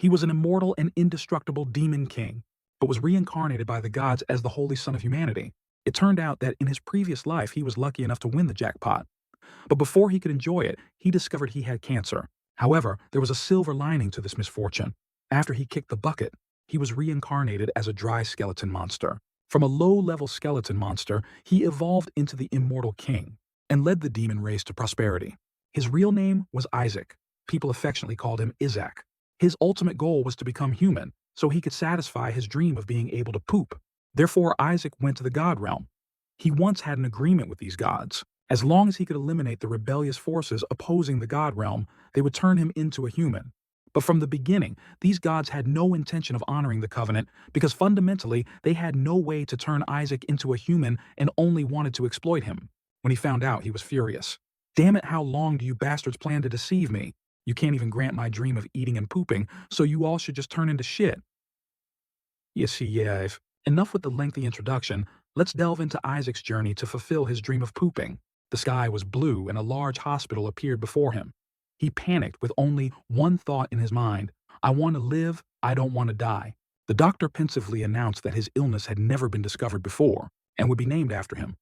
He was an immortal and indestructible demon king, but was reincarnated by the gods as the holy son of humanity. It turned out that in his previous life he was lucky enough to win the jackpot. But before he could enjoy it, he discovered he had cancer. However, there was a silver lining to this misfortune. After he kicked the bucket, he was reincarnated as a dry skeleton monster. From a low-level skeleton monster, he evolved into the immortal king and led the demon race to prosperity. His real name was Isaac. People affectionately called him Isaac. His ultimate goal was to become human, so he could satisfy his dream of being able to poop. Therefore, Isaac went to the god realm. He once had an agreement with these gods. As long as he could eliminate the rebellious forces opposing the god realm, they would turn him into a human. But from the beginning, these gods had no intention of honoring the covenant because fundamentally they had no way to turn Isaac into a human and only wanted to exploit him. When he found out, he was furious. "Damn it, how long do you bastards plan to deceive me? You can't even grant my dream of eating and pooping, so you all should just turn into shit." You see, yeah, enough with the lengthy introduction, let's delve into Isaac's journey to fulfill his dream of pooping. The sky was blue and a large hospital appeared before him. He panicked with only one thought in his mind: I want to live, I don't want to die. The doctor pensively announced that his illness had never been discovered before and would be named after him.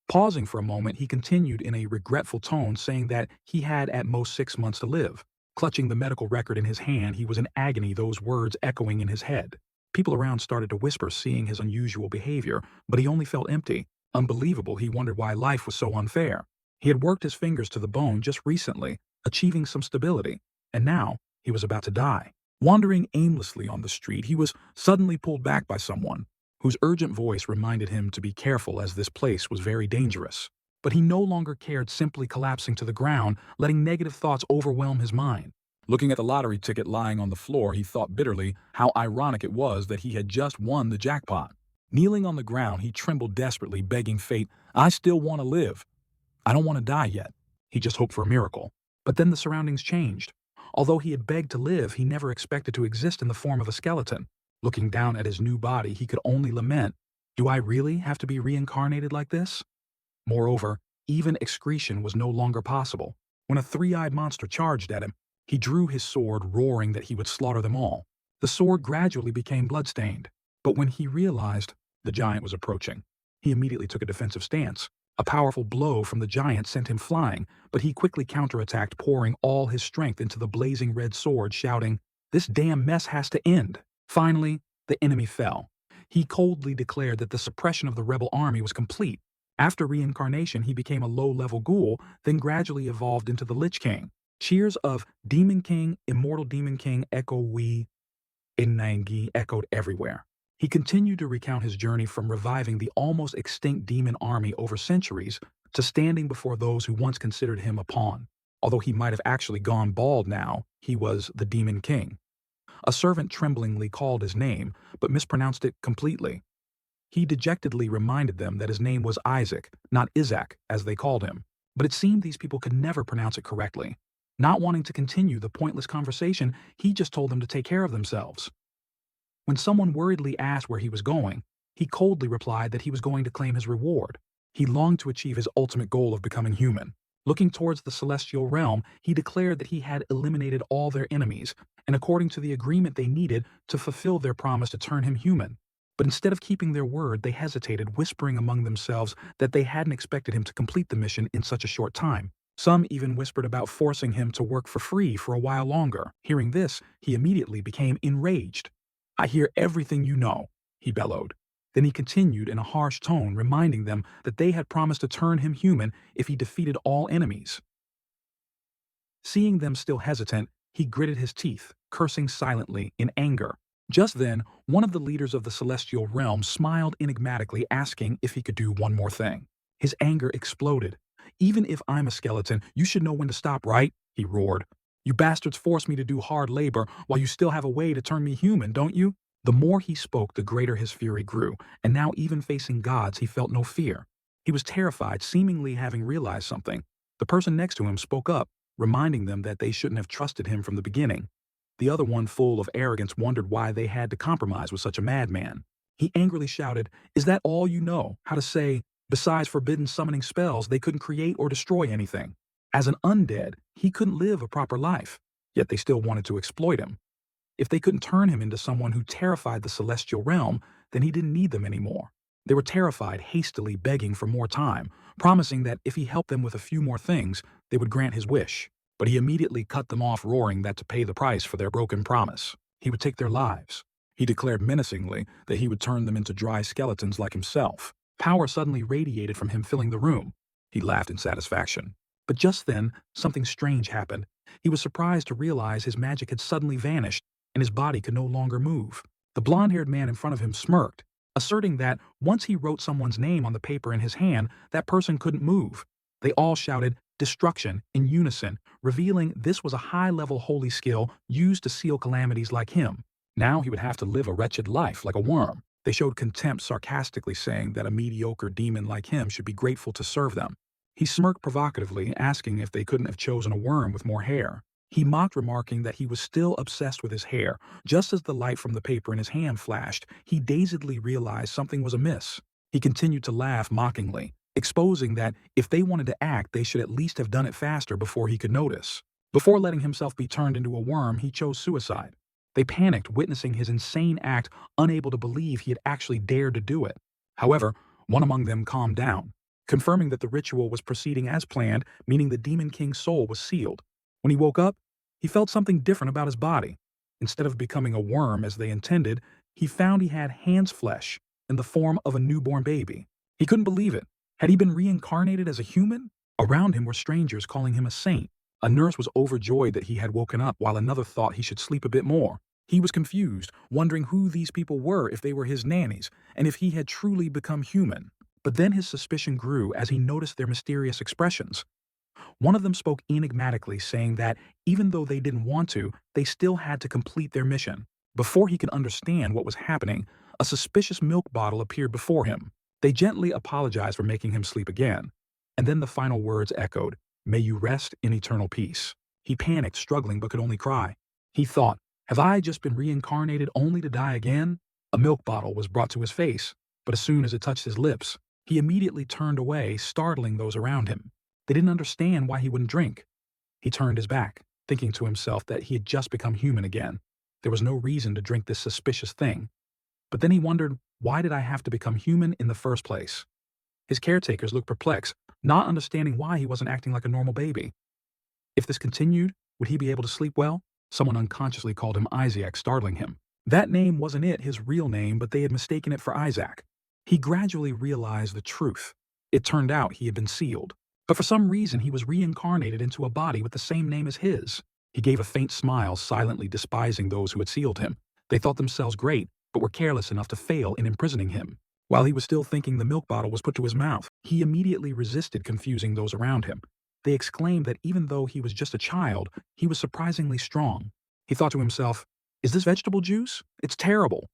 Pausing for a moment, he continued in a regretful tone, saying that he had at most 6 months to live. Clutching the medical record in his hand, he was in agony, those words echoing in his head. People around started to whisper, seeing his unusual behavior, but he only felt empty. Unbelievable, he wondered why life was so unfair. He had worked his fingers to the bone just recently, achieving some stability, and now he was about to die. Wandering aimlessly on the street, he was suddenly pulled back by someone whose urgent voice reminded him to be careful as this place was very dangerous. But he no longer cared, simply collapsing to the ground, letting negative thoughts overwhelm his mind. Looking at the lottery ticket lying on the floor, he thought bitterly how ironic it was that he had just won the jackpot. Kneeling on the ground, he trembled desperately, begging fate, "I still want to live. I don't want to die yet." He just hoped for a miracle. But then the surroundings changed. Although he had begged to live, he never expected to exist in the form of a skeleton. Looking down at his new body, he could only lament, "Do I really have to be reincarnated like this?" Moreover, even excretion was no longer possible. When a three-eyed monster charged at him, he drew his sword, roaring that he would slaughter them all. The sword gradually became bloodstained, but when he realized the giant was approaching, he immediately took a defensive stance. A powerful blow from the giant sent him flying, but he quickly counterattacked, pouring all his strength into the blazing red sword, shouting, "This damn mess has to end." Finally, the enemy fell. He coldly declared that the suppression of the rebel army was complete. After reincarnation, he became a low-level ghoul, then gradually evolved into the Lich King. Cheers of Demon King, Immortal Demon King, Echo We, Inangi echoed everywhere. He continued to recount his journey from reviving the almost extinct demon army over centuries to standing before those who once considered him a pawn. Although he might have actually gone bald now, he was the Demon King. A servant tremblingly called his name, but mispronounced it completely. He dejectedly reminded them that his name was Isaac, not Isaac, as they called him. But it seemed these people could never pronounce it correctly. Not wanting to continue the pointless conversation, he just told them to take care of themselves. When someone worriedly asked where he was going, he coldly replied that he was going to claim his reward. He longed to achieve his ultimate goal of becoming human. Looking towards the celestial realm, he declared that he had eliminated all their enemies, and according to the agreement they needed to fulfill their promise to turn him human. But instead of keeping their word, they hesitated, whispering among themselves that they hadn't expected him to complete the mission in such a short time. Some even whispered about forcing him to work for free for a while longer. Hearing this, he immediately became enraged. "I hear everything you know," he bellowed. Then he continued in a harsh tone, reminding them that they had promised to turn him human if he defeated all enemies. Seeing them still hesitant, he gritted his teeth, cursing silently in anger. Just then, one of the leaders of the celestial realm smiled enigmatically, asking if he could do one more thing. His anger exploded. "Even if I'm a skeleton, you should know when to stop, right?" he roared. "You bastards force me to do hard labor while you still have a way to turn me human, don't you?" The more he spoke, the greater his fury grew, and now even facing gods, he felt no fear. He was terrified, seemingly having realized something. The person next to him spoke up, reminding them that they shouldn't have trusted him from the beginning. The other one, full of arrogance, wondered why they had to compromise with such a madman. He angrily shouted, "Is that all you know how to say? Besides forbidden summoning spells, they couldn't create or destroy anything. As an undead, he couldn't live a proper life, yet they still wanted to exploit him." If they couldn't turn him into someone who terrified the celestial realm, then he didn't need them anymore. They were terrified, hastily begging for more time, promising that if he helped them with a few more things, they would grant his wish. But he immediately cut them off, roaring that to pay the price for their broken promise, he would take their lives. He declared menacingly that he would turn them into dry skeletons like himself. Power suddenly radiated from him, filling the room. He laughed in satisfaction. But just then, something strange happened. He was surprised to realize his magic had suddenly vanished, and his body could no longer move. The blond-haired man in front of him smirked, asserting that once he wrote someone's name on the paper in his hand, that person couldn't move. They all shouted, "Destruction," in unison, revealing this was a high-level holy skill used to seal calamities like him. Now he would have to live a wretched life like a worm. They showed contempt, sarcastically saying that a mediocre demon like him should be grateful to serve them. He smirked provocatively, asking if they couldn't have chosen a worm with more hair. He mocked, remarking that he was still obsessed with his hair. Just as the light from the paper in his hand flashed, he dazedly realized something was amiss. He continued to laugh mockingly, exposing that if they wanted to act, they should at least have done it faster before he could notice. Before letting himself be turned into a worm, he chose suicide. They panicked, witnessing his insane act, unable to believe he had actually dared to do it. However, one among them calmed down, confirming that the ritual was proceeding as planned, meaning the Demon King's soul was sealed. When he woke up, he felt something different about his body. Instead of becoming a worm as they intended, he found he had hands flesh in the form of a newborn baby. He couldn't believe it. Had he been reincarnated as a human? Around him were strangers calling him a saint. A nurse was overjoyed that he had woken up, while another thought he should sleep a bit more. He was confused, wondering who these people were, if they were his nannies, and if he had truly become human. But then his suspicion grew as he noticed their mysterious expressions. One of them spoke enigmatically, saying that even though they didn't want to, they still had to complete their mission. Before he could understand what was happening, a suspicious milk bottle appeared before him. They gently apologized for making him sleep again. And then the final words echoed, "May you rest in eternal peace." He panicked, struggling, but could only cry. He thought, "Have I just been reincarnated only to die again?" A milk bottle was brought to his face, but as soon as it touched his lips, he immediately turned away, startling those around him. They didn't understand why he wouldn't drink. He turned his back, thinking to himself that he had just become human again. There was no reason to drink this suspicious thing. But then he wondered, why did I have to become human in the first place? His caretakers looked perplexed, not understanding why he wasn't acting like a normal baby. If this continued, would he be able to sleep well? Someone unconsciously called him Isaac, startling him. That name wasn't his real name, but they had mistaken it for Isaac. He gradually realized the truth. It turned out he had been sealed. But for some reason, he was reincarnated into a body with the same name as his. He gave a faint smile, silently despising those who had sealed him. They thought themselves great, but were careless enough to fail in imprisoning him. While he was still thinking, the milk bottle was put to his mouth. He immediately resisted, confusing those around him. They exclaimed that even though he was just a child, he was surprisingly strong. He thought to himself, "Is this vegetable juice? It's terrible."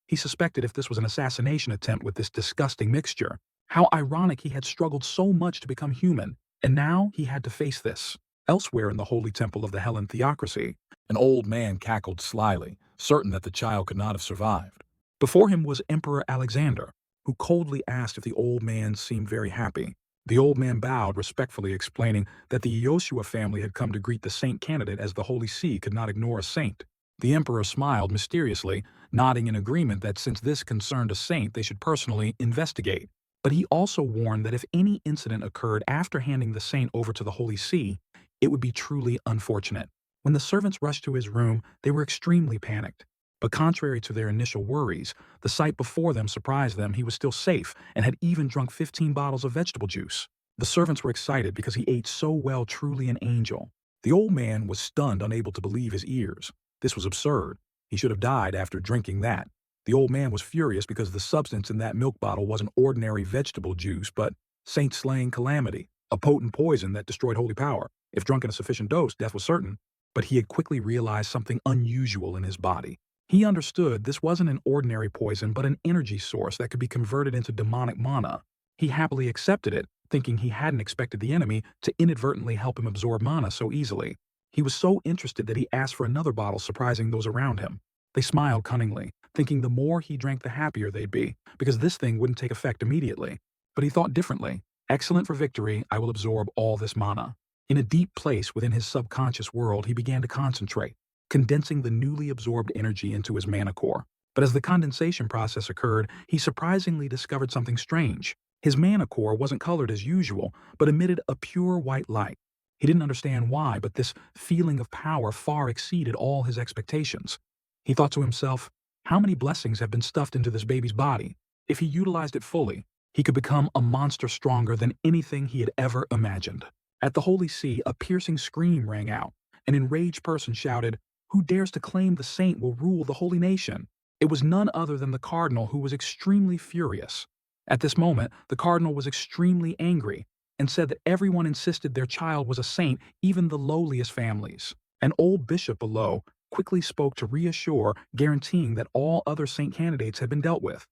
He suspected if this was an assassination attempt with this disgusting mixture. How ironic he had struggled so much to become human, and now he had to face this. Elsewhere in the holy temple of the Hellen theocracy, an old man cackled slyly, certain that the child could not have survived. Before him was Emperor Alexander, who coldly asked if the old man seemed very happy. The old man bowed, respectfully explaining that the Yoshua family had come to greet the saint candidate, as the Holy See could not ignore a saint. The emperor smiled mysteriously, nodding in agreement that since this concerned a saint, they should personally investigate. But he also warned that if any incident occurred after handing the saint over to the Holy See, it would be truly unfortunate. When the servants rushed to his room, they were extremely panicked. But contrary to their initial worries, the sight before them surprised them. He was still safe and had even drunk 15 bottles of vegetable juice. The servants were excited because he ate so well, truly an angel. The old man was stunned, unable to believe his ears. This was absurd. He should have died after drinking that. The old man was furious because the substance in that milk bottle wasn't ordinary vegetable juice, but saint-slaying calamity, a potent poison that destroyed holy power. If drunk in a sufficient dose, death was certain. But he had quickly realized something unusual in his body. He understood this wasn't an ordinary poison, but an energy source that could be converted into demonic mana. He happily accepted it, thinking he hadn't expected the enemy to inadvertently help him absorb mana so easily. He was so interested that he asked for another bottle, surprising those around him. They smiled cunningly, thinking the more he drank the happier they'd be, because this thing wouldn't take effect immediately. But he thought differently. Excellent for victory, I will absorb all this mana. In a deep place within his subconscious world, he began to concentrate. condensing the newly absorbed energy into his mana core. But as the condensation process occurred, he surprisingly discovered something strange. His mana core wasn't colored as usual, but emitted a pure white light. He didn't understand why, but this feeling of power far exceeded all his expectations. He thought to himself, how many blessings have been stuffed into this baby's body? If he utilized it fully, he could become a monster stronger than anything he had ever imagined. At the Holy See, a piercing scream rang out. An enraged person shouted, "Who dares to claim the saint will rule the holy nation?" It was none other than the cardinal, who was extremely furious. At this moment, the cardinal was extremely angry and said that everyone insisted their child was a saint, even the lowliest families. An old bishop below quickly spoke to reassure, guaranteeing that all other saint candidates had been dealt with.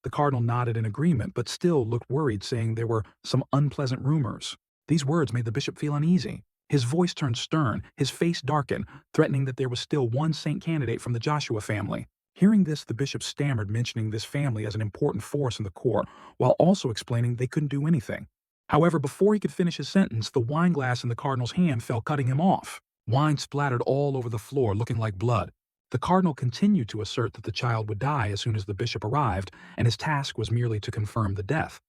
The cardinal nodded in agreement, but still looked worried, saying there were some unpleasant rumors. These words made the bishop feel uneasy. His voice turned stern, his face darkened, threatening that there was still one saint candidate from the Joshua family. Hearing this, the bishop stammered, mentioning this family as an important force in the court, while also explaining they couldn't do anything. However, before he could finish his sentence, the wine glass in the cardinal's hand fell, cutting him off. Wine splattered all over the floor, looking like blood. The cardinal continued to assert that the child would die as soon as the bishop arrived, and his task was merely to confirm the death.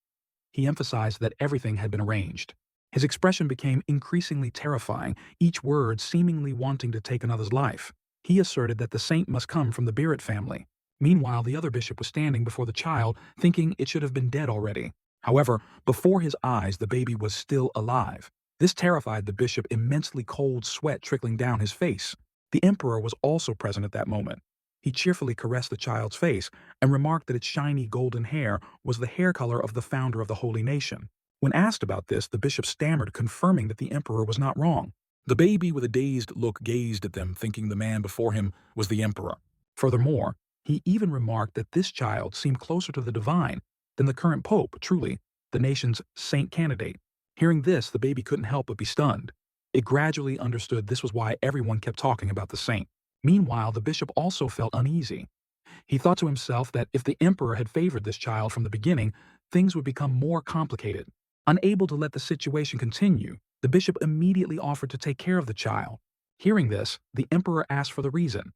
He emphasized that everything had been arranged. His expression became increasingly terrifying, each word seemingly wanting to take another's life. He asserted that the saint must come from the Barrett family. Meanwhile, the other bishop was standing before the child, thinking it should have been dead already. However, before his eyes, the baby was still alive. This terrified the bishop, immensely cold sweat trickling down his face. The emperor was also present at that moment. He cheerfully caressed the child's face and remarked that its shiny golden hair was the hair color of the founder of the holy nation. When asked about this, the bishop stammered, confirming that the emperor was not wrong. The baby, with a dazed look, gazed at them, thinking the man before him was the emperor. Furthermore, he even remarked that this child seemed closer to the divine than the current pope, truly the nation's saint candidate. Hearing this, the baby couldn't help but be stunned. It gradually understood this was why everyone kept talking about the saint. Meanwhile, the bishop also felt uneasy. He thought to himself that if the emperor had favored this child from the beginning, things would become more complicated. Unable to let the situation continue, the bishop immediately offered to take care of the child. Hearing this, the emperor asked for the reason.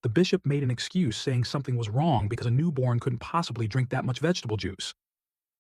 The bishop made an excuse, saying something was wrong because a newborn couldn't possibly drink that much vegetable juice.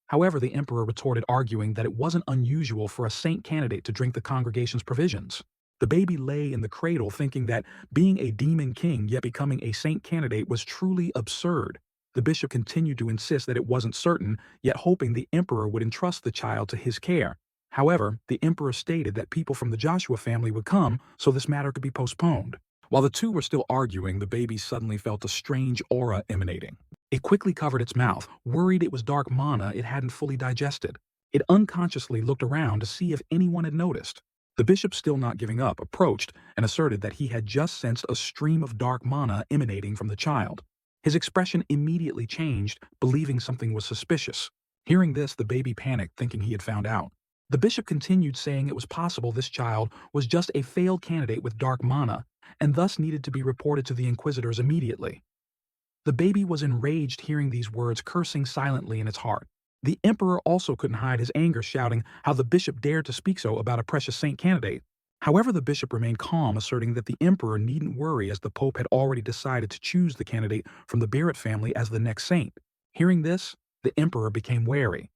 However, the emperor retorted, arguing that it wasn't unusual for a saint candidate to drink the congregation's provisions. The baby lay in the cradle, thinking that being a demon king yet becoming a saint candidate was truly absurd. The bishop continued to insist that it wasn't certain, yet hoping the emperor would entrust the child to his care. However, the emperor stated that people from the Joshua family would come, so this matter could be postponed. While the two were still arguing, the baby suddenly felt a strange aura emanating. It quickly covered its mouth, worried it was dark mana it hadn't fully digested. It unconsciously looked around to see if anyone had noticed. The bishop, still not giving up, approached and asserted that he had just sensed a stream of dark mana emanating from the child. His expression immediately changed, believing something was suspicious. Hearing this, the baby panicked, thinking he had found out. The bishop continued, saying it was possible this child was just a failed candidate with dark mana, and thus needed to be reported to the inquisitors immediately. The baby was enraged hearing these words, cursing silently in its heart. The emperor also couldn't hide his anger, shouting how the bishop dared to speak so about a precious saint candidate. However, the bishop remained calm, asserting that the emperor needn't worry, as the pope had already decided to choose the candidate from the Barrett family as the next saint. Hearing this, the emperor became wary,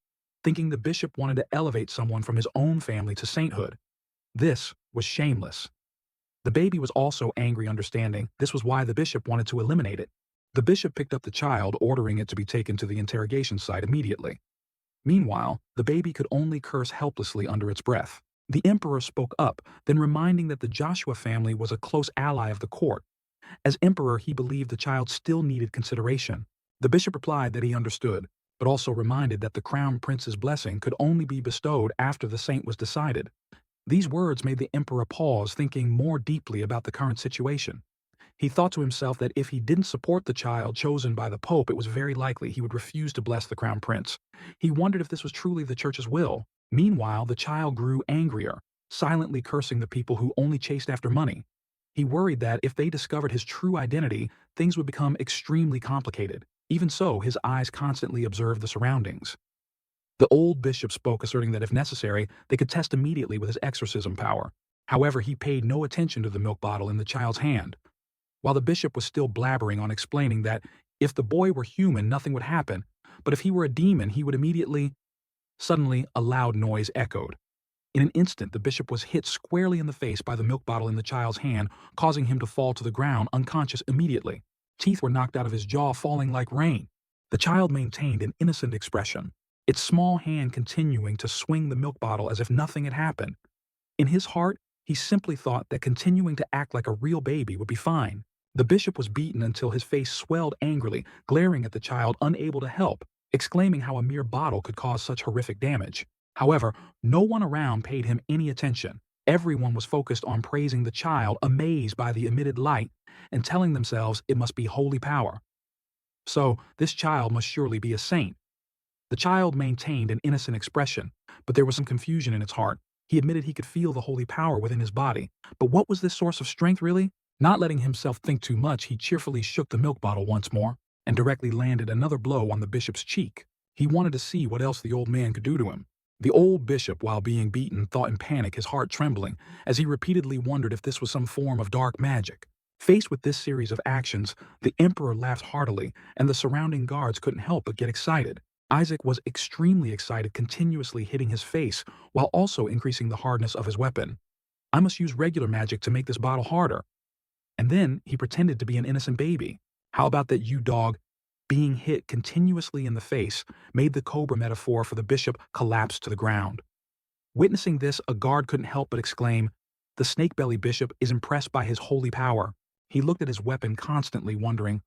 thinking the bishop wanted to elevate someone from his own family to sainthood. This was shameless. The baby was also angry, understanding this was why the bishop wanted to eliminate it. The bishop picked up the child, ordering it to be taken to the interrogation site immediately. Meanwhile, the baby could only curse helplessly under its breath. The emperor spoke up, then reminding that the Joshua family was a close ally of the court. As emperor, he believed the child still needed consideration. The bishop replied that he understood, but also reminded that the crown prince's blessing could only be bestowed after the saint was decided. These words made the emperor pause, thinking more deeply about the current situation. He thought to himself that if he didn't support the child chosen by the pope, it was very likely he would refuse to bless the crown prince. He wondered if this was truly the church's will. Meanwhile, the child grew angrier, silently cursing the people who only chased after money. He worried that if they discovered his true identity, things would become extremely complicated. Even so, his eyes constantly observed the surroundings. The old bishop spoke, asserting that if necessary, they could test immediately with his exorcism power. However, he paid no attention to the milk bottle in the child's hand. while the bishop was still blabbering on explaining that if the boy were human, nothing would happen, but if he were a demon, he would immediately. Suddenly, a loud noise echoed. In an instant, the bishop was hit squarely in the face by the milk bottle in the child's hand, causing him to fall to the ground unconscious immediately. Teeth were knocked out of his jaw, falling like rain. The child maintained an innocent expression, its small hand continuing to swing the milk bottle as if nothing had happened. In his heart, he simply thought that continuing to act like a real baby would be fine. The bishop was beaten until his face swelled angrily, glaring at the child, unable to help, exclaiming how a mere bottle could cause such horrific damage. However, no one around paid him any attention. Everyone was focused on praising the child, amazed by the emitted light, and telling themselves it must be holy power. So, this child must surely be a saint. The child maintained an innocent expression, but there was some confusion in its heart. He admitted he could feel the holy power within his body. But what was this source of strength really? Not letting himself think too much, he cheerfully shook the milk bottle once more and directly landed another blow on the bishop's cheek. He wanted to see what else the old man could do to him. The old bishop, while being beaten, thought in panic, his heart trembling, as he repeatedly wondered if this was some form of dark magic. Faced with this series of actions, the emperor laughed heartily, and the surrounding guards couldn't help but get excited. Isaac was extremely excited, continuously hitting his face, while also increasing the hardness of his weapon. I must use regular magic to make this bottle harder. And then he pretended to be an innocent baby. How about that, you dog? Being hit continuously in the face made the cobra metaphor for the bishop collapse to the ground. Witnessing this, a guard couldn't help but exclaim, "The snake-belly bishop is impressed by his holy power." He looked at his weapon constantly, wondering,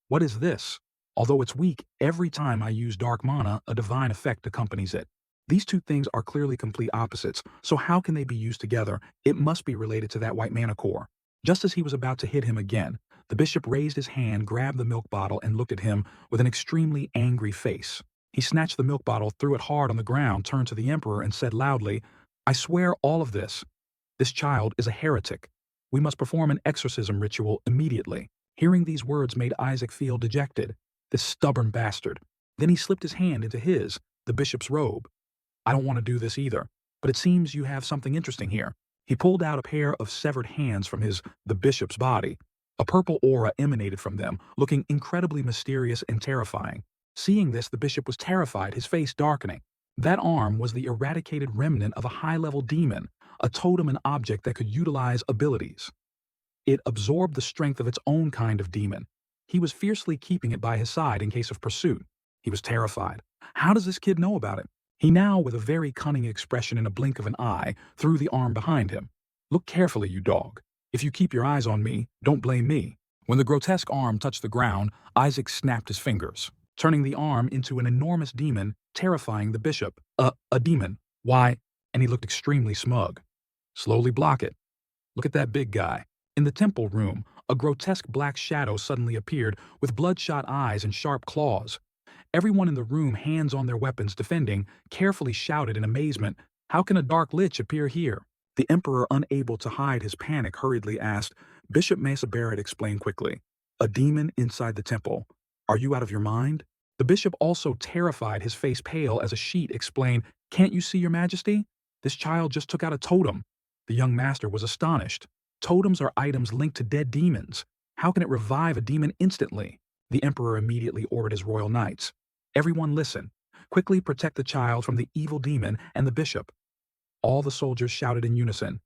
what is this? Although it's weak, every time I use dark mana, a divine effect accompanies it. These two things are clearly complete opposites, so how can they be used together? It must be related to that white mana core. Just as he was about to hit him again, the bishop raised his hand, grabbed the milk bottle, and looked at him with an extremely angry face. He snatched the milk bottle, threw it hard on the ground, turned to the emperor, and said loudly, "I swear all of this. This child is a heretic. We must perform an exorcism ritual immediately." Hearing these words made Isaac feel dejected. This stubborn bastard. Then he slipped his hand into his, the bishop's robe. "I don't want to do this either, but it seems you have something interesting here." He pulled out a pair of severed hands from the bishop's body. A purple aura emanated from them, looking incredibly mysterious and terrifying. Seeing this, the bishop was terrified, his face darkening. That arm was the eradicated remnant of a high-level demon, a totem and object that could utilize abilities. It absorbed the strength of its own kind of demon. He was fiercely keeping it by his side in case of pursuit. He was terrified. How does this kid know about it? He now, with a very cunning expression and a blink of an eye, threw the arm behind him. "Look carefully, you dog. If you keep your eyes on me, don't blame me." When the grotesque arm touched the ground, Isaac snapped his fingers, turning the arm into an enormous demon, terrifying the bishop. A demon? Why?" And he looked extremely smug. "Slowly block it. Look at that big guy." In the temple room, a grotesque black shadow suddenly appeared with bloodshot eyes and sharp claws. Everyone in the room, hands on their weapons defending, carefully shouted in amazement, "How can a dark lich appear here?" The emperor, unable to hide his panic, hurriedly asked. Bishop Mesa Barrett explained quickly, "A demon inside the temple. Are you out of your mind?" The bishop, also terrified, his face pale as a sheet, explained, "Can't you see, your majesty? This child just took out a totem." The young master was astonished. Totems are items linked to dead demons. How can it revive a demon instantly? The emperor immediately ordered his royal knights. "Everyone listen. Quickly protect the child from the evil demon and the bishop." All the soldiers shouted in unison.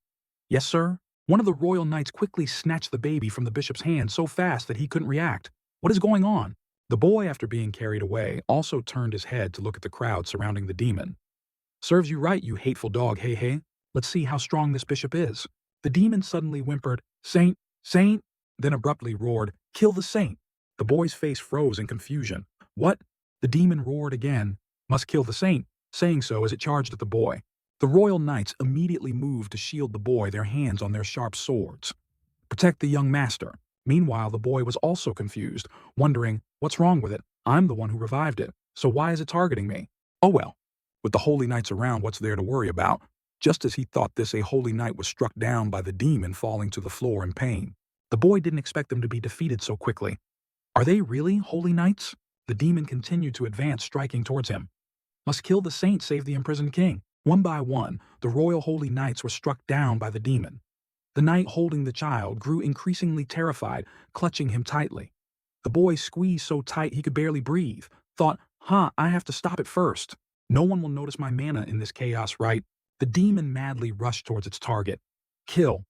"Yes, sir." One of the royal knights quickly snatched the baby from the bishop's hand so fast that he couldn't react. "What is going on?" The boy, after being carried away, also turned his head to look at the crowd surrounding the demon. "Serves you right, you hateful dog, hey hey. Let's see how strong this bishop is." The demon suddenly whimpered, "Saint, saint," then abruptly roared, "Kill the saint." The boy's face froze in confusion. "What?" The demon roared again, "Must kill the saint," saying so as it charged at the boy. The royal knights immediately moved to shield the boy, their hands on their sharp swords. "Protect the young master." Meanwhile, the boy was also confused, wondering, "What's wrong with it? I'm the one who revived it, so why is it targeting me?" Oh well, with the holy knights around, what's there to worry about? Just as he thought this, a holy knight was struck down by the demon, falling to the floor in pain. The boy didn't expect them to be defeated so quickly. Are they really holy knights? The demon continued to advance, striking towards him. "Must kill the saint, save the imprisoned king." One by one, the royal holy knights were struck down by the demon. The knight holding the child grew increasingly terrified, clutching him tightly. The boy squeezed so tight he could barely breathe, thought, I have to stop it first. No one will notice my mana in this chaos, right? The demon madly rushed towards its target. Kill.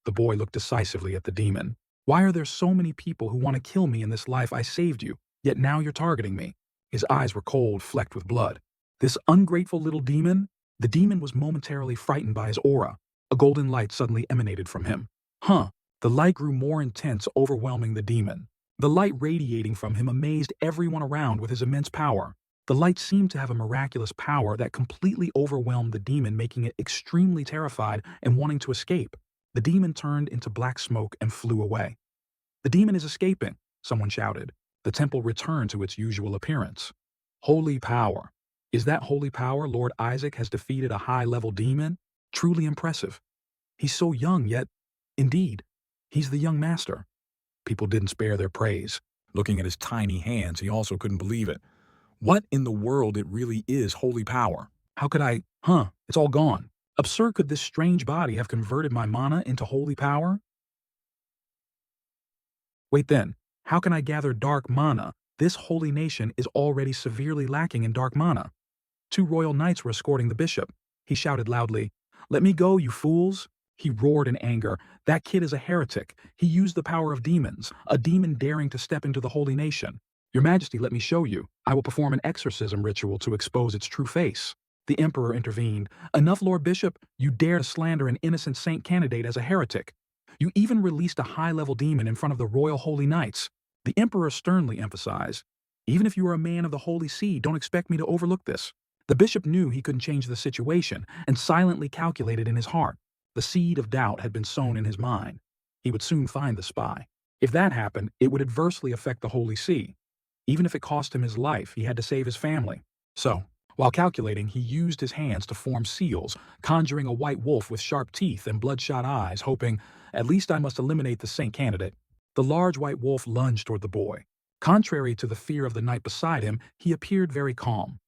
The boy looked decisively at the demon. Why are there so many people who want to kill me in this life I saved you, yet now you're targeting me? His eyes were cold, flecked with blood. This ungrateful little demon? The demon was momentarily frightened by his aura. A golden light suddenly emanated from him. The light grew more intense, overwhelming the demon. The light radiating from him amazed everyone around with his immense power. The light seemed to have a miraculous power that completely overwhelmed the demon, making it extremely terrified and wanting to escape. The demon turned into black smoke and flew away. The demon is escaping, someone shouted. The temple returned to its usual appearance. Holy power. Is that holy power Lord Isaac has defeated a high-level demon? Truly impressive. He's so young, yet, indeed, he's the young master. People didn't spare their praise. Looking at his tiny hands, he also couldn't believe it. What in the world it really is holy power? How could I, it's all gone. Absurd, could this strange body have converted my mana into holy power? Wait then, how can I gather dark mana? This holy nation is already severely lacking in dark mana. 2 royal knights were escorting the bishop. He shouted loudly, "Let me go, you fools!" He roared in anger. That kid is a heretic. He used the power of demons, a demon daring to step into the holy nation. Your Majesty, let me show you. I will perform an exorcism ritual to expose its true face. The emperor intervened. Enough, Lord Bishop. You dare to slander an innocent saint candidate as a heretic. You even released a high-level demon in front of the royal holy knights. The emperor sternly emphasized, even if you are a man of the Holy See, don't expect me to overlook this. The bishop knew he couldn't change the situation and silently calculated in his heart. The seed of doubt had been sown in his mind. He would soon find the spy. If that happened, it would adversely affect the Holy See. Even if it cost him his life, he had to save his family. So, while calculating, he used his hands to form seals, conjuring a white wolf with sharp teeth and bloodshot eyes, hoping, at least I must eliminate the saint candidate. The large white wolf lunged toward the boy. Contrary to the fear of the knight beside him, he appeared very calm.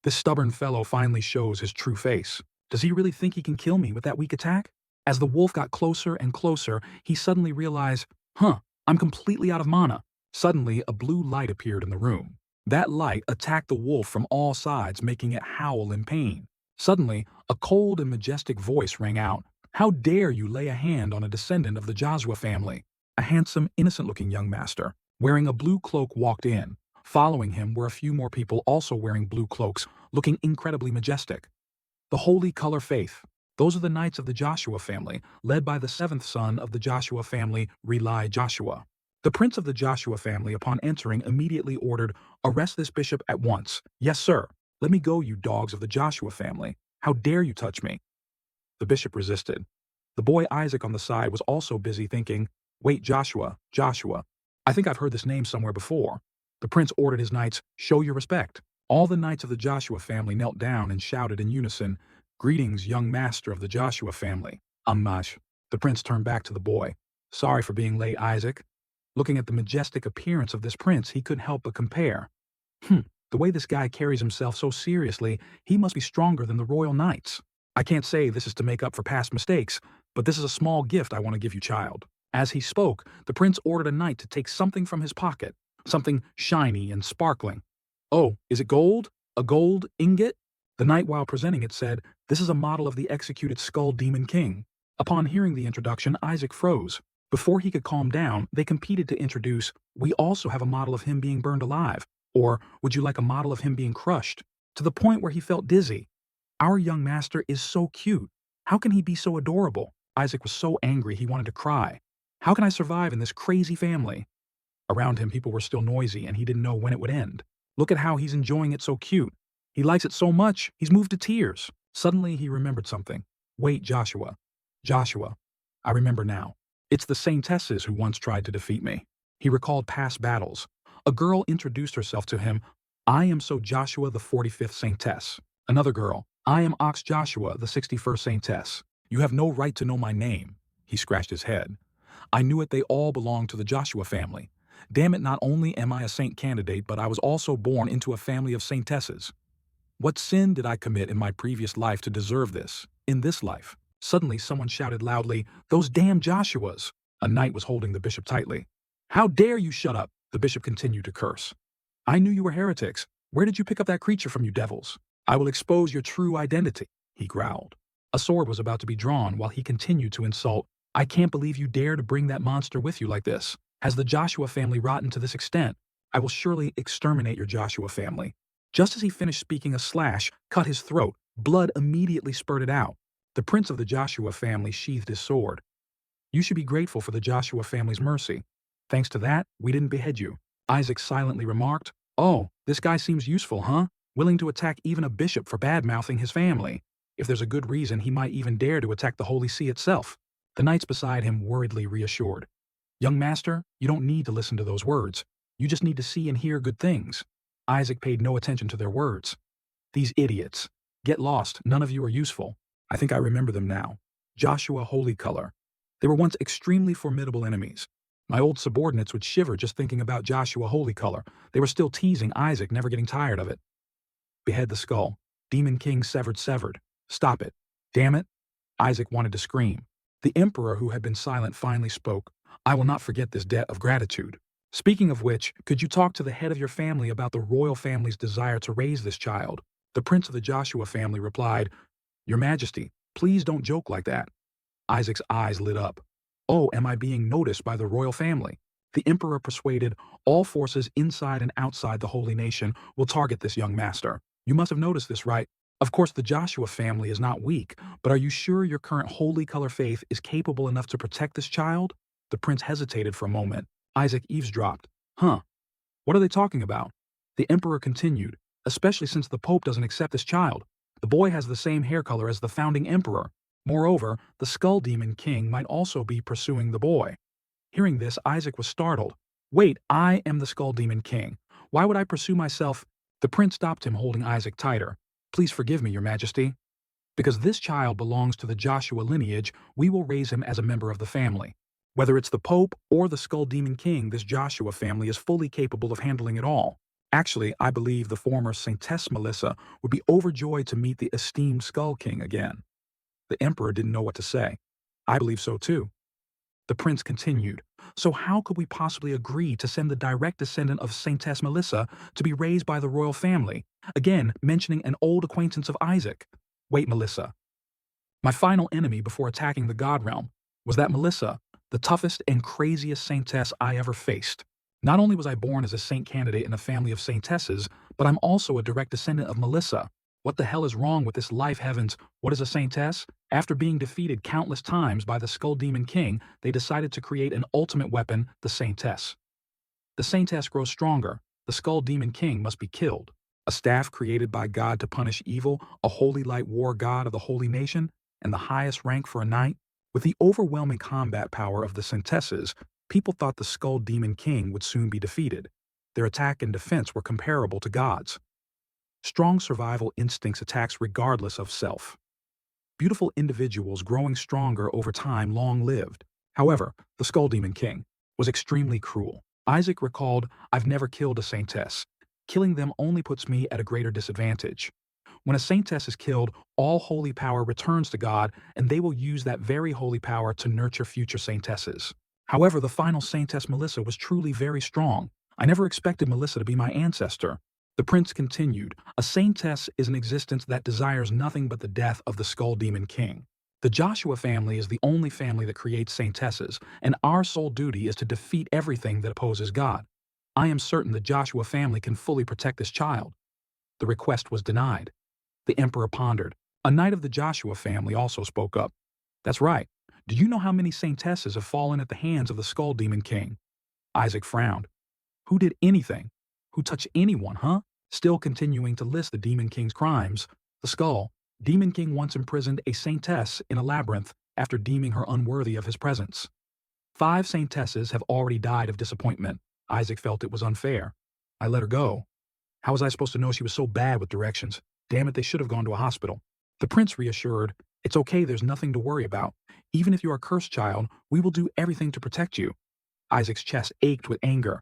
This stubborn fellow finally shows his true face. Does he really think he can kill me with that weak attack? As the wolf got closer and closer, he suddenly realized, I'm completely out of mana. Suddenly, a blue light appeared in the room. That light attacked the wolf from all sides, making it howl in pain. Suddenly, a cold and majestic voice rang out. How dare you lay a hand on a descendant of the Joshua family? A handsome, innocent-looking young master, wearing a blue cloak, walked in. Following him were a few more people also wearing blue cloaks, looking incredibly majestic. The Holy Color Faith. Those are the knights of the Joshua family, led by the 7th son of the Joshua family, Rely Joshua. The prince of the Joshua family, upon entering, immediately ordered, "Arrest this bishop at once." "Yes, sir." "Let me go, you dogs of the Joshua family. How dare you touch me?" The bishop resisted. The boy Isaac on the side was also busy thinking, "Wait, Joshua, I think I've heard this name somewhere before." The prince ordered his knights, "Show your respect." All the knights of the Joshua family knelt down and shouted in unison, "Greetings, young master of the Joshua family." Amash. The prince turned back to the boy. "Sorry for being late, Isaac." Looking at the majestic appearance of this prince, he couldn't help but compare. The way this guy carries himself so seriously, he must be stronger than the royal knights. I can't say this is to make up for past mistakes, but this is a small gift I want to give you, child. As he spoke, the prince ordered a knight to take something from his pocket, something shiny and sparkling. "Oh, is it gold? A gold ingot?" The knight, while presenting it, said, "This is a model of the executed Skull Demon King." Upon hearing the introduction, Isaac froze. Before he could calm down, they competed to introduce, "We also have a model of him being burned alive," or "Would you like a model of him being crushed?" to the point where he felt dizzy. Our young master is so cute. How can he be so adorable? Isaac was so angry he wanted to cry. How can I survive in this crazy family? Around him, people were still noisy, and he didn't know when it would end. Look at how he's enjoying it, so cute. He likes it so much, he's moved to tears. Suddenly, he remembered something. Wait, Joshua. I remember now. It's the Saintesses who once tried to defeat me. He recalled past battles. A girl introduced herself to him. "I am so Joshua, the 45th Saintess." Another girl. "I am Ox Joshua, the 61st Saintess." "You have no right to know my name." He scratched his head. "I knew it, they all belong to the Joshua family. Damn it, not only am I a saint candidate, but I was also born into a family of saintesses. What sin did I commit in my previous life to deserve this, in this life?" Suddenly, someone shouted loudly, "Those damn Joshuas!" A knight was holding the bishop tightly. "How dare you shut up?" The bishop continued to curse. "I knew you were heretics. Where did you pick up that creature from, you devils? I will expose your true identity," he growled. A sword was about to be drawn while he continued to insult. "I can't believe you dare to bring that monster with you like this. Has the Joshua family rotten to this extent? I will surely exterminate your Joshua family." Just as he finished speaking, a slash cut his throat. Blood immediately spurted out. The prince of the Joshua family sheathed his sword. "You should be grateful for the Joshua family's mercy. Thanks to that, we didn't behead you," Isaac silently remarked. "Oh, this guy seems useful, huh? Willing to attack even a bishop for bad-mouthing his family. If there's a good reason, he might even dare to attack the Holy See itself." The knights beside him worriedly reassured. "Young master, you don't need to listen to those words. You just need to see and hear good things." Isaac paid no attention to their words. "These idiots. Get lost, none of you are useful. I think I remember them now. Joshua Holy Color. They were once extremely formidable enemies. My old subordinates would shiver just thinking about Joshua Holy Color. They were still teasing Isaac, never getting tired of it. Behead the skull. Demon King severed. Stop it. Damn it." Isaac wanted to scream. The emperor, who had been silent, finally spoke. "I will not forget this debt of gratitude. Speaking of which, could you talk to the head of your family about the royal family's desire to raise this child?" The prince of the Joshua family replied, "Your Majesty, please don't joke like that." Isaac's eyes lit up. "Oh, am I being noticed by the royal family?" The emperor persuaded, "All forces inside and outside the holy nation will target this young master. You must have noticed this, right? Of course, the Joshua family is not weak, but are you sure your current holy color faith is capable enough to protect this child?" The prince hesitated for a moment. Isaac eavesdropped. "Huh? What are they talking about?" The emperor continued, "Especially since the Pope doesn't accept this child. The boy has the same hair color as the founding emperor. Moreover, the Skull Demon King might also be pursuing the boy." Hearing this, Isaac was startled. "Wait, I am the Skull Demon King. Why would I pursue myself?" The prince stopped him, holding Isaac tighter. "Please forgive me, your Majesty. Because this child belongs to the Joshua lineage, we will raise him as a member of the family. Whether it's the Pope or the Skull Demon King, this Joshua family is fully capable of handling it all. Actually, I believe the former Saintess Melissa would be overjoyed to meet the esteemed Skull King again." The emperor didn't know what to say. "I believe so too." The prince continued, "So how could we possibly agree to send the direct descendant of Saintess Melissa to be raised by the royal family, again mentioning an old acquaintance of Isaac? Wait, Melissa. My final enemy before attacking the God Realm was that Melissa, the toughest and craziest saintess I ever faced. Not only was I born as a saint candidate in a family of saintesses, but I'm also a direct descendant of Melissa. What the hell is wrong with this life, heavens? What is a saintess? After being defeated countless times by the Skull Demon King, they decided to create an ultimate weapon, the saintess. The saintess grows stronger. The Skull Demon King must be killed. A staff created by God to punish evil, a holy light war god of the holy nation, and the highest rank for a knight. With the overwhelming combat power of the saintesses, people thought the Skull Demon King would soon be defeated. Their attack and defense were comparable to God's. Strong survival instincts attacks regardless of self. Beautiful individuals growing stronger over time long-lived. However, the Skull Demon King was extremely cruel. Isaac recalled, "I've never killed a saintess. Killing them only puts me at a greater disadvantage. When a saintess is killed, all holy power returns to God, and they will use that very holy power to nurture future saintesses. However, the final saintess Melissa was truly very strong. I never expected Melissa to be my ancestor." The prince continued, "A saintess is an existence that desires nothing but the death of the Skull Demon King. The Joshua family is the only family that creates saintesses, and our sole duty is to defeat everything that opposes God. I am certain the Joshua family can fully protect this child." The request was denied. The emperor pondered. A knight of the Joshua family also spoke up. "That's right. Do you know how many saintesses have fallen at the hands of the Skull Demon King?" Isaac frowned. "Who did anything? Who touched anyone, huh?" Still continuing to list the Demon King's crimes, the Skull Demon King once imprisoned a saintess in a labyrinth after deeming her unworthy of his presence. 5 saintesses have already died of disappointment. Isaac felt it was unfair. "I let her go. How was I supposed to know she was so bad with directions? Damn it, they should have gone to a hospital." The prince reassured, "It's okay, there's nothing to worry about. Even if you are a cursed child, we will do everything to protect you." Isaac's chest ached with anger.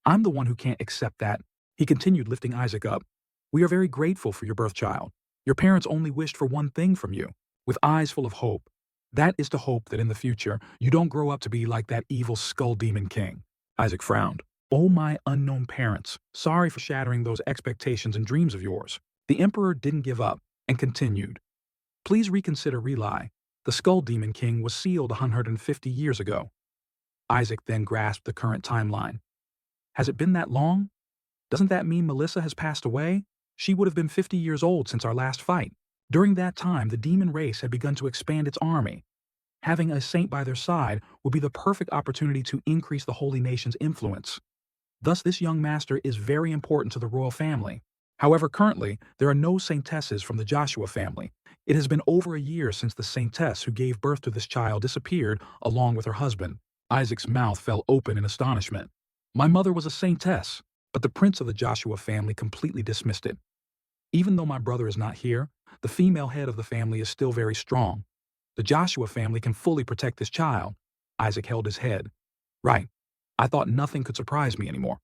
"I'm the one who can't accept that." He continued, lifting Isaac up. "We are very grateful for your birth child. Your parents only wished for one thing from you. with eyes full of hope. That is to hope that in the future, you don't grow up to be like that evil skull demon king. Isaac frowned. Oh, my unknown parents, sorry for shattering those expectations and dreams of yours. The emperor didn't give up and continued. Please reconsider Rely. The skull demon king was sealed 150 years ago. Isaac then grasped the current timeline. Has it been that long? Doesn't that mean Melissa has passed away? She would have been 50 years old since our last fight. During that time, the demon race had begun to expand its army. Having a saint by their side would be the perfect opportunity to increase the holy nation's influence. Thus, this young master is very important to the royal family. However, currently, there are no saintesses from the Joshua family. It has been over a year since the saintess who gave birth to this child disappeared along with her husband. Isaac's mouth fell open in astonishment. My mother was a saintess, but the prince of the Joshua family completely dismissed it. Even though my brother is not here, the female head of the family is still very strong. The Joshua family can fully protect this child. Isaac held his head. Right. I thought nothing could surprise me anymore.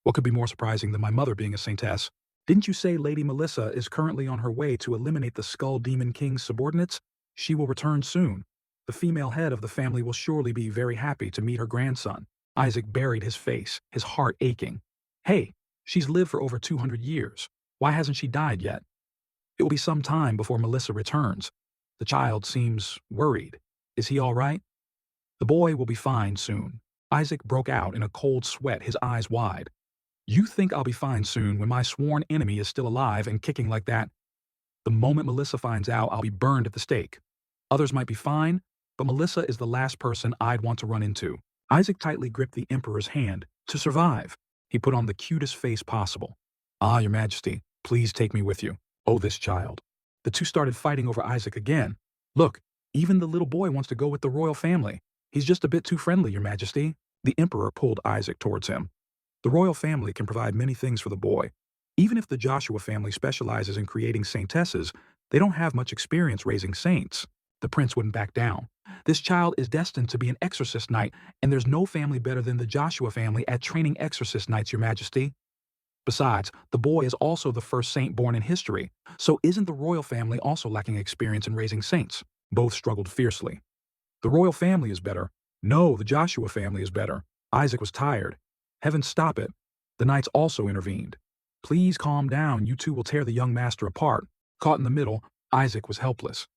What could be more surprising than my mother being a saintess? Didn't you say Lady Melissa is currently on her way to eliminate the Skull Demon King's subordinates? She will return soon. The female head of the family will surely be very happy to meet her grandson. Isaac buried his face, his heart aching. Hey, she's lived for over 200 years. Why hasn't she died yet? It will be some time before Melissa returns. The child seems worried. Is he all right? The boy will be fine soon. Isaac broke out in a cold sweat, his eyes wide. You think I'll be fine soon when my sworn enemy is still alive and kicking like that? The moment Melissa finds out, I'll be burned at the stake. Others might be fine, but Melissa is the last person I'd want to run into. Isaac tightly gripped the Emperor's hand. To survive, he put on the cutest face possible. Ah, Your Majesty, please take me with you. Oh, this child. The two started fighting over Isaac again. Look, even the little boy wants to go with the royal family. He's just a bit too friendly, Your Majesty. The Emperor pulled Isaac towards him. The royal family can provide many things for the boy. Even if the Joshua family specializes in creating saintesses, they don't have much experience raising saints. The prince wouldn't back down. This child is destined to be an exorcist knight, and there's no family better than the Joshua family at training exorcist knights, Your Majesty. Besides, the boy is also the first saint born in history, so isn't the royal family also lacking experience in raising saints? Both struggled fiercely. The royal family is better. No, the Joshua family is better. Isaac was tired. Heaven stop it. The knights also intervened. Please calm down, you two will tear the young master apart. Caught in the middle, Isaac was helpless.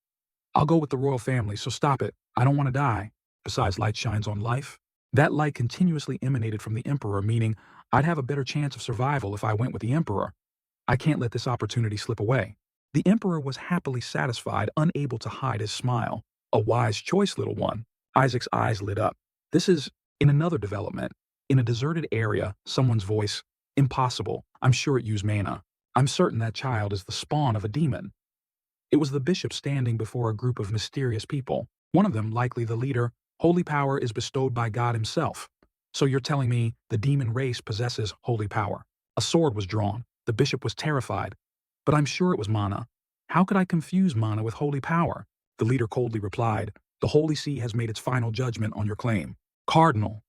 I'll go with the royal family, so stop it. I don't want to die. Besides, light shines on life. That light continuously emanated from the Emperor, meaning I'd have a better chance of survival if I went with the Emperor. I can't let this opportunity slip away. The Emperor was happily satisfied, unable to hide his smile. A wise choice, little one. Isaac's eyes lit up. This is in another development. In a deserted area, someone's voice. Impossible. I'm sure it used mana. I'm certain that child is the spawn of a demon. It was the bishop standing before a group of mysterious people. One of them, likely the leader. Holy power is bestowed by God himself. So you're telling me the demon race possesses holy power. A sword was drawn. The bishop was terrified. But I'm sure it was mana. How could I confuse mana with holy power? The leader coldly replied, the Holy See has made its final judgment on your claim. Cardinal.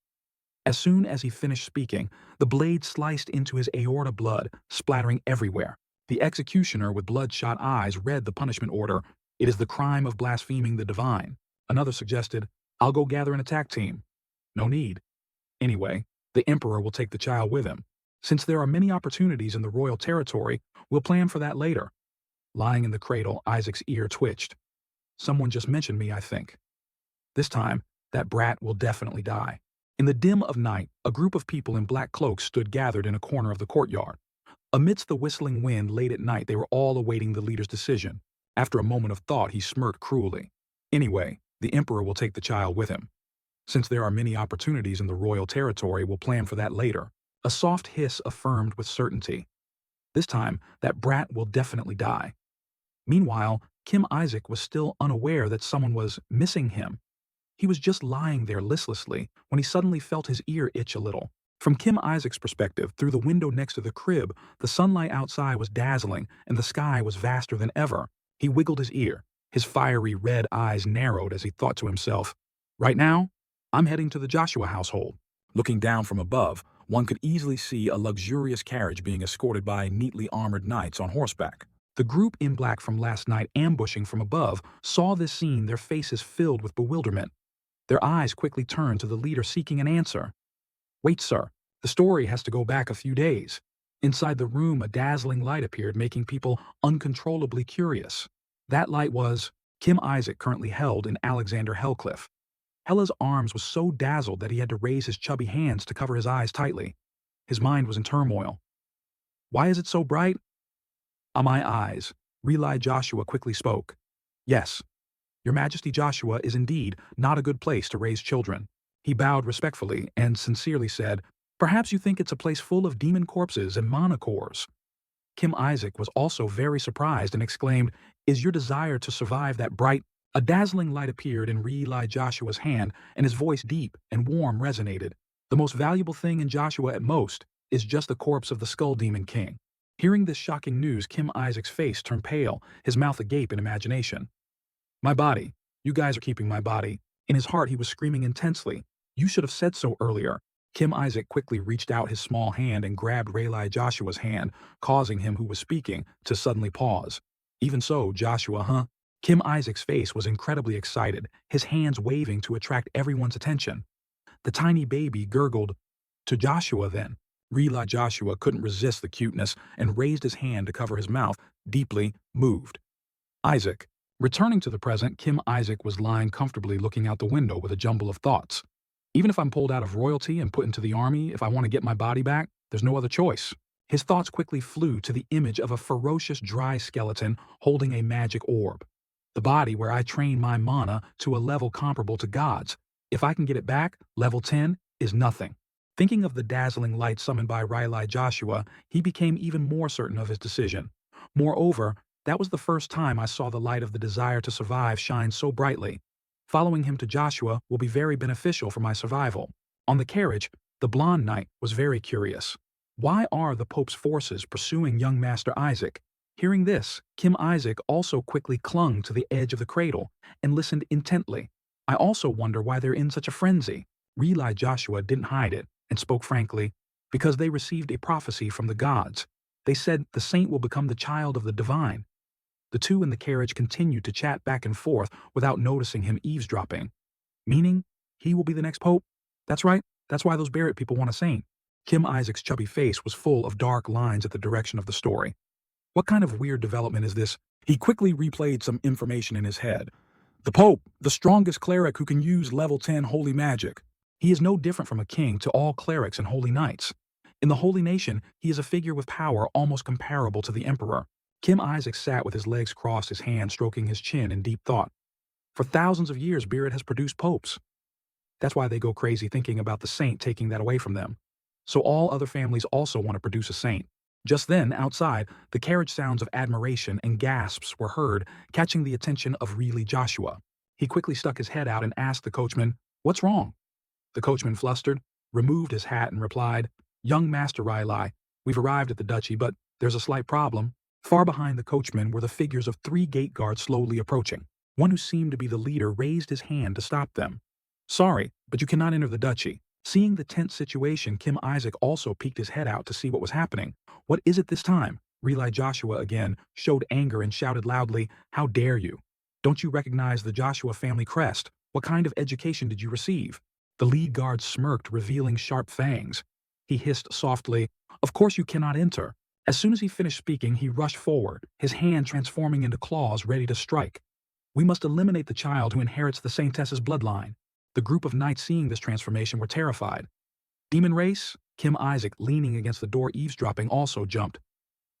As soon as he finished speaking, the blade sliced into his aorta, blood splattering everywhere. The executioner with bloodshot eyes read the punishment order. It is the crime of blaspheming the divine. Another suggested, I'll go gather an attack team. No need. Anyway, the Emperor will take the child with him. Since there are many opportunities in the royal territory, we'll plan for that later. Lying in the cradle, Isaac's ear twitched. Someone just mentioned me, I think. This time, that brat will definitely die. In the dim of night, a group of people in black cloaks stood gathered in a corner of the courtyard. Amidst the whistling wind late at night, they were all awaiting the leader's decision. After a moment of thought, he smirked cruelly. Anyway, the Emperor will take the child with him. Since there are many opportunities in the royal territory, we'll plan for that later. A soft hiss affirmed with certainty. This time, that brat will definitely die. Meanwhile, Kim Isaac was still unaware that someone was missing him. He was just lying there listlessly when he suddenly felt his ear itch a little. From Kim Isaac's perspective, through the window next to the crib, the sunlight outside was dazzling and the sky was vaster than ever. He wiggled his ear. His fiery red eyes narrowed as he thought to himself, right now, I'm heading to the Joshua household. Looking down from above, one could easily see a luxurious carriage being escorted by neatly armored knights on horseback. The group in black from last night ambushing from above saw this scene, their faces filled with bewilderment. Their eyes quickly turned to the leader seeking an answer. Wait, sir. The story has to go back a few days. Inside the room, a dazzling light appeared, making people uncontrollably curious. That light was Kim Isaac, currently held in Alexander Hellcliffe. Hella's arms was so dazzled that he had to raise his chubby hands to cover his eyes tightly. His mind was in turmoil. Why is it so bright? My eyes. Relay Joshua quickly spoke. Yes, Your Majesty, Joshua is indeed not a good place to raise children. He bowed respectfully and sincerely said, Perhaps you think it's a place full of demon corpses and monocores. Kim Isaac was also very surprised and exclaimed, Is your desire to survive that bright? A dazzling light appeared in Relay Joshua's hand, and his voice deep and warm resonated. The most valuable thing in Joshua at most is just the corpse of the Skull Demon King. Hearing this shocking news, Kim Isaac's face turned pale, his mouth agape in imagination. My body. You guys are keeping my body. In his heart he was screaming intensely. You should have said so earlier. Kim Isaac quickly reached out his small hand and grabbed Relay Joshua's hand, causing him who was speaking to suddenly pause. Even so, Joshua, huh? Kim Isaac's face was incredibly excited, his hands waving to attract everyone's attention. The tiny baby gurgled, To Joshua then. Relay Joshua couldn't resist the cuteness and raised his hand to cover his mouth, deeply moved. Isaac. Returning to the present, Kim Isaac was lying comfortably looking out the window with a jumble of thoughts. Even if I'm pulled out of royalty and put into the army, if I want to get my body back, there's no other choice. His thoughts quickly flew to the image of a ferocious dry skeleton holding a magic orb. The body where I train my mana to a level comparable to God's. If I can get it back, level 10 is nothing. Thinking of the dazzling light summoned by Relay Joshua, he became even more certain of his decision. Moreover, that was the first time I saw the light of the desire to survive shine so brightly. Following him to Joshua will be very beneficial for my survival. On the carriage, the blonde knight was very curious. Why are the Pope's forces pursuing young Master Isaac? Hearing this, Kim Isaac also quickly clung to the edge of the cradle and listened intently. I also wonder why they're in such a frenzy. Relay Joshua didn't hide it and spoke frankly, because they received a prophecy from the gods. They said the saint will become the child of the divine. The two in the carriage continued to chat back and forth without noticing him eavesdropping. Meaning, he will be the next pope? That's right, that's why those Barrett people want a saint. Kim Isaac's chubby face was full of dark lines at the direction of the story. What kind of weird development is this? He quickly replayed some information in his head. The Pope, the strongest cleric who can use level 10 holy magic. He is no different from a king to all clerics and holy knights. In the Holy Nation, he is a figure with power almost comparable to the Emperor. Kim Isaac sat with his legs crossed, his hand stroking his chin in deep thought. For thousands of years, Beard has produced popes. That's why they go crazy thinking about the saint taking that away from them. So all other families also want to produce a saint. Just then, outside, the carriage sounds of admiration and gasps were heard, catching the attention of Relay Joshua. He quickly stuck his head out and asked the coachman, What's wrong? The coachman flustered, removed his hat and replied, Young Master Relay, we've arrived at the duchy, but there's a slight problem. Far behind the coachman were the figures of 3 gate guards slowly approaching. One who seemed to be the leader raised his hand to stop them. Sorry, but you cannot enter the duchy. Seeing the tense situation, Kim Isaac also peeked his head out to see what was happening. What is it this time? Relay Joshua again showed anger and shouted loudly, How dare you? Don't you recognize the Joshua family crest? What kind of education did you receive? The lead guard smirked, revealing sharp fangs. He hissed softly, Of course you cannot enter. As soon as he finished speaking, he rushed forward, his hand transforming into claws ready to strike. We must eliminate the child who inherits the Saintess's bloodline. The group of knights seeing this transformation were terrified. Demon race? Kim Isaac, leaning against the door eavesdropping, also jumped.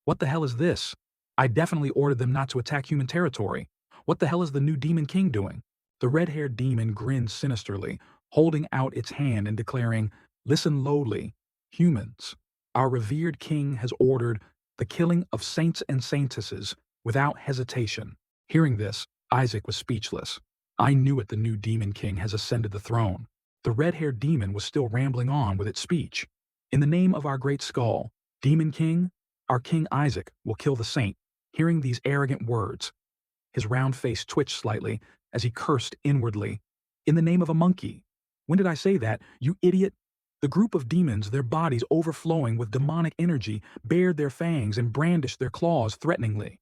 What the hell is this? I definitely ordered them not to attack human territory. What the hell is the new Demon King doing? The red-haired demon grinned sinisterly, holding out its hand and declaring, Listen lowly, humans. Our revered king has ordered the killing of saints and saintesses without hesitation. Hearing this, Isaac was speechless. I knew it, the new Demon King has ascended the throne. The red-haired demon was still rambling on with its speech. In the name of our great skull, Demon King, our King Isaac will kill the saint. Hearing these arrogant words, his round face twitched slightly as he cursed inwardly. In the name of a monkey. When did I say that, you idiot? The group of demons, their bodies overflowing with demonic energy, bared their fangs and brandished their claws threateningly.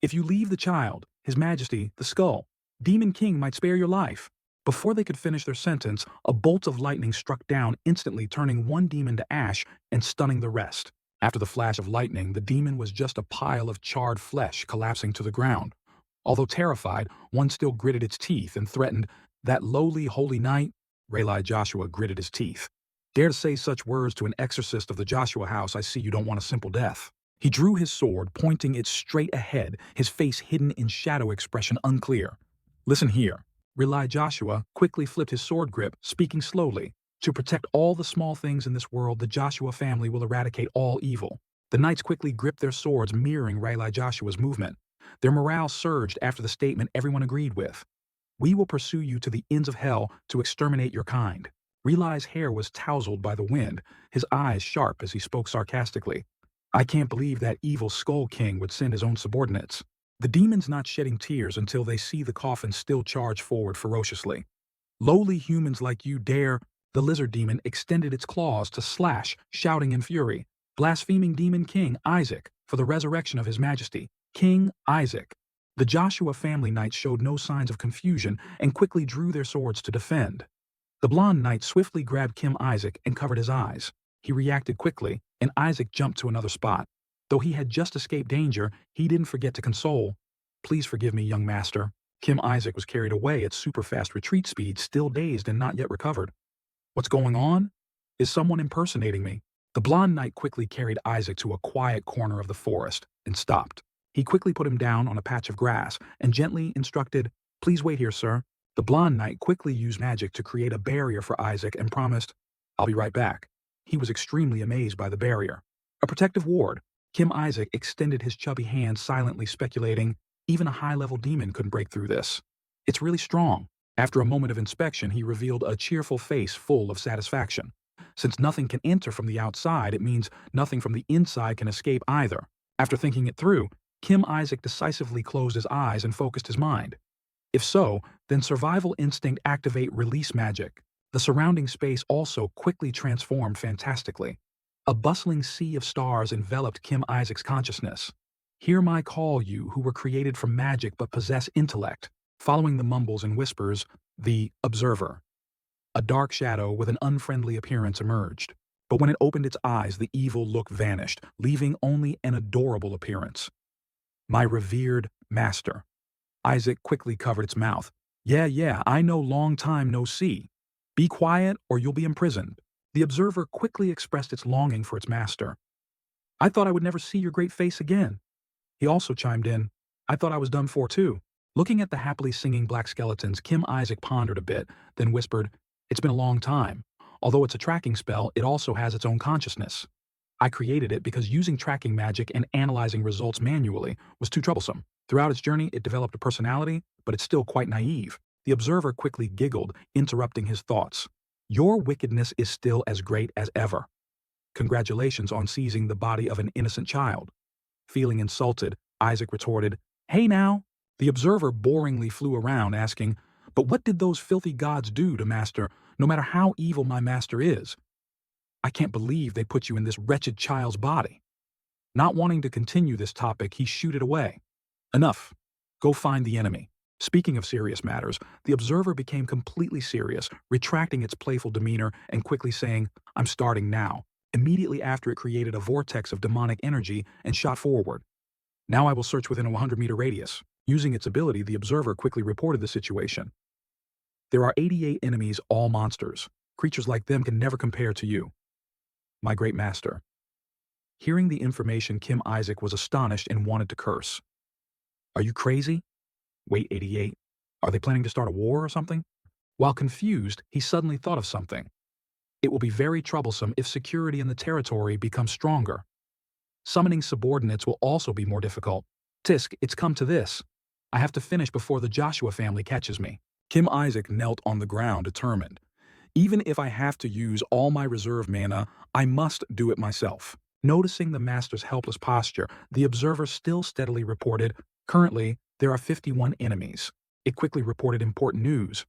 If you leave the child, His Majesty, the skull, Demon King might spare your life. Before they could finish their sentence, a bolt of lightning struck down, instantly turning one demon to ash and stunning the rest. After the flash of lightning, the demon was just a pile of charred flesh collapsing to the ground. Although terrified, one still gritted its teeth and threatened, "That lowly holy knight?" Rayli Joshua gritted his teeth. "Dare to say such words to an exorcist of the Joshua house, I see you don't want a simple death." He drew his sword, pointing it straight ahead, his face hidden in shadow expression unclear. "Listen here." Rayli Joshua quickly flipped his sword grip, speaking slowly. "To protect all the small things in this world, the Joshua family will eradicate all evil." The knights quickly gripped their swords, mirroring Rayli Joshua's movement. Their morale surged after the statement everyone agreed with. "We will pursue you to the ends of hell to exterminate your kind." Rayli's hair was tousled by the wind, his eyes sharp as he spoke sarcastically. "I can't believe that evil Skull King would send his own subordinates." The demons not shedding tears until they see the coffin still charge forward ferociously. "Lowly humans like you dare—" The lizard demon extended its claws to slash, shouting in fury, "Blaspheming Demon King Isaac, for the resurrection of His Majesty, King Isaac." The Joshua family knights showed no signs of confusion and quickly drew their swords to defend. The blonde knight swiftly grabbed Kim Isaac and covered his eyes. He reacted quickly, and Isaac jumped to another spot. Though he had just escaped danger, he didn't forget to console. "Please forgive me, young master." Kim Isaac was carried away at super-fast retreat speed, still dazed and not yet recovered. "What's going on? Is someone impersonating me?" The blonde knight quickly carried Isaac to a quiet corner of the forest and stopped. He quickly put him down on a patch of grass and gently instructed, "Please wait here, sir." The blonde knight quickly used magic to create a barrier for Isaac and promised, "I'll be right back." He was extremely amazed by the barrier. A protective ward. Kim Isaac extended his chubby hand, silently speculating, even a high-level demon couldn't break through this. "It's really strong." After a moment of inspection, he revealed a cheerful face full of satisfaction. Since nothing can enter from the outside, it means nothing from the inside can escape either. After thinking it through, Kim Isaac decisively closed his eyes and focused his mind. If so, then survival instinct activate release magic. The surrounding space also quickly transformed fantastically. A bustling sea of stars enveloped Kim Isaac's consciousness. "Hear my call, you who were created from magic but possess intellect." Following the mumbles and whispers, the observer. A dark shadow with an unfriendly appearance emerged. But when it opened its eyes, the evil look vanished, leaving only an adorable appearance. "My revered master." Isaac quickly covered its mouth. Yeah, I know, long time no see. Be quiet or you'll be imprisoned." The observer quickly expressed its longing for its master. "I thought I would never see your great face again." He also chimed in, "I thought I was done for too." Looking at the happily singing black skeletons, Kim Isaac pondered a bit, then whispered, "It's been a long time. Although it's a tracking spell, it also has its own consciousness. I created it because using tracking magic and analyzing results manually was too troublesome. Throughout its journey, it developed a personality, but it's still quite naive." The observer quickly giggled, interrupting his thoughts. "Your wickedness is still as great as ever. Congratulations on seizing the body of an innocent child." Feeling insulted, Isaac retorted, "Hey now." The observer boringly flew around, asking, "But what did those filthy gods do to master, no matter how evil my master is? I can't believe they put you in this wretched child's body." Not wanting to continue this topic, he shooed it away. "Enough. Go find the enemy." Speaking of serious matters, the observer became completely serious, retracting its playful demeanor and quickly saying, "I'm starting now." Immediately after, it created a vortex of demonic energy and shot forward. "Now I will search within a 100-meter radius." Using its ability, the observer quickly reported the situation. "There are 88 enemies, all monsters. Creatures like them can never compare to you, my great master." Hearing the information, Kim Isaac was astonished and wanted to curse. "Are you crazy? Wait, 88. Are they planning to start a war or something?" While confused, he suddenly thought of something. "It will be very troublesome if security in the territory becomes stronger. Summoning subordinates will also be more difficult. Tisk, it's come to this. I have to finish before the Joshua family catches me." Kim Isaac knelt on the ground, determined. "Even if I have to use all my reserve mana, I must do it myself." Noticing the master's helpless posture, the observer still steadily reported, "Currently, there are 51 enemies." It quickly reported important news.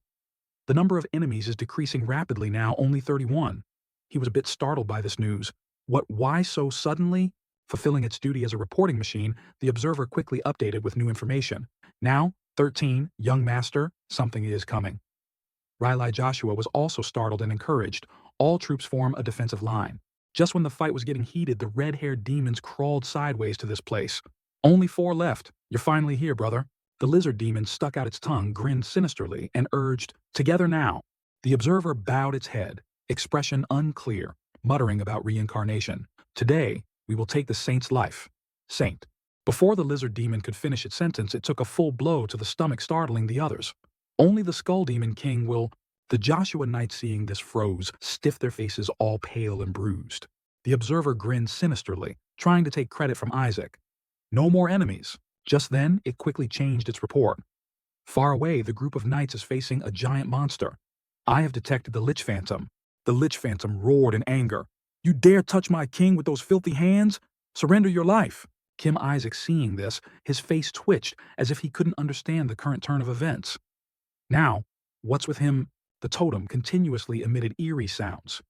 The number of enemies is decreasing rapidly now, only 31. He was a bit startled by this news. Why so suddenly? Fulfilling its duty as a reporting machine, the observer quickly updated with new information. Now, 13, young master, something is coming. Riley Joshua was also startled and encouraged. All troops form a defensive line. Just when the fight was getting heated, the red-haired demons crawled sideways to this place. Only 4 left. You're finally here, brother. The lizard demon stuck out its tongue, grinned sinisterly, and urged, together now. The observer bowed its head, expression unclear, muttering about reincarnation. Today, we will take the saint's life. Saint. Before the lizard demon could finish its sentence, it took a full blow to the stomach, startling the others. Only the skull demon king will... The Joshua knights seeing this froze, stiff, their faces all pale and bruised. The observer grinned sinisterly, trying to take credit from Isaac. No more enemies. Just then, it quickly changed its report. Far away, the group of knights is facing a giant monster. I have detected the Lich Phantom. The Lich Phantom roared in anger. You dare touch my king with those filthy hands? Surrender your life. Kim Isaac, seeing this, his face twitched as if he couldn't understand the current turn of events. Now, what's with him? The totem continuously emitted eerie sounds.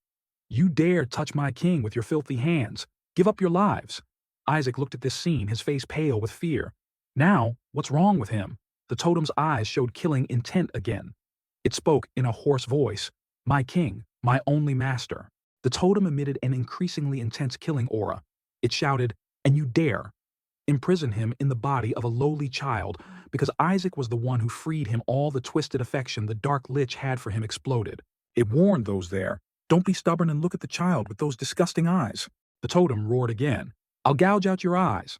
You dare touch my king with your filthy hands. Give up your lives. Isaac looked at this scene, his face pale with fear. Now, what's wrong with him? The totem's eyes showed killing intent again. It spoke in a hoarse voice. My king, my only master. The totem emitted an increasingly intense killing aura. It shouted, and you dare imprison him in the body of a lowly child, because Isaac was the one who freed him. All the twisted affection the dark lich had for him exploded. It warned those there, don't be stubborn and look at the child with those disgusting eyes. The totem roared again, I'll gouge out your eyes.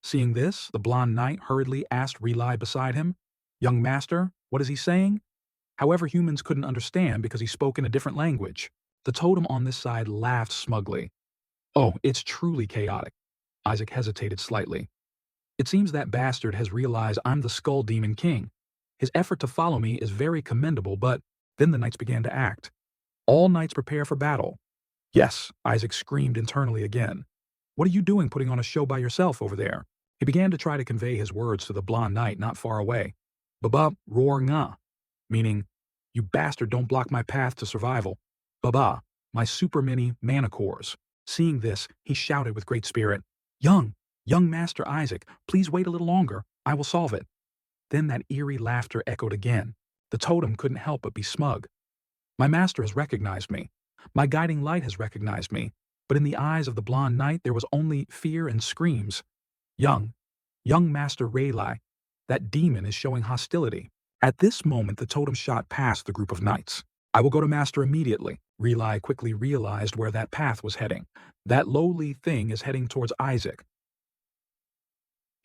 Seeing this, the blonde knight hurriedly asked Relay beside him, young master, what is he saying? However, humans couldn't understand because he spoke in a different language. The totem on this side laughed smugly. Oh, it's truly chaotic. Isaac hesitated slightly. It seems that bastard has realized I'm the Skull Demon King. His effort to follow me is very commendable, but then the knights began to act. All knights prepare for battle. Yes, Isaac screamed internally again. What are you doing putting on a show by yourself over there? He began to try to convey his words to the blonde knight not far away. Baba roar nga, meaning, you bastard, don't block my path to survival. Baba, my super mini mana cores. Seeing this, he shouted with great spirit, young Master Isaac, please wait a little longer. I will solve it. Then that eerie laughter echoed again. The totem couldn't help but be smug. My master has recognized me. My guiding light has recognized me. But in the eyes of the blonde knight, there was only fear and screams. Young Master Relay, that demon is showing hostility. At this moment, the totem shot past the group of knights. I will go to Master immediately. Relay quickly realized where that path was heading. That lowly thing is heading towards Isaac.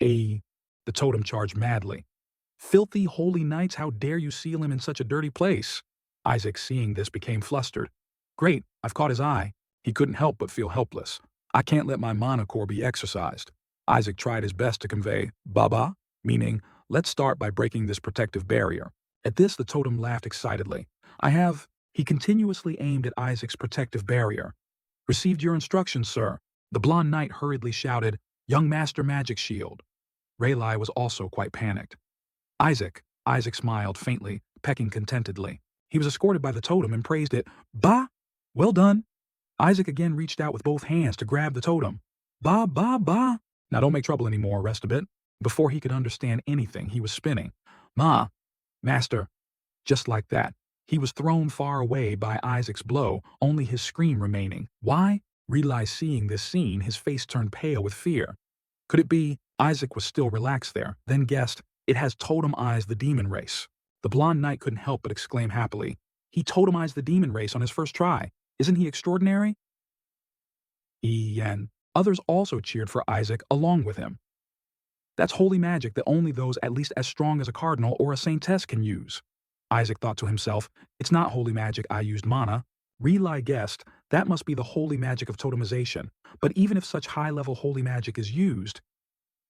The totem charged madly. Filthy holy knights, how dare you seal him in such a dirty place? Isaac, seeing this, became flustered. Great, I've caught his eye. He couldn't help but feel helpless. I can't let my mana core be exercised. Isaac tried his best to convey Baba, meaning, let's start by breaking this protective barrier. At this, the totem laughed excitedly. He continuously aimed at Isaac's protective barrier. Received your instructions, sir. The blonde knight hurriedly shouted, young master magic shield. Relay was also quite panicked. Isaac smiled faintly, pecking contentedly. He was escorted by the totem and praised it. Bah! Well done. Isaac again reached out with both hands to grab the totem. Bah, bah, bah. Now don't make trouble anymore, rest a bit. Before he could understand anything, he was spinning. Ma, master. Just like that. He was thrown far away by Isaac's blow, only his scream remaining. Why? Relay, seeing this scene, his face turned pale with fear. Could it be? Isaac was still relaxed there, then guessed, it has totemized the demon race. The blonde knight couldn't help but exclaim happily, he totemized the demon race on his first try. Isn't he extraordinary? And others also cheered for Isaac along with him. That's holy magic that only those at least as strong as a cardinal or a saintess can use. Isaac thought to himself, it's not holy magic I used mana. Relay guessed, that must be the holy magic of totemization. But even if such high-level holy magic is used,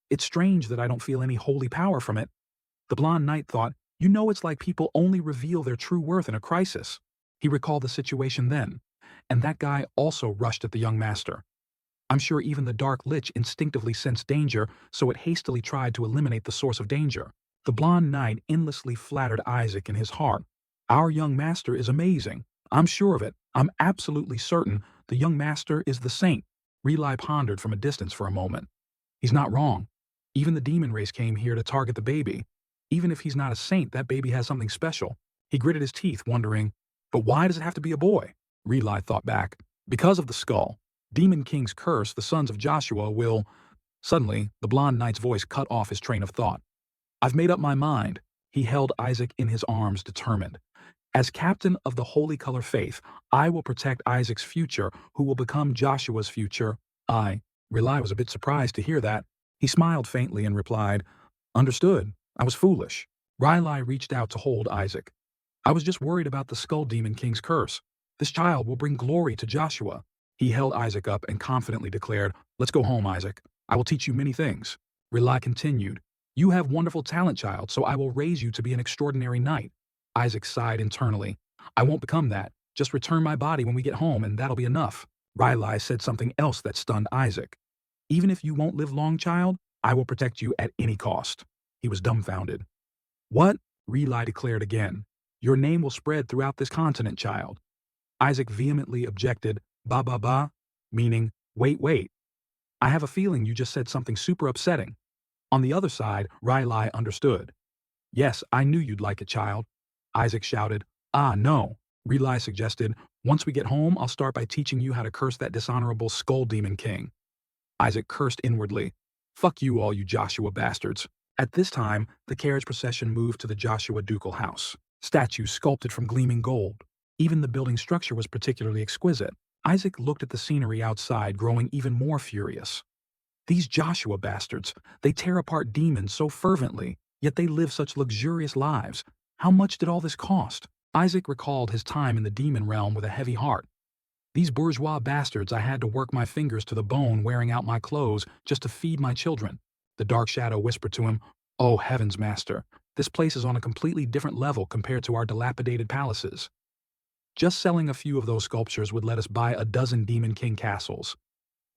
it's strange that I don't feel any holy power from it. The blonde knight thought, you know, it's like people only reveal their true worth in a crisis. He recalled the situation then, and that guy also rushed at the young master. I'm sure even the dark lich instinctively sensed danger, so it hastily tried to eliminate the source of danger. The blonde knight endlessly flattered Isaac in his heart. Our young master is amazing. I'm sure of it. I'm absolutely certain the young master is the saint. Relai pondered from a distance for a moment. He's not wrong. Even the demon race came here to target the baby. Even if he's not a saint, that baby has something special. He gritted his teeth, wondering, but why does it have to be a boy? Relai thought back. Because of the skull. Demon King's curse, the sons of Joshua will… Suddenly, the blonde knight's voice cut off his train of thought. I've made up my mind. He held Isaac in his arms, determined. As captain of the Holy Color Faith, I will protect Isaac's future, who will become Joshua's future. Relai was a bit surprised to hear that. He smiled faintly and replied, Understood. I was foolish. Relai reached out to hold Isaac. I was just worried about the Skull Demon King's curse. This child will bring glory to Joshua. He held Isaac up and confidently declared, Let's go home, Isaac. I will teach you many things. Relai continued, You have wonderful talent, child, so I will raise you to be an extraordinary knight. Isaac sighed internally. I won't become that. Just return my body when we get home and that'll be enough. Relai said something else that stunned Isaac. Even if you won't live long, child, I will protect you at any cost. He was dumbfounded. What? Relai declared again. Your name will spread throughout this continent, child. Isaac vehemently objected, ba, meaning, wait. I have a feeling you just said something super upsetting. On the other side, Relai understood. Yes, I knew you'd like it, child. Isaac shouted, No. Relai suggested, Once we get home, I'll start by teaching you how to curse that dishonorable Skull Demon King. Isaac cursed inwardly. Fuck you all, you Joshua bastards. At this time, the carriage procession moved to the Joshua ducal house. Statues sculpted from gleaming gold. Even the building structure was particularly exquisite. Isaac looked at the scenery outside, growing even more furious. These Joshua bastards, they tear apart demons so fervently, yet they live such luxurious lives. How much did all this cost? Isaac recalled his time in the demon realm with a heavy heart. These bourgeois bastards, I had to work my fingers to the bone wearing out my clothes just to feed my children. The dark shadow whispered to him, Oh heavens, master, this place is on a completely different level compared to our dilapidated palaces. Just selling a few of those sculptures would let us buy a dozen Demon King castles.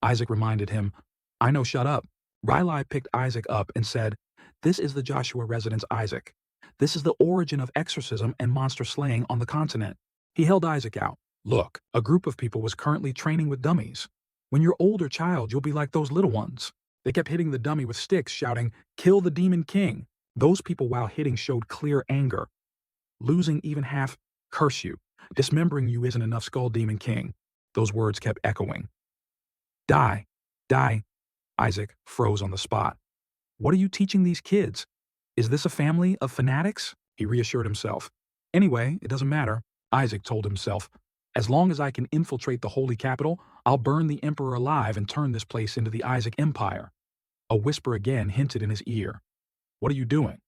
Isaac reminded him, I know, shut up. Relai picked Isaac up and said, This is the Joshua residence, Isaac. This is the origin of exorcism and monster slaying on the continent. He held Isaac out. Look, a group of people was currently training with dummies. When you're older, child, you'll be like those little ones. They kept hitting the dummy with sticks, shouting, Kill the Demon King. Those people, while hitting, showed clear anger. Losing even half, curse you. Dismembering you isn't enough, Skull Demon King. Those words kept echoing. Die. Isaac froze on the spot. What are you teaching these kids? Is this a family of fanatics? He reassured himself. Anyway, it doesn't matter, Isaac told himself. As long as I can infiltrate the holy capital, I'll burn the emperor alive and turn this place into the Isaac Empire. A whisper again hinted in his ear. What are you doing?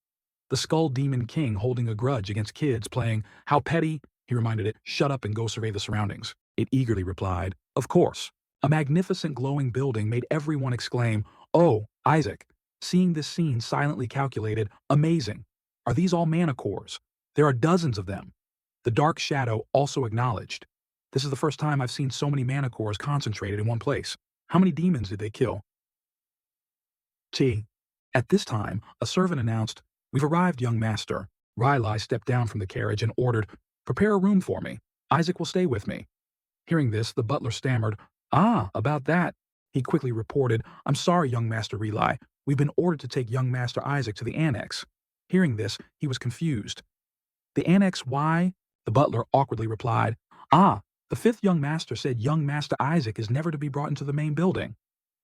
The Skull Demon King holding a grudge against kids playing, How petty, he reminded it, shut up and go survey the surroundings. It eagerly replied, Of course. A magnificent glowing building made everyone exclaim, Oh, Isaac. Seeing this scene silently calculated, Amazing. Are these all mana cores? There are dozens of them. The dark shadow also acknowledged. This is the first time I've seen so many mana cores concentrated in one place. How many demons did they kill? At this time, a servant announced, We've arrived, young master. Relai stepped down from the carriage and ordered, Prepare a room for me. Isaac will stay with me. Hearing this, the butler stammered, About that. He quickly reported, I'm sorry, young Master Relai. We've been ordered to take young Master Isaac to the annex. Hearing this, he was confused. The annex, why? The butler awkwardly replied, The fifth young master said young Master Isaac is never to be brought into the main building.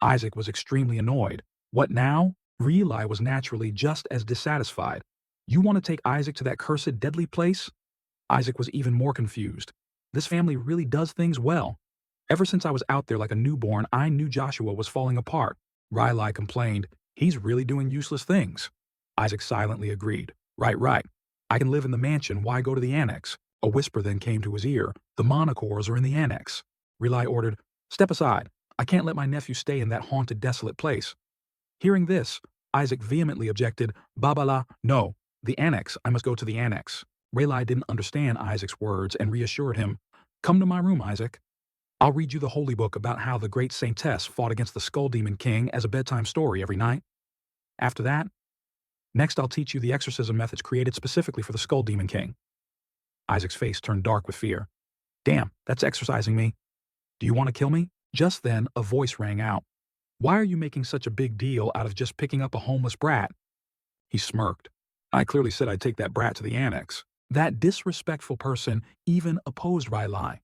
Isaac was extremely annoyed. What now? Relai was naturally just as dissatisfied. You want to take Isaac to that cursed deadly place? Isaac was even more confused. This family really does things well. Ever since I was out there like a newborn, I knew Joshua was falling apart. Relai complained, He's really doing useless things. Isaac silently agreed. Right. I can live in the mansion, why go to the annex? A whisper then came to his ear. The monocores are in the annex. Relai ordered, Step aside. I can't let my nephew stay in that haunted, desolate place. Hearing this, Isaac vehemently objected, Babala, no. The annex, I must go to the annex. Relai didn't understand Isaac's words and reassured him, Come to my room, Isaac. I'll read you the holy book about how the great saintess fought against the Skull Demon King as a bedtime story every night. After that, next I'll teach you the exorcism methods created specifically for the Skull Demon King. Isaac's face turned dark with fear. Damn, that's exorcising me. Do you want to kill me? Just then, a voice rang out. "Why are you making such a big deal out of just picking up a homeless brat?" He smirked. "I clearly said I'd take that brat to the annex." That disrespectful person even opposed Riley.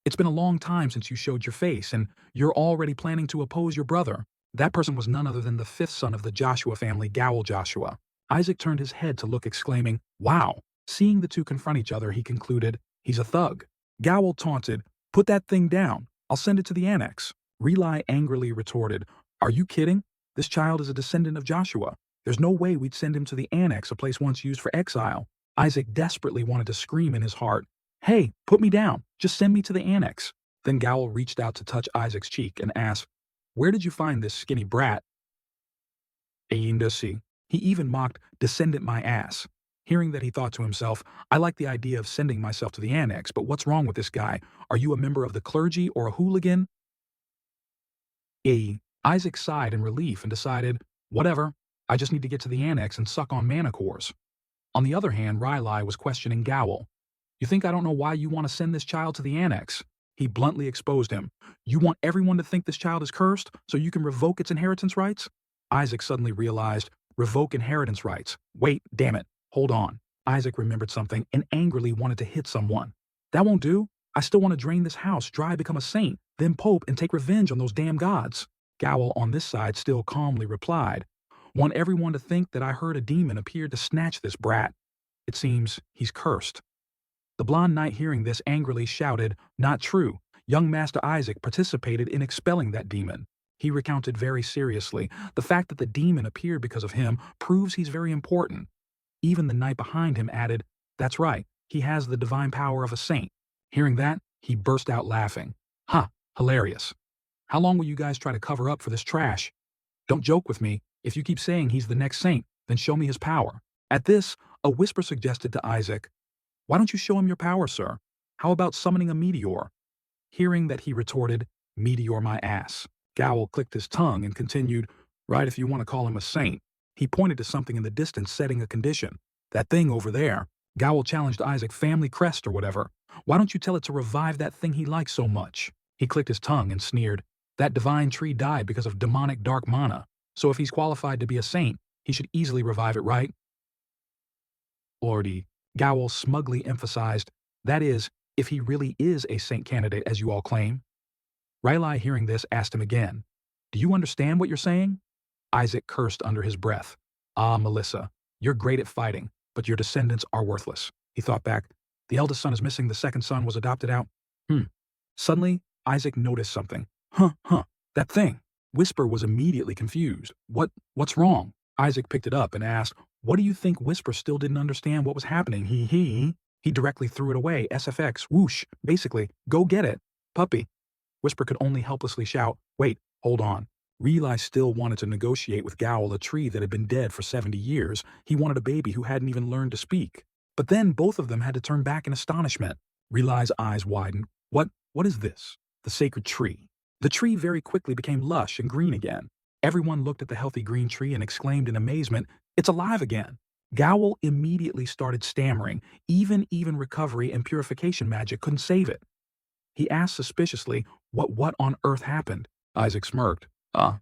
"It's been a long time since you showed your face, and you're already planning to oppose your brother." That person was none other than the fifth son of the Joshua family, Gowel Joshua. Isaac turned his head to look, exclaiming, "Wow." Seeing the two confront each other, he concluded, "He's a thug." Gowel taunted, "Put that thing down. I'll send it to the annex." Rely angrily retorted, "Are you kidding? This child is a descendant of Joshua. There's no way we'd send him to the annex, a place once used for exile." Isaac desperately wanted to scream in his heart, "Hey, put me down. Just send me to the annex." Then Gowel reached out to touch Isaac's cheek and asked, "Where did you find this skinny brat?" He even mocked, "Descendant my ass." Hearing that, he thought to himself, "I like the idea of sending myself to the annex, but what's wrong with this guy? Are you a member of the clergy or a hooligan?" Isaac sighed in relief and decided, "Whatever. I just need to get to the annex and suck on mana cores." On the other hand, Riley was questioning Gowel. "You think I don't know why you want to send this child to the annex?" He bluntly exposed him. "You want everyone to think this child is cursed so you can revoke its inheritance rights?" Isaac suddenly realized, revoke inheritance rights. Wait, damn it. Hold on. Isaac remembered something and angrily wanted to hit someone. "That won't do. I still want to drain this house dry, become a saint, then pope, and take revenge on those damn gods." Gowel on this side still calmly replied, "Want everyone to think that I heard a demon appeared to snatch this brat. It seems he's cursed." The blonde knight, hearing this, angrily shouted, "Not true. Young Master Isaac participated in expelling that demon." He recounted very seriously, "The fact that the demon appeared because of him proves he's very important." Even the knight behind him added, "That's right. He has the divine power of a saint." Hearing that, he burst out laughing. "Ha, hilarious. How long will you guys try to cover up for this trash? Don't joke with me. If you keep saying he's the next saint, then show me his power." At this, a whisper suggested to Isaac, "Why don't you show him your power, sir? How about summoning a meteor?" Hearing that, he retorted, "Meteor my ass." Gowel clicked his tongue and continued, "Right, if you want to call him a saint." He pointed to something in the distance, setting a condition. "That thing over there." Gowel challenged Isaac, "Family crest or whatever. Why don't you tell it to revive that thing he likes so much?" He clicked his tongue and sneered, "That divine tree died because of demonic dark mana. So if he's qualified to be a saint, he should easily revive it, right?" "Lordy," Gowel smugly emphasized, "that is, if he really is a saint candidate as you all claim." Riley, hearing this, asked him again, "Do you understand what you're saying?" Isaac cursed under his breath. "Ah, Melissa, you're great at fighting, but your descendants are worthless." He thought back, "The eldest son is missing, the second son was adopted out. Suddenly, Isaac noticed something. That thing." Whisper was immediately confused. What's wrong?" Isaac picked it up and asked, "What do you think?" Whisper still didn't understand what was happening. He directly threw it away. SFX, whoosh, basically, "Go get it, puppy." Whisper could only helplessly shout, "Wait, hold on." Rely still wanted to negotiate with Gowel, a tree that had been dead for 70 years. He wanted a baby who hadn't even learned to speak. But then both of them had to turn back in astonishment. Rely's eyes widened. What is this?" "The sacred tree." The tree very quickly became lush and green again. Everyone looked at the healthy green tree and exclaimed in amazement, "It's alive again." Gowel immediately started stammering. Even recovery and purification magic couldn't save it. He asked suspiciously, what on earth happened?" Isaac smirked.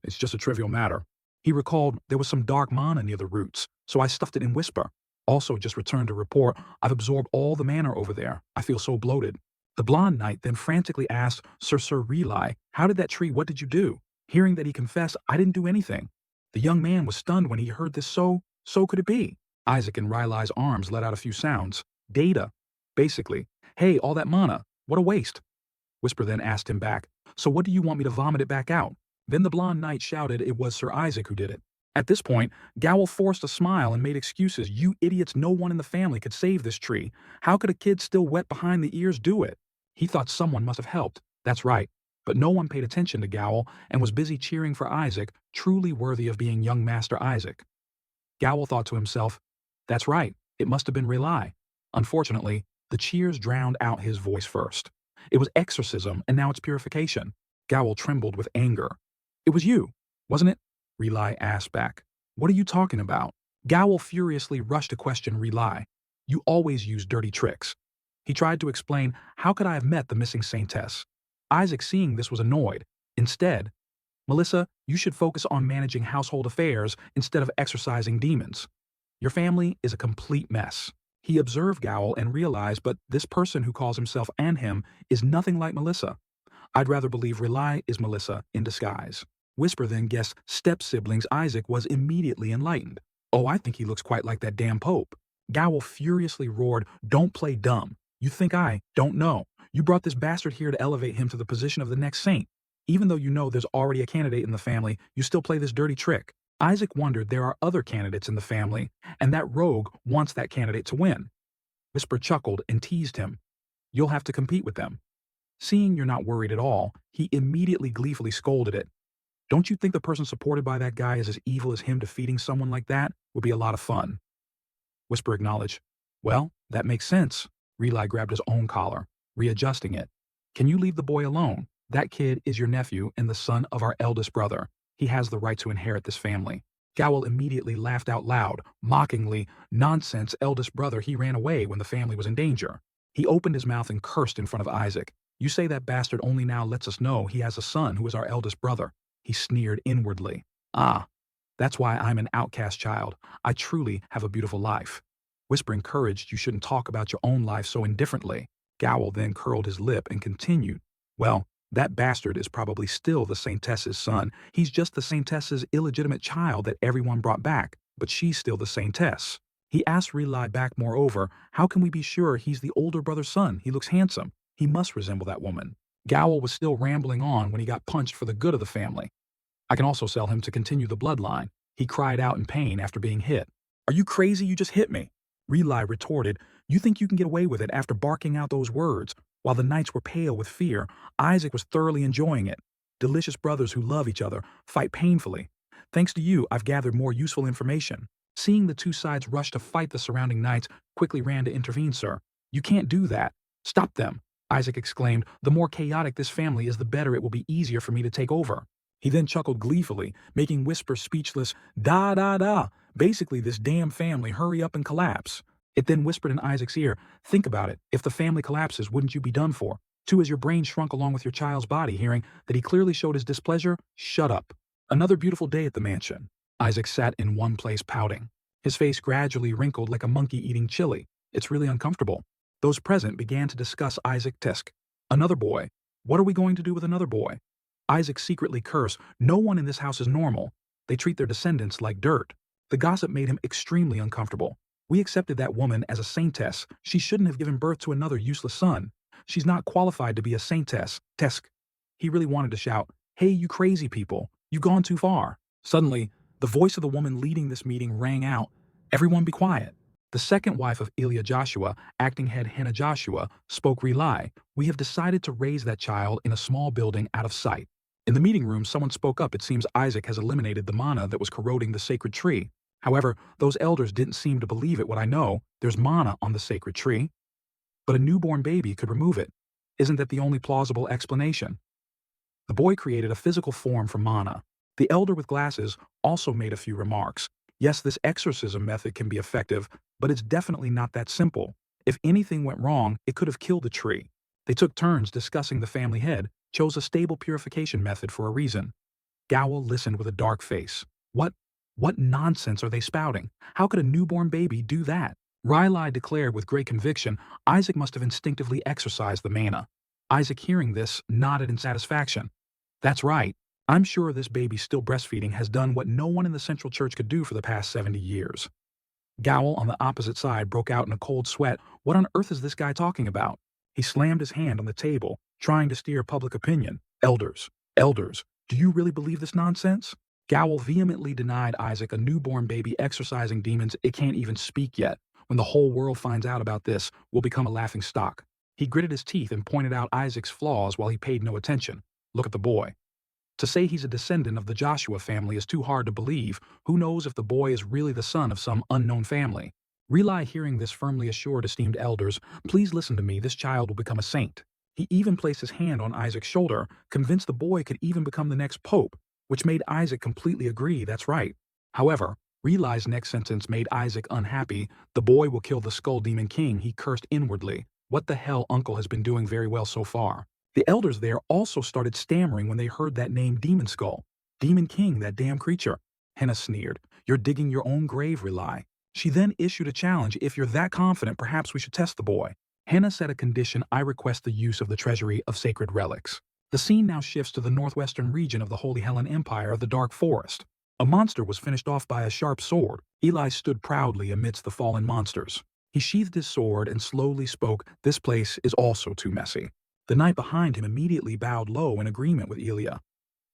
It's just a trivial matter." He recalled, "There was some dark mana near the roots, so I stuffed it in Whisper. Also just returned to report, I've absorbed all the mana over there. I feel so bloated." The blonde knight then frantically asked, Sir Rely, "How did that tree, what did you do?" Hearing that, he confessed, "I didn't do anything." The young man was stunned when he heard this. So could it be? Isaac and Riley's arms let out a few sounds. Data, basically. "Hey, all that mana, what a waste." Whisper then asked him back, "So what do you want me to vomit it back out?" Then the blonde knight shouted it was Sir Isaac who did it. At this point, Gowel forced a smile and made excuses. "You idiots, no one in the family could save this tree. How could a kid still wet behind the ears do it?" He thought someone must have helped. That's right. But no one paid attention to Gowel and was busy cheering for Isaac, truly worthy of being young Master Isaac. Gowel thought to himself, "That's right. It must have been Rely." Unfortunately, the cheers drowned out his voice first. It was exorcism, and now it's purification. Gowel trembled with anger. "It was you, wasn't it?" Rely asked back. "What are you talking about?" Gowel furiously rushed to question Rely. "You always use dirty tricks." He tried to explain, "How could I have met the missing saintess?" Isaac, seeing this, was annoyed. Instead, Melissa, you should focus on managing household affairs instead of exorcising demons. Your family is a complete mess. He observed Gowl and realized, but this person who calls himself and him is nothing like Melissa. I'd rather believe Rely is Melissa in disguise. Whisper then guessed step-siblings Isaac was immediately enlightened. Oh, I think he looks quite like that damn Pope. Gowl furiously roared, don't play dumb. You think I don't know. You brought this bastard here to elevate him to the position of the next saint. Even though you know there's already a candidate in the family, you still play this dirty trick. Isaac wondered there are other candidates in the family, and that rogue wants that candidate to win. Whisper chuckled and teased him. You'll have to compete with them. Seeing you're not worried at all, he immediately gleefully scolded it. Don't you think the person supported by that guy is as evil as him? Defeating someone like that would be a lot of fun. Whisper acknowledged. Well, that makes sense. Rely grabbed his own collar, readjusting it. Can you leave the boy alone? That kid is your nephew and the son of our eldest brother. He has the right to inherit this family. Gowl immediately laughed out loud, mockingly. Nonsense, eldest brother, he ran away when the family was in danger. He opened his mouth and cursed in front of Isaac. You say that bastard only now lets us know he has a son who is our eldest brother. He sneered inwardly. Ah, that's why I'm an outcast child. I truly have a beautiful life. Whisper encouraged you shouldn't talk about your own life so indifferently. Gowl then curled his lip and continued. Well, that bastard is probably still the Saintess's son. He's just the Saintess's illegitimate child that everyone brought back, but she's still the Saintess. He asked Rely back moreover, how can we be sure he's the older brother's son? He looks handsome. He must resemble that woman. Gowl was still rambling on when he got punched for the good of the family. I can also sell him to continue the bloodline. He cried out in pain after being hit. Are you crazy? You just hit me. Rely retorted, you think you can get away with it after barking out those words? While the knights were pale with fear, Isaac was thoroughly enjoying it. Delicious brothers who love each other fight painfully. Thanks to you, I've gathered more useful information. Seeing the two sides rush to fight, the surrounding knights quickly ran to intervene. Sir, you can't do that. Stop them, Isaac exclaimed. The more chaotic this family is, the better it will be easier for me to take over. He then chuckled gleefully, making Whisper speechless. Da da da. Basically, this damn family, hurry up and collapse. It then whispered in Isaac's ear, think about it. If the family collapses, wouldn't you be done for? Too, as your brain shrunk along with your child's body, hearing that he clearly showed his displeasure. Shut up. Another beautiful day at the mansion. Isaac sat in one place pouting. His face gradually wrinkled like a monkey eating chili. It's really uncomfortable. Those present began to discuss Isaac Tisk. Another boy. What are we going to do with another boy? Isaac secretly cursed. No one in this house is normal. They treat their descendants like dirt. The gossip made him extremely uncomfortable. We accepted that woman as a saintess. She shouldn't have given birth to another useless son. She's not qualified to be a saintess. Tesk. He really wanted to shout, hey, you crazy people, you've gone too far. Suddenly, the voice of the woman leading this meeting rang out. Everyone be quiet. The second wife of Ilya Joshua, acting head Hannah Joshua, spoke. Rely. We have decided to raise that child in a small building out of sight. In the meeting room, someone spoke up. It seems Isaac has eliminated the mana that was corroding the sacred tree. However, those elders didn't seem to believe it. What I know, there's mana on the sacred tree. But a newborn baby could remove it. Isn't that the only plausible explanation? The boy created a physical form for mana. The elder with glasses also made a few remarks. Yes, this exorcism method can be effective, but it's definitely not that simple. If anything went wrong, it could have killed the tree. They took turns discussing. The family head chose a stable purification method for a reason. Gowl listened with a dark face. What nonsense are they spouting? How could a newborn baby do that? Rely declared with great conviction. Isaac must have instinctively exorcised the mana. Isaac, hearing this, nodded in satisfaction. That's right. I'm sure this baby still breastfeeding has done what no one in the Central Church could do for the past 70 years. Gowl on the opposite side broke out in a cold sweat. What on earth is this guy talking about? He slammed his hand on the table, trying to steer public opinion. Elders, do you really believe this nonsense? Gowl vehemently denied Isaac a newborn baby exorcising demons. It can't even speak yet. When the whole world finds out about this, we'll become a laughing stock. He gritted his teeth and pointed out Isaac's flaws while he paid no attention. Look at the boy. To say he's a descendant of the Joshua family is too hard to believe. Who knows if the boy is really the son of some unknown family? Rely, hearing this, firmly assured esteemed elders, please listen to me, this child will become a saint. He even placed his hand on Isaac's shoulder, convinced the boy could even become the next pope, which made Isaac completely agree. That's right. However, Rely's next sentence made Isaac unhappy. The boy will kill the Skull Demon King, he cursed inwardly. What the hell, uncle has been doing very well so far. The elders there also started stammering when they heard that name Demon Skull. Demon King, that damn creature. Henna sneered. You're digging your own grave, Rely. She then issued a challenge. If you're that confident, perhaps we should test the boy. Henna set a condition. I request the use of the treasury of sacred relics. The scene now shifts to the northwestern region of the Holy Helen Empire of the Dark Forest. A monster was finished off by a sharp sword. Eli stood proudly amidst the fallen monsters. He sheathed his sword and slowly spoke, "This place is also too messy." The knight behind him immediately bowed low in agreement with Elia.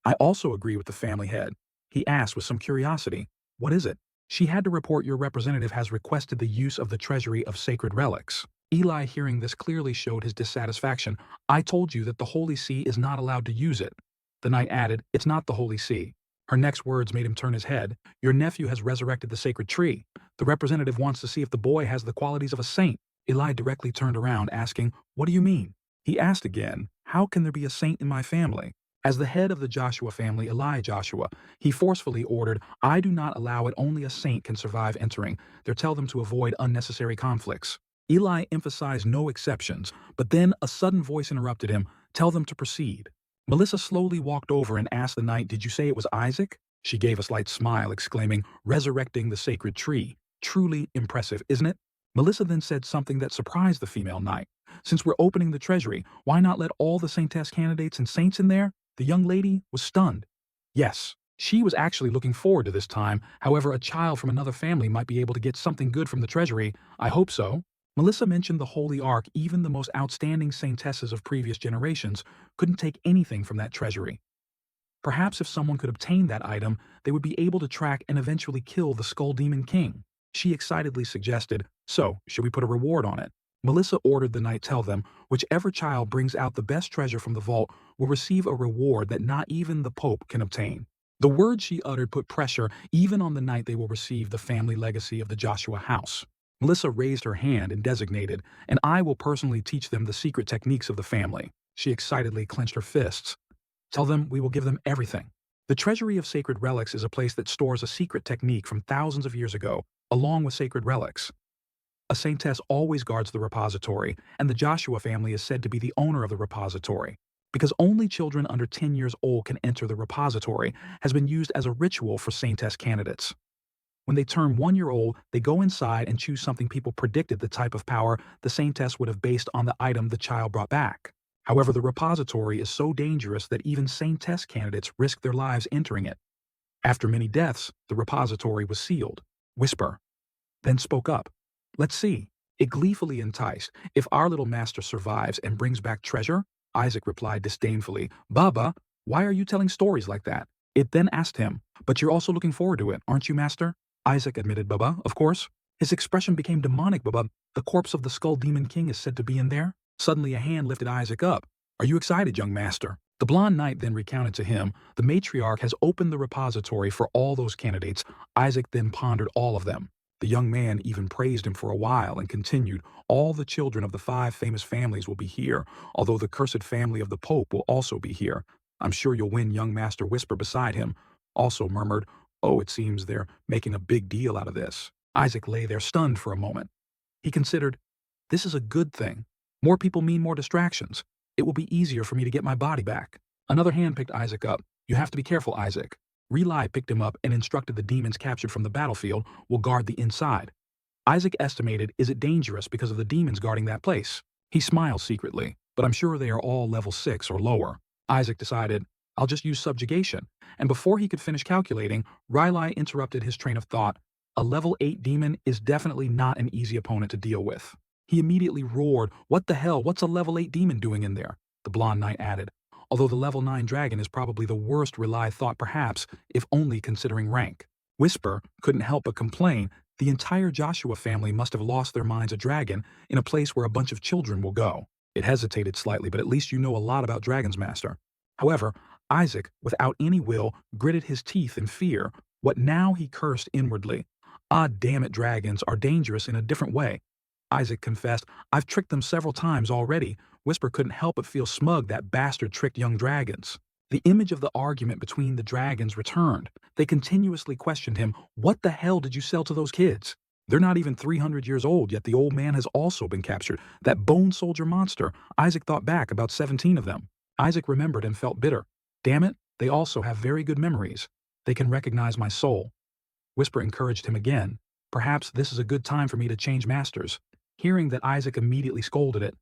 "I also agree with the family head." He asked with some curiosity, "What is it?" "She had to report your representative has requested the use of the treasury of sacred relics." Eli, hearing this, clearly showed his dissatisfaction. "I told you that the Holy See is not allowed to use it." The knight added, "It's not the Holy See." Her next words made him turn his head. "Your nephew has resurrected the sacred tree. The representative wants to see if the boy has the qualities of a saint." Eli directly turned around, asking, "What do you mean?" He asked again, "How can there be a saint in my family?" As the head of the Joshua family, Eli Joshua, he forcefully ordered, "I do not allow it. Only a saint can survive entering. There, tell them to avoid unnecessary conflicts." Eli emphasized no exceptions, but then a sudden voice interrupted him, "Tell them to proceed." Melissa slowly walked over and asked the knight, "Did you say it was Isaac?" She gave a slight smile, exclaiming, "Resurrecting the sacred tree. Truly impressive, isn't it?" Melissa then said something that surprised the female knight. "Since we're opening the treasury, why not let all the saintess candidates and saints in there?" The young lady was stunned. Yes, she was actually looking forward to this time. However, a child from another family might be able to get something good from the treasury. I hope so. Melissa mentioned the Holy Ark. Even the most outstanding saintesses of previous generations couldn't take anything from that treasury. Perhaps if someone could obtain that item, they would be able to track and eventually kill the Skull Demon King. She excitedly suggested, "So, should we put a reward on it?" Melissa ordered the knight tell them, "Whichever child brings out the best treasure from the vault will receive a reward that not even the Pope can obtain." The words she uttered put pressure even on the night they will receive the family legacy of the Joshua house. Melissa raised her hand and designated, "And I will personally teach them the secret techniques of the family." She excitedly clenched her fists. "Tell them we will give them everything." The Treasury of Sacred Relics is a place that stores a secret technique from thousands of years ago, along with sacred relics. A saintess always guards the repository, and the Joshua family is said to be the owner of the repository. Because only children under 10 years old can enter the repository, has been used as a ritual for saintess candidates. When they turn 1 year old, they go inside and choose something people predicted the type of power the saintess would have based on the item the child brought back. However, the repository is so dangerous that even saintess candidates risk their lives entering it. After many deaths, the repository was sealed. Whisper then spoke up. "Let's see." It gleefully enticed. "If our little master survives and brings back treasure," Isaac replied disdainfully, "Baba, why are you telling stories like that?" It then asked him, "But you're also looking forward to it, aren't you, master?" Isaac admitted, "Baba, of course." His expression became demonic. "Baba, the corpse of the Skull Demon King is said to be in there." Suddenly a hand lifted Isaac up. "Are you excited, young master?" The blonde knight then recounted to him, "The matriarch has opened the repository for all those candidates." Isaac then pondered all of them. The young man even praised him for a while and continued, "All the children of the 5 famous families will be here, although the cursed family of the Pope will also be here. I'm sure you'll win." Young Master Whisper beside him also murmured, "Oh, it seems they're making a big deal out of this." Isaac lay there stunned for a moment. He considered, "This is a good thing. More people mean more distractions. It will be easier for me to get my body back." Another hand picked Isaac up. "You have to be careful, Isaac." Rely picked him up and instructed the demons captured from the battlefield will guard the inside. Isaac estimated, "Is it dangerous because of the demons guarding that place?" He smiled secretly, "But I'm sure they are all level 6 or lower." Isaac decided, "I'll just use subjugation." And before he could finish calculating, Rely interrupted his train of thought. "A level 8 demon is definitely not an easy opponent to deal with." He immediately roared, "What the hell? What's a level 8 demon doing in there?" The blonde knight added, "Although the level 9 dragon is probably the worst." Rely thought, perhaps, if only considering rank. Whisper couldn't help but complain, "The entire Joshua family must have lost their minds. A dragon in a place where a bunch of children will go." It hesitated slightly, "But at least you know a lot about dragons, master." However, Isaac, without any will, gritted his teeth in fear. What now? He cursed inwardly. "Ah, damn it, dragons are dangerous in a different way." Isaac confessed, "I've tricked them several times already." Whisper couldn't help but feel smug. That bastard tricked young dragons. The image of the argument between the dragons returned. They continuously questioned him, "What the hell did you sell to those kids?" They're not even 300 years old, yet the old man has also been captured. That bone soldier monster. Isaac thought back, about 17 of them. Isaac remembered and felt bitter. Damn it, they also have very good memories. They can recognize my soul. Whisper encouraged him again. Perhaps this is a good time for me to change masters. Hearing that, Isaac immediately scolded it.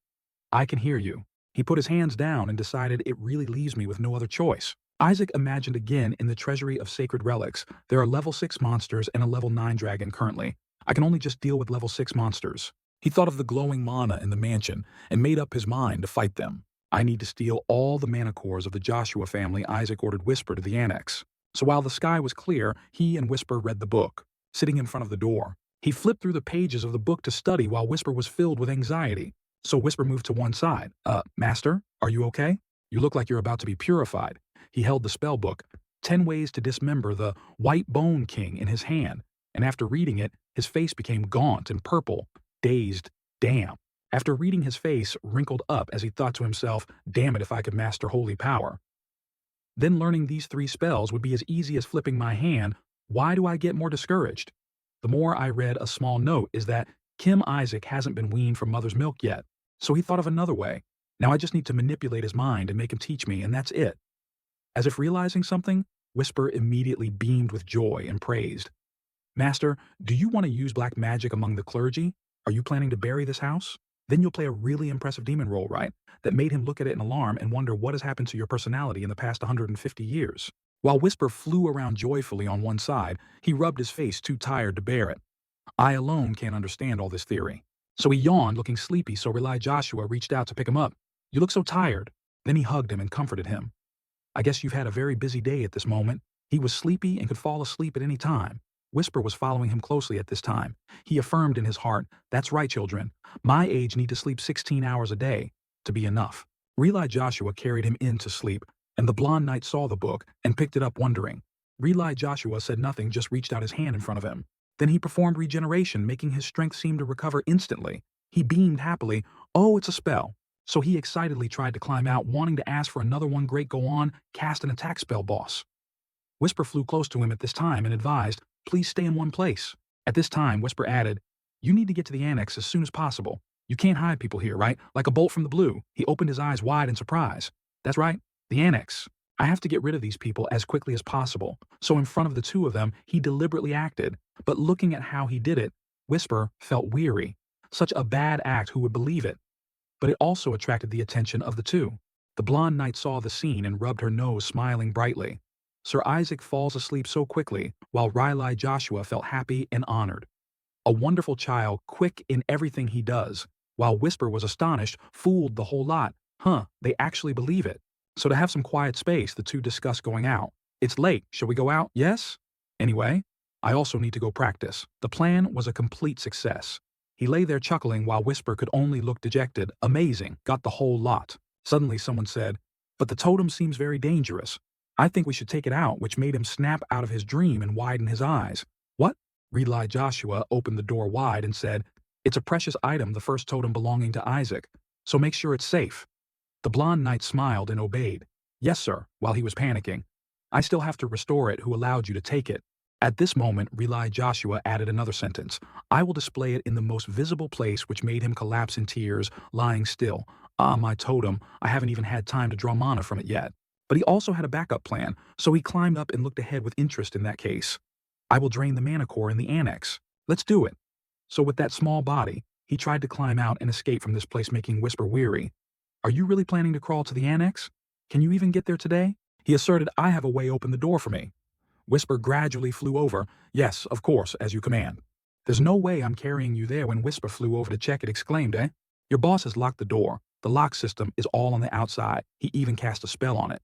I can hear you. He put his hands down and decided it really leaves me with no other choice. Isaac imagined again in the treasury of sacred relics. There are level 6 monsters and a level 9 dragon currently. I can only just deal with level 6 monsters. He thought of the glowing mana in the mansion and made up his mind to fight them. I need to steal all the mana cores of the Joshua family. Isaac ordered Whisper to the annex. So while the sky was clear, he and Whisper read the book, sitting in front of the door. He flipped through the pages of the book to study while Whisper was filled with anxiety. So Whisper moved to one side. Master, are you okay? You look like you're about to be purified. He held the spell book, 10 Ways to Dismember the White Bone King, in his hand, and after reading it, his face became gaunt and purple, dazed. Damn. After reading, his face wrinkled up as he thought to himself, damn it if I could master holy power. Then learning these 3 spells would be as easy as flipping my hand. Why do I get more discouraged? The more I read, a small note is that Kim Isaac hasn't been weaned from mother's milk yet, so he thought of another way. Now I just need to manipulate his mind and make him teach me, and that's it. As if realizing something, Whisper immediately beamed with joy and praised. Master, do you want to use black magic among the clergy? Are you planning to bury this house? Then you'll play a really impressive demon role, right? That made him look at it in alarm and wonder what has happened to your personality in the past 150 years. While Whisper flew around joyfully on one side, he rubbed his face, too tired to bear it. I alone can't understand all this theory. So he yawned, looking sleepy, so Rely Joshua reached out to pick him up. You look so tired. Then he hugged him and comforted him. I guess you've had a very busy day at this moment. He was sleepy and could fall asleep at any time. Whisper was following him closely at this time. He affirmed in his heart, that's right, children. My age need to sleep 16 hours a day to be enough. Rely Joshua carried him in to sleep, and the blonde knight saw the book and picked it up wondering. Rely Joshua said nothing, just reached out his hand in front of him. Then he performed regeneration, making his strength seem to recover instantly. He beamed happily. Oh, it's a spell. So he excitedly tried to climb out, wanting to ask for another one. Great, go on, cast an attack spell, boss. Whisper flew close to him at this time and advised, please stay in one place. At this time, Whisper added, you need to get to the annex as soon as possible. You can't hide people here, right? Like a bolt from the blue. He opened his eyes wide in surprise. That's right, the annex. I have to get rid of these people as quickly as possible. So in front of the 2 of them, he deliberately acted. But looking at how he did it, Whisper felt weary. Such a bad act, who would believe it? But it also attracted the attention of the 2. The blonde knight saw the scene and rubbed her nose, smiling brightly. Sir Isaac falls asleep so quickly, while Rely Joshua felt happy and honored. A wonderful child, quick in everything he does, while Whisper was astonished, fooled the whole lot. They actually believe it. So to have some quiet space, the 2 discussed going out. It's late, shall we go out? Yes? Anyway, I also need to go practice. The plan was a complete success. He lay there chuckling while Whisper could only look dejected. Amazing, got the whole lot. Suddenly someone said, but the totem seems very dangerous. I think we should take it out, which made him snap out of his dream and widen his eyes. What? Rely Joshua opened the door wide and said, it's a precious item, the first totem belonging to Isaac, so make sure it's safe. The blonde knight smiled and obeyed. Yes, sir, while he was panicking. I still have to restore it. Who allowed you to take it? At this moment, Rely Joshua added another sentence. I will display it in the most visible place, which made him collapse in tears, lying still. Ah, my totem, I haven't even had time to draw mana from it yet. But he also had a backup plan, so he climbed up and looked ahead with interest in that case. I will drain the mana core in the annex. Let's do it. So with that small body, he tried to climb out and escape from this place, making Whisper weary. Are you really planning to crawl to the annex? Can you even get there today? He asserted, I have a way, open the door for me. Whisper gradually flew over. Yes, of course, as you command. There's no way I'm carrying you there. When Whisper flew over to check it, exclaimed, Your boss has locked the door. The lock system is all on the outside. He even cast a spell on it.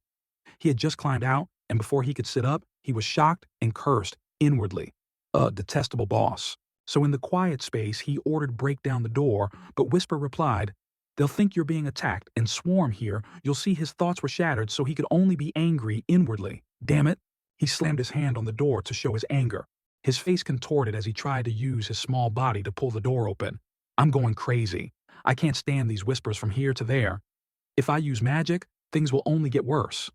He had just climbed out, and before he could sit up, he was shocked and cursed inwardly. A detestable boss. So in the quiet space, he ordered break down the door, but Whisper replied, they'll think you're being attacked and swarm here. You'll see his thoughts were shattered, so he could only be angry inwardly. Damn it. He slammed his hand on the door to show his anger. His face contorted as he tried to use his small body to pull the door open. I'm going crazy. I can't stand these whispers from here to there. If I use magic, things will only get worse.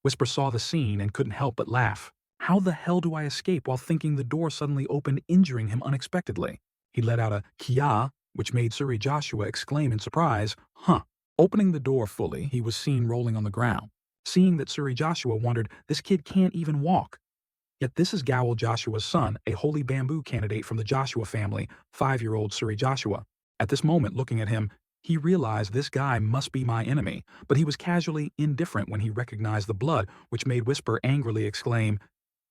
Whisper saw the scene and couldn't help but laugh. How the hell do I escape while thinking the door suddenly opened, injuring him unexpectedly? He let out a kia, which made Suri Joshua exclaim in surprise, huh. Opening the door fully, he was seen rolling on the ground. Seeing that, Suri Joshua wondered, this kid can't even walk. Yet this is Gowel Joshua's son, a holy bamboo candidate from the Joshua family, 5-year-old Suri Joshua. At this moment, looking at him, he realized this guy must be my enemy, but he was casually indifferent when he recognized the blood, which made Whisper angrily exclaim,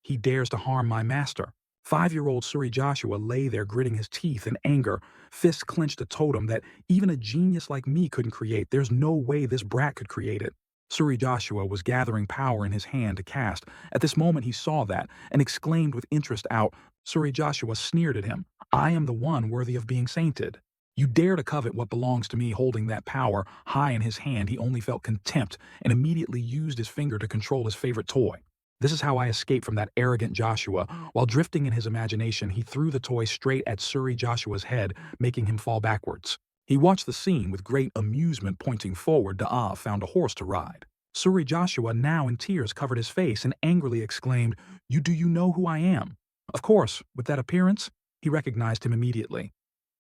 he dares to harm my master. 5-year-old Suri Joshua lay there gritting his teeth in anger, fists clenched a totem that even a genius like me couldn't create. There's no way this brat could create it. Suri Joshua was gathering power in his hand to cast. At this moment he saw that and exclaimed with interest out. Suri Joshua sneered at him. I am the one worthy of being sainted. You dare to covet what belongs to me. Holding that power high in his hand, he only felt contempt and immediately used his finger to control his favorite toy. This is how I escaped from that arrogant Joshua. While drifting in his imagination, he threw the toy straight at Suri Joshua's head, making him fall backwards. He watched the scene with great amusement. Pointing forward, Da'a found a horse to ride. Suri Joshua, now in tears, covered his face and angrily exclaimed, do you know who I am? Of course, with that appearance, he recognized him immediately.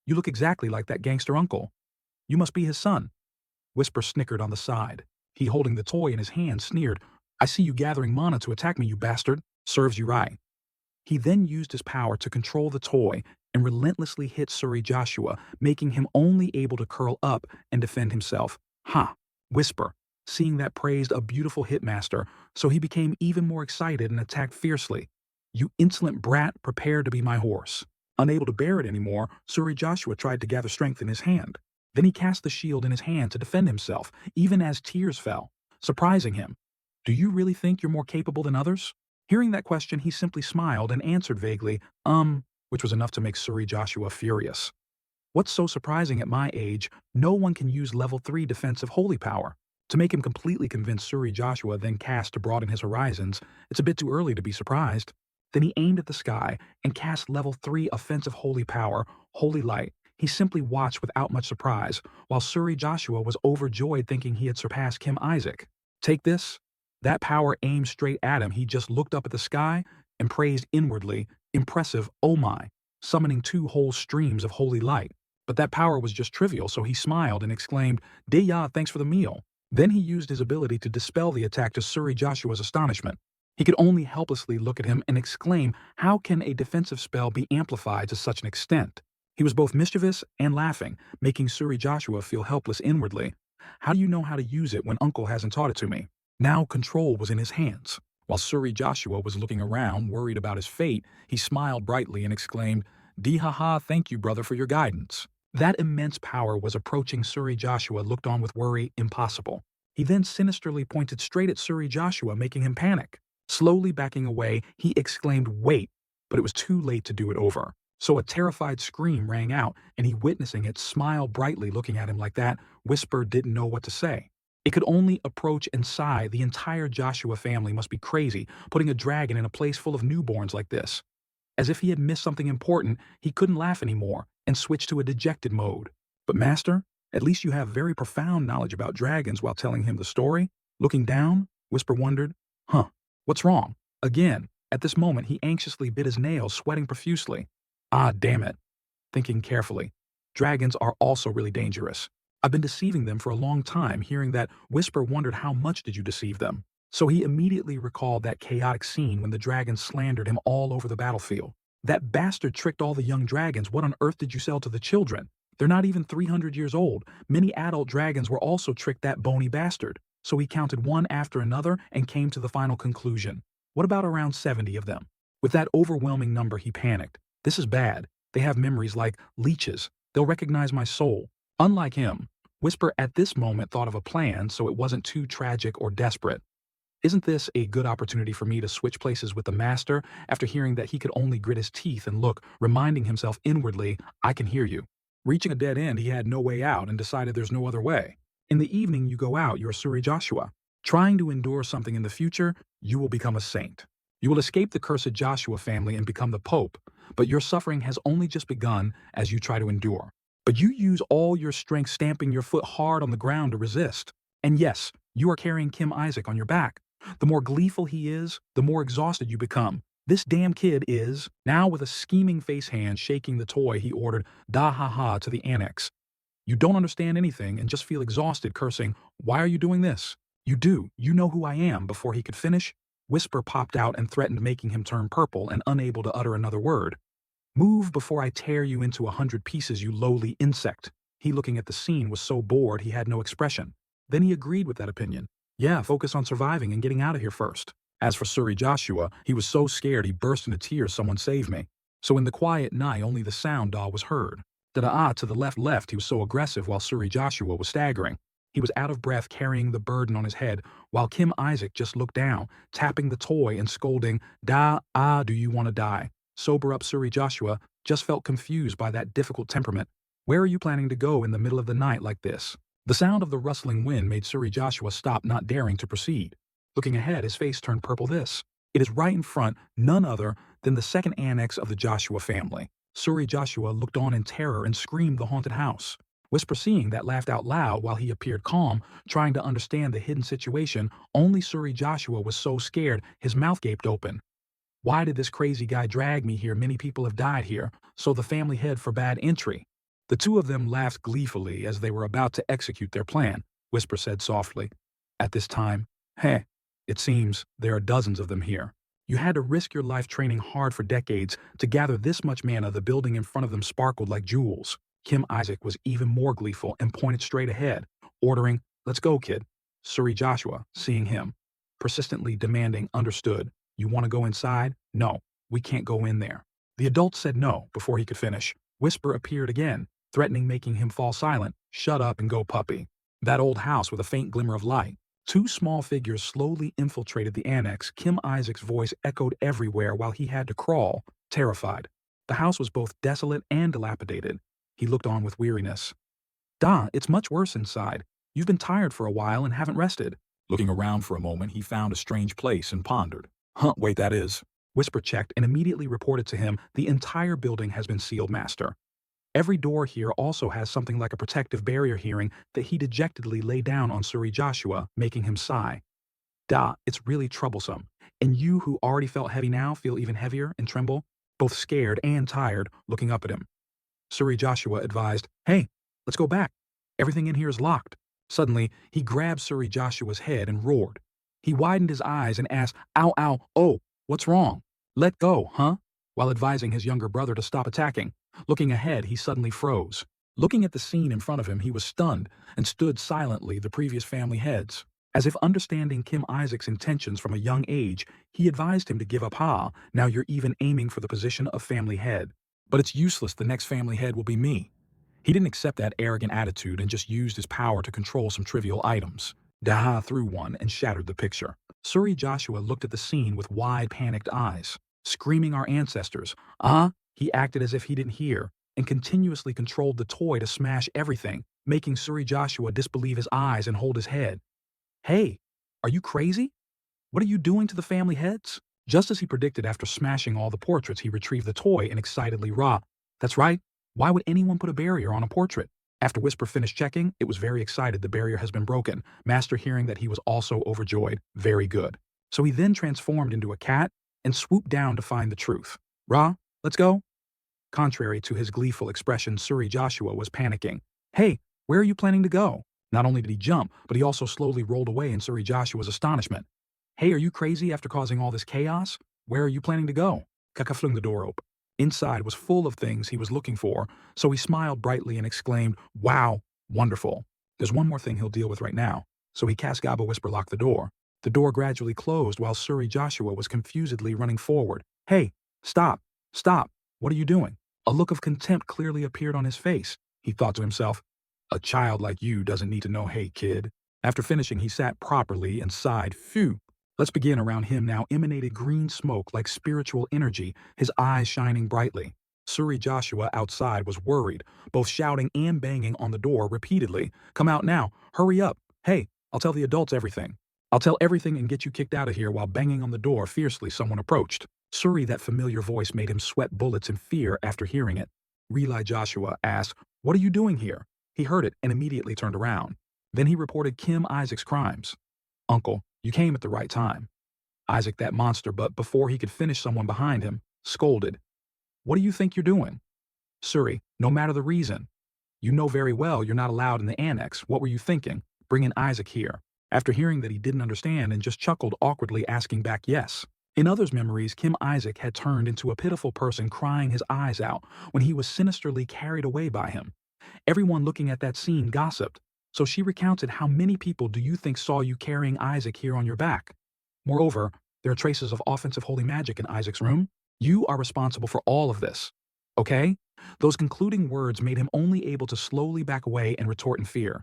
You look exactly like that gangster uncle. You must be his son. Whisper snickered on the side. He, holding the toy in his hand, sneered, I see you gathering mana to attack me, you bastard. Serves you right. He then used his power to control the toy and relentlessly hit Suri Joshua, making him only able to curl up and defend himself. Ha! Whisper, seeing that, praised a beautiful hitmaster, so he became even more excited and attacked fiercely. You insolent brat, prepare to be my horse. Unable to bear it anymore, Suri Joshua tried to gather strength in his hand. Then he cast the shield in his hand to defend himself, even as tears fell, surprising him. Do you really think you're more capable than others? Hearing that question, he simply smiled and answered vaguely, which was enough to make Suri Joshua furious. What's so surprising at my age? No one can use level 3 defensive holy power. To make him completely convinced, Suri Joshua then cast to broaden his horizons. It's a bit too early to be surprised. Then he aimed at the sky and cast level 3 offensive holy power, holy light. He simply watched without much surprise, while Suri Joshua was overjoyed thinking he had surpassed Kim Isaac. Take this. That power aimed straight at him. He just looked up at the sky and praised inwardly, impressive, oh my, summoning 2 whole streams of holy light. But that power was just trivial, so he smiled and exclaimed, Deya, thanks for the meal. Then he used his ability to dispel the attack to Suri Joshua's astonishment. He could only helplessly look at him and exclaim, how can a defensive spell be amplified to such an extent? He was both mischievous and laughing, making Suri Joshua feel helpless inwardly. How do you know how to use it when Uncle hasn't taught it to me? Now control was in his hands. While Suri Joshua was looking around, worried about his fate, he smiled brightly and exclaimed, Dee-ha-ha, thank you, brother, for your guidance. That immense power was approaching. Suri Joshua looked on with worry. Impossible. He then sinisterly pointed straight at Suri Joshua, making him panic. Slowly backing away, he exclaimed, wait, but it was too late to do it over. So a terrified scream rang out, and he, witnessing it, smiled brightly. Looking at him like that, Whisper didn't know what to say. It could only approach and sigh. The entire Joshua family must be crazy, putting a dragon in a place full of newborns like this. As if he had missed something important, he couldn't laugh anymore and switched to a dejected mode. But master, at least you have very profound knowledge about dragons. While telling him the story, looking down, Whisper wondered, what's wrong? Again, at this moment, he anxiously bit his nails, sweating profusely. Ah, damn it. Thinking carefully, dragons are also really dangerous. I've been deceiving them for a long time. Hearing that, Whisper wondered, how much did you deceive them? So he immediately recalled that chaotic scene when the dragons slandered him all over the battlefield. That bastard tricked all the young dragons. What on earth did you sell to the children? They're not even 300 years old. Many adult dragons were also tricked, that bony bastard. So he counted one after another and came to the final conclusion. What about around 70 of them? With that overwhelming number, he panicked. This is bad. They have memories like leeches. They'll recognize my soul. Unlike him, Whisper at this moment thought of a plan so it wasn't too tragic or desperate. Isn't this a good opportunity for me to switch places with the master? After hearing that, he could only grit his teeth and look, reminding himself inwardly, I can hear you. Reaching a dead end, he had no way out and decided there's no other way. In the evening, you go out, you're Suri Joshua. Trying to endure something in the future, you will become a saint. You will escape the cursed Joshua family and become the Pope, but your suffering has only just begun as you try to endure. But you use all your strength, stamping your foot hard on the ground to resist. And yes, you are carrying Kim Isaac on your back. The more gleeful he is, the more exhausted you become. This damn kid is, now with a scheming face hand shaking the toy, he ordered da ha ha to the annex. You don't understand anything and just feel exhausted, cursing, "Why are you doing this?" "You do. You know who I am." Before he could finish, Whisper popped out and threatened, making him turn purple and unable to utter another word. "Move before I tear you into 100 pieces, you lowly insect." He, looking at the scene, was so bored he had no expression. Then he agreed with that opinion. "Yeah, focus on surviving and getting out of here first." As for Suri Joshua, he was so scared he burst into tears. "Someone save me." So in the quiet night, only the sound daw was heard. Da-da-ah to the left. He was so aggressive while Suri Joshua was staggering. He was out of breath carrying the burden on his head, while Kim Isaac just looked down, tapping the toy and scolding, "Da-ah, do you want to die?" Sober up Suri Joshua just felt confused by that difficult temperament. "Where are you planning to go in the middle of the night like this?" The sound of the rustling wind made Suri Joshua stop, not daring to proceed. Looking ahead, his face turned purple. It is right in front, none other than the second annex of the Joshua family. Suri Joshua looked on in terror and screamed, "The haunted house." Whisper, seeing that, laughed out loud while he appeared calm, trying to understand the hidden situation. Only Suri Joshua was so scared, his mouth gaped open. "Why did this crazy guy drag me here? Many people have died here, so the family head forbade entry." The two of them laughed gleefully as they were about to execute their plan. Whisper said softly, "At this time, it seems there are dozens of them here. You had to risk your life training hard for decades to gather this much mana." The building in front of them sparkled like jewels. Kim Isaac was even more gleeful and pointed straight ahead, ordering, "Let's go, kid." Suri Joshua, seeing him, persistently demanding, "Understood. You want to go inside?" "No, we can't go in there." The adult said no before he could finish. Whisper appeared again, threatening, making him fall silent. "Shut up and go, puppy." That old house with a faint glimmer of light. Two small figures slowly infiltrated the annex. Kim Isaac's voice echoed everywhere while he had to crawl, terrified. The house was both desolate and dilapidated. He looked on with weariness. "Da, it's much worse inside. You've been tired for a while and haven't rested." Looking around for a moment, he found a strange place and pondered. Wait, that is." Whisper checked and immediately reported to him, "The entire building has been sealed, master. Every door here also has something like a protective barrier." Hearing that, he dejectedly lay down on Suri Joshua, making him sigh. "Da, it's really troublesome. And you, who already felt heavy, now feel even heavier and tremble, both scared and tired." Looking up at him, Suri Joshua advised, "Hey, let's go back. Everything in here is locked." Suddenly, he grabbed Suri Joshua's head and roared. He widened his eyes and asked, "Ow, ow, oh, what's wrong? Let go, huh?" While advising his younger brother to stop attacking. Looking ahead, he suddenly froze. Looking at the scene in front of him, he was stunned and stood silently. The previous family heads. As if understanding Kim Isaac's intentions from a young age, he advised him to give up. Now you're even aiming for the position of family head. But it's useless. The next family head will be me." He didn't accept that arrogant attitude and just used his power to control some trivial items. Daha threw one and shattered the picture. Suri Joshua looked at the scene with wide, panicked eyes. Screaming, "Our ancestors." He acted as if he didn't hear and continuously controlled the toy to smash everything, making Suri Joshua disbelieve his eyes and hold his head. "Hey, are you crazy? What are you doing to the family heads?" Just as he predicted, after smashing all the portraits, he retrieved the toy and excitedly raw. "That's right. Why would anyone put a barrier on a portrait?" After Whisper finished checking, it was very excited. "The barrier has been broken." Master, hearing that, he was also overjoyed. "Very good." So he then transformed into a cat and swooped down to find the truth. "Ra, let's go." Contrary to his gleeful expression, Suri Joshua was panicking. "Hey, where are you planning to go?" Not only did he jump, but he also slowly rolled away in Suri Joshua's astonishment. "Hey, are you crazy after causing all this chaos? Where are you planning to go?" Kaka flung the door open. Inside was full of things he was looking for, so he smiled brightly and exclaimed, "Wow, wonderful. There's one more thing he'll deal with right now." So he cast Gaba Whisper lock the door. The door gradually closed while Suri Joshua was confusedly running forward. "Hey, stop, stop. What are you doing?" A look of contempt clearly appeared on his face. He thought to himself, "A child like you doesn't need to know, hey kid." After finishing, he sat properly and sighed, "Phew." Let's begin. Around him now emanated green smoke like spiritual energy, his eyes shining brightly. Suri Joshua outside was worried, both shouting and banging on the door repeatedly. "Come out now. Hurry up. Hey, I'll tell the adults everything. I'll tell everything and get you kicked out of here." While banging on the door fiercely, someone approached. Suri, that familiar voice made him sweat bullets in fear after hearing it. Relai Joshua asked, "What are you doing here?" He heard it and immediately turned around. Then he reported Kim Isaac's crimes. "Uncle, you came at the right time. Isaac, that monster, but before he could finish, someone behind him scolded. What do you think you're doing? Suri, no matter the reason. You know very well you're not allowed in the annex. What were you thinking? Bringing Isaac here. After hearing that he didn't understand and just chuckled awkwardly, asking back yes. In others' memories, Kim Isaac had turned into a pitiful person crying his eyes out when he was sinisterly carried away by him. Everyone looking at that scene gossiped, so she recounted, how many people do you think saw you carrying Isaac here on your back? Moreover, there are traces of offensive holy magic in Isaac's room. You are responsible for all of this. Okay? Those concluding words made him only able to slowly back away and retort in fear.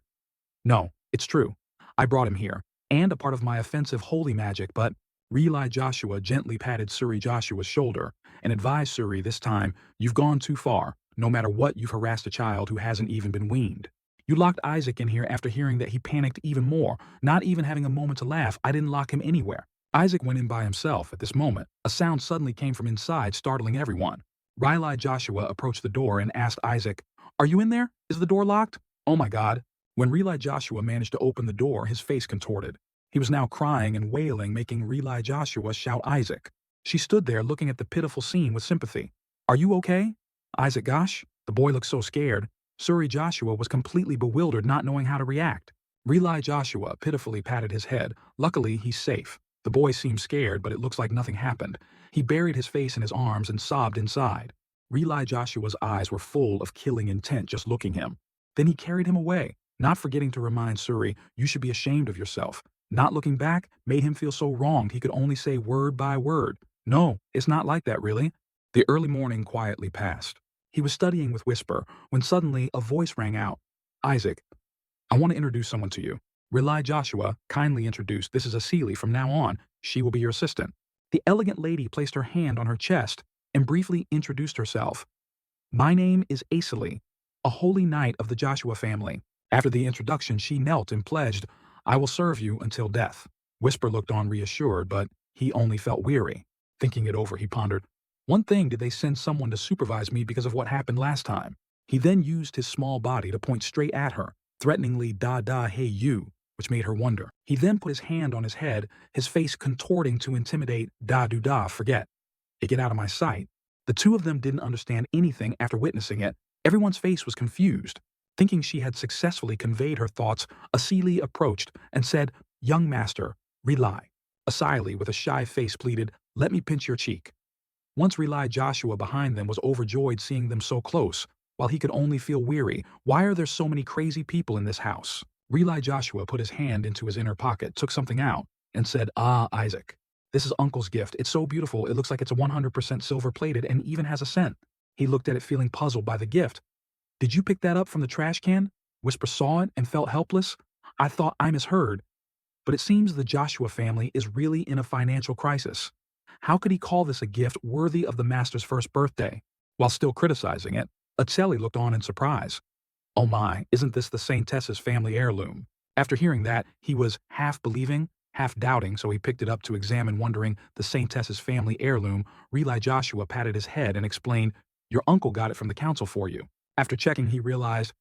No, it's true. I brought him here, and a part of my offensive holy magic, but Relai Joshua gently patted Suri Joshua's shoulder and advised Suri, this time, you've gone too far. No matter what, you've harassed a child who hasn't even been weaned. You locked Isaac in here after hearing that he panicked even more, not even having a moment to laugh. I didn't lock him anywhere. Isaac went in by himself. At this moment, a sound suddenly came from inside, startling everyone. Riley Joshua approached the door and asked Isaac, are you in there? Is the door locked? Oh my God. When Riley Joshua managed to open the door, his face contorted. He was now crying and wailing, making Riley Joshua shout Isaac. She stood there looking at the pitiful scene with sympathy. Are you okay? Isaac, gosh? The boy looked so scared. Suri Joshua was completely bewildered, not knowing how to react. Riley Joshua pitifully patted his head. Luckily, he's safe. The boy seemed scared, but it looks like nothing happened. He buried his face in his arms and sobbed inside. Riley Joshua's eyes were full of killing intent just looking him. Then he carried him away, not forgetting to remind Suri, you should be ashamed of yourself. Not looking back made him feel so wronged he could only say word by word, no, it's not like that really. The early morning quietly passed. He was studying with Whisper when suddenly a voice rang out. Isaac, I want to introduce someone to you. Riley Joshua kindly introduced, this is Asili. From now on, she will be your assistant. The elegant lady placed her hand on her chest and briefly introduced herself. My name is Asili, a holy knight of the Joshua family. After the introduction, she knelt and pledged, I will serve you until death. Whisper looked on reassured, but he only felt weary. Thinking it over, he pondered, one thing, did they send someone to supervise me because of what happened last time? He then used his small body to point straight at her, threateningly da hey you, which made her wonder. He then put his hand on his head, his face contorting to intimidate da forget. Get out of my sight. The two of them didn't understand anything after witnessing it. Everyone's face was confused. Thinking she had successfully conveyed her thoughts, Asili approached and said, young master, Riley. Asili, with a shy face, pleaded, let me pinch your cheek. Once Riley Joshua behind them was overjoyed seeing them so close, while he could only feel weary. Why are there so many crazy people in this house? Riley Joshua put his hand into his inner pocket, took something out, and said, Isaac. This is Uncle's gift. It's so beautiful. It looks like it's 100% silver-plated and even has a scent. He looked at it feeling puzzled by the gift. Did you pick that up from the trash can? Whisper saw it and felt helpless. I thought I misheard. But it seems the Joshua family is really in a financial crisis. How could he call this a gift worthy of the master's first birthday? While still criticizing it, Atseli looked on in surprise. Oh my, isn't this the Saintess's family heirloom? After hearing that, he was half believing, half doubting, so he picked it up to examine, wondering the Saintess's family heirloom. Riley Joshua patted his head and explained, your uncle got it from the council for you. After checking, he realized,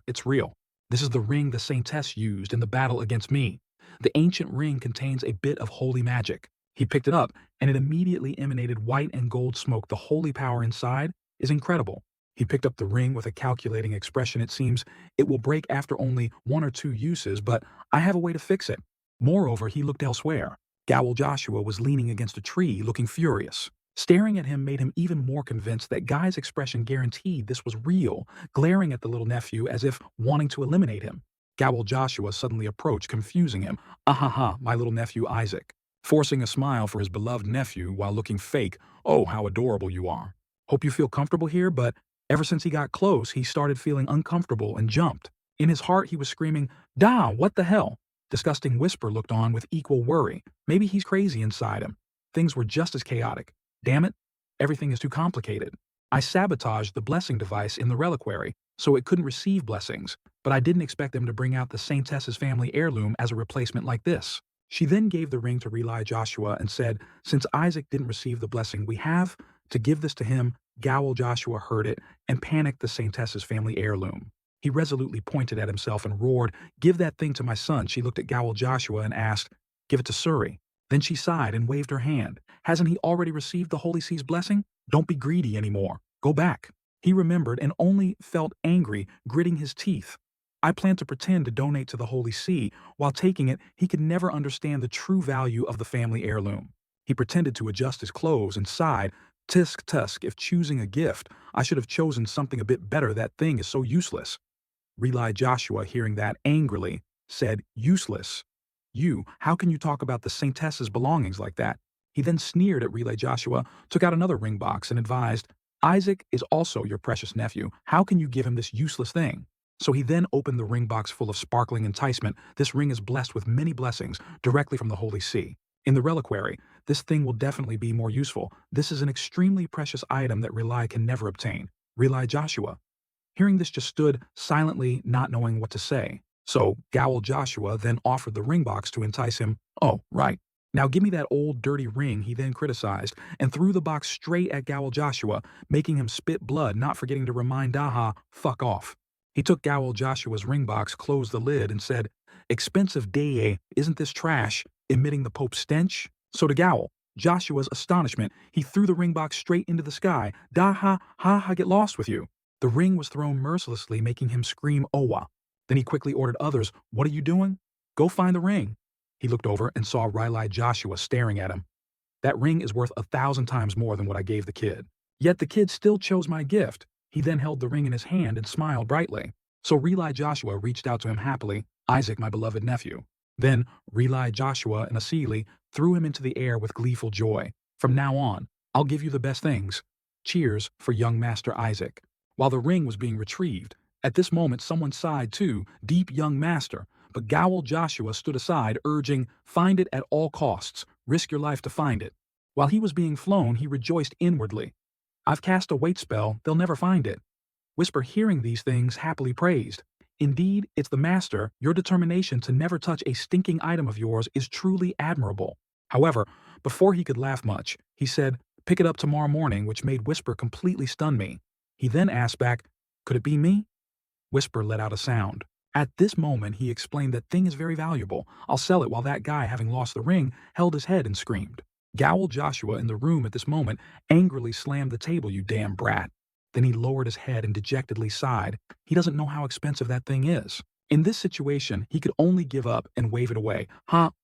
it's real. This is the ring the Saintess used in the battle against me. The ancient ring contains a bit of holy magic. He picked it up, and it immediately emanated white and gold smoke. The holy power inside is incredible. He picked up the ring with a calculating expression. It seems it will break after only 1 or 2 uses, but I have a way to fix it. Moreover, he looked elsewhere. Gowl Joshua was leaning against a tree, looking furious. Staring at him made him even more convinced that Guy's expression guaranteed this was real, glaring at the little nephew as if wanting to eliminate him. Gowl Joshua suddenly approached, confusing him. My little nephew Isaac. Forcing a smile for his beloved nephew while looking fake. Oh, how adorable you are. Hope you feel comfortable here, but ever since he got close, he started feeling uncomfortable and jumped. In his heart, he was screaming, Da, what the hell? Disgusting Whisper looked on with equal worry. Maybe he's crazy inside him. Things were just as chaotic. Damn it, everything is too complicated. I sabotaged the blessing device in the reliquary, so it couldn't receive blessings, but I didn't expect them to bring out the Saintess's family heirloom as a replacement like this. She then gave the ring to Riley Joshua and said, since Isaac didn't receive the blessing, we have to give this to him. Gowl Joshua heard it and panicked the Saintess's family heirloom. He resolutely pointed at himself and roared, give that thing to my son. She looked at Gowl Joshua and asked, give it to Suri. Then she sighed and waved her hand. Hasn't he already received the Holy See's blessing? Don't be greedy anymore. Go back. He remembered and only felt angry, gritting his teeth. I plan to pretend to donate to the Holy See. While taking it, he could never understand the true value of the family heirloom. He pretended to adjust his clothes and sighed, Tisk tusk, if choosing a gift, I should have chosen something a bit better. That thing is so useless. Relied Joshua, hearing that angrily, said, useless. You, how can you talk about the Saintess's belongings like that? He then sneered at Relay Joshua, took out another ring box, and advised, Isaac is also your precious nephew. How can you give him this useless thing? So he then opened the ring box full of sparkling enticement. This ring is blessed with many blessings directly from the Holy See. In the reliquary, this thing will definitely be more useful. This is an extremely precious item that Relay can never obtain. Relay Joshua. Hearing this, just stood silently, not knowing what to say. So Gowl Joshua then offered the ring box to entice him. Oh, right. Now give me that old dirty ring, he then criticized, and threw the box straight at Gowl Joshua, making him spit blood, not forgetting to remind Daha, fuck off. He took Gowl Joshua's ring box, closed the lid, and said, expensive day, isn't this trash, emitting the Pope's stench? So to Gowl Joshua's astonishment, he threw the ring box straight into the sky. Daha, ha, get lost with you. The ring was thrown mercilessly, making him scream, Owa. Then he quickly ordered others, what are you doing? Go find the ring. He looked over and saw Riley Joshua staring at him. That ring is worth 1,000 times more than what I gave the kid. Yet the kid still chose my gift. He then held the ring in his hand and smiled brightly. So Riley Joshua reached out to him happily, Isaac, my beloved nephew. Then Riley Joshua and Asili threw him into the air with gleeful joy. From now on, I'll give you the best things. Cheers for young Master Isaac. While the ring was being retrieved, at this moment someone sighed too, deep young master, but Gowl Joshua stood aside, urging, find it at all costs, risk your life to find it. While he was being flown, he rejoiced inwardly. I've cast a weight spell, they'll never find it. Whisper, hearing these things, happily praised. Indeed, it's the master, your determination to never touch a stinking item of yours is truly admirable. However, before he could laugh much, he said, pick it up tomorrow morning, which made Whisper completely stun me. He then asked back, could it be me? Whisper let out a sound. At this moment, he explained that thing is very valuable. I'll sell it, while that guy, having lost the ring, held his head and screamed. Gowl Joshua, in the room at this moment, angrily slammed the table, you damn brat. Then he lowered his head and dejectedly sighed. He doesn't know how expensive that thing is. In this situation, he could only give up and wave it away.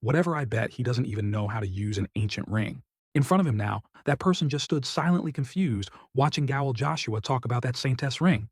Whatever I bet, he doesn't even know how to use an ancient ring. In front of him now, that person just stood silently confused, watching Gowl Joshua talk about that Saintess ring.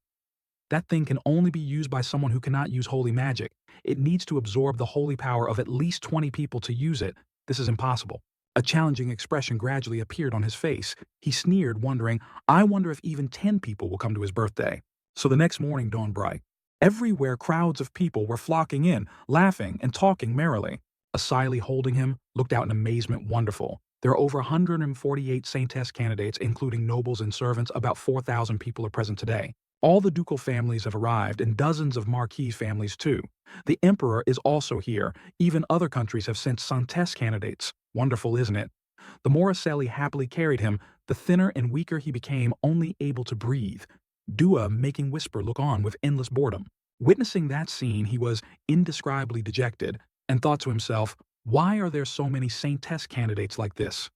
That thing can only be used by someone who cannot use holy magic. It needs to absorb the holy power of at least 20 people to use it. This is impossible. A challenging expression gradually appeared on his face. He sneered, wondering, I wonder if even 10 people will come to his birthday. So the next morning dawned bright. Everywhere crowds of people were flocking in, laughing and talking merrily. Asili, holding him, looked out in amazement. Wonderful. There are over 148 Saintess candidates, including nobles and servants. About 4,000 people are present today. All the ducal families have arrived, and dozens of marquis families too. The emperor is also here. Even other countries have sent Saintess candidates. Wonderful, isn't it? The more Asili happily carried him, the thinner and weaker he became, only able to breathe. Dua making Whisper look on with endless boredom. Witnessing that scene, he was indescribably dejected, and thought to himself, why are there so many Saintess candidates like this?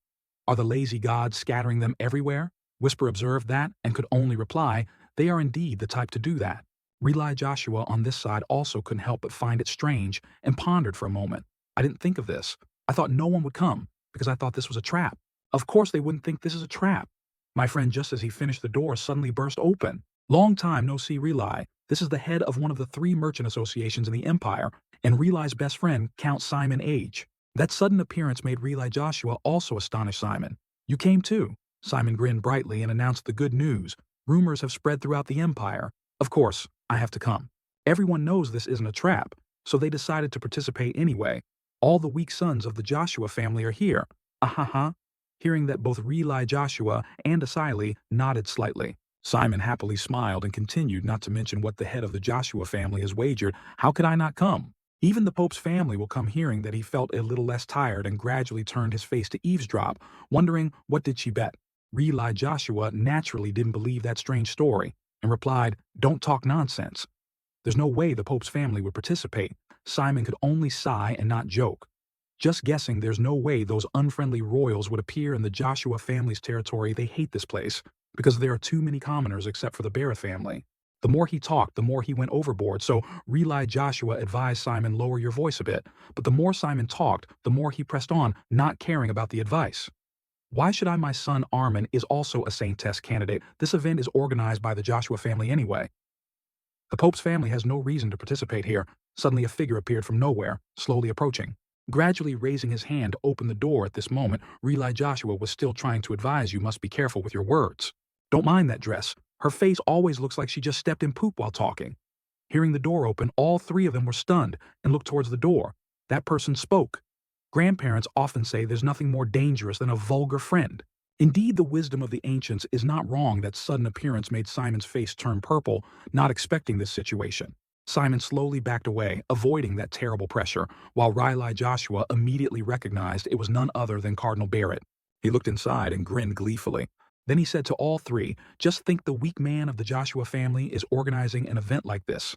Are the lazy gods scattering them everywhere? Whisper observed that, and could only reply, they are indeed the type to do that. Relay Joshua on this side also couldn't help but find it strange, and pondered for a moment. I didn't think of this. I thought no one would come, because I thought this was a trap. Of course they wouldn't think this is a trap. My friend, just as he finished, the door suddenly burst open. Long time no see Relay. This is the head of one of the 3 merchant associations in the empire, and Relay's best friend, Count Simon Age. That sudden appearance made Relay Joshua also astonish Simon. You came too. Simon grinned brightly and announced the good news. Rumors have spread throughout the empire. Of course, I have to come. Everyone knows this isn't a trap, so they decided to participate anyway. All the weak sons of the Joshua family are here. Ahaha. Hearing that, both Relay Joshua and Asili nodded slightly. Simon happily smiled and continued, not to mention what the head of the Joshua family has wagered. How could I not come? Even the Pope's family will come. Hearing that, he felt a little less tired and gradually turned his face to eavesdrop, wondering what did she bet. Relay Joshua naturally didn't believe that strange story and replied, don't talk nonsense. There's no way the Pope's family would participate. Simon could only sigh and not joke. Just guessing there's no way those unfriendly royals would appear in the Joshua family's territory. They hate this place because there are too many commoners except for the Barrett family. The more he talked, the more he went overboard, so Reli Joshua advised Simon lower your voice a bit. But the more Simon talked, the more he pressed on, not caring about the advice. Why should I? My son Armin is also a Saint Test candidate. This event is organized by the Joshua family anyway. The Pope's family has no reason to participate here. Suddenly a figure appeared from nowhere, slowly approaching. Gradually raising his hand to open the door at this moment, Reli Joshua was still trying to advise you must be careful with your words. Don't mind that dress. Her face always looks like she just stepped in poop while talking. Hearing the door open, all three of them were stunned and looked towards the door. That person spoke. Grandparents often say there's nothing more dangerous than a vulgar friend. Indeed, the wisdom of the ancients is not wrong. That sudden appearance made Simon's face turn purple, not expecting this situation. Simon slowly backed away, avoiding that terrible pressure, while Reli Joshua immediately recognized it was none other than Cardinal Barrett. He looked inside and grinned gleefully. Then he said to all three, just think the weak man of the Joshua family is organizing an event like this.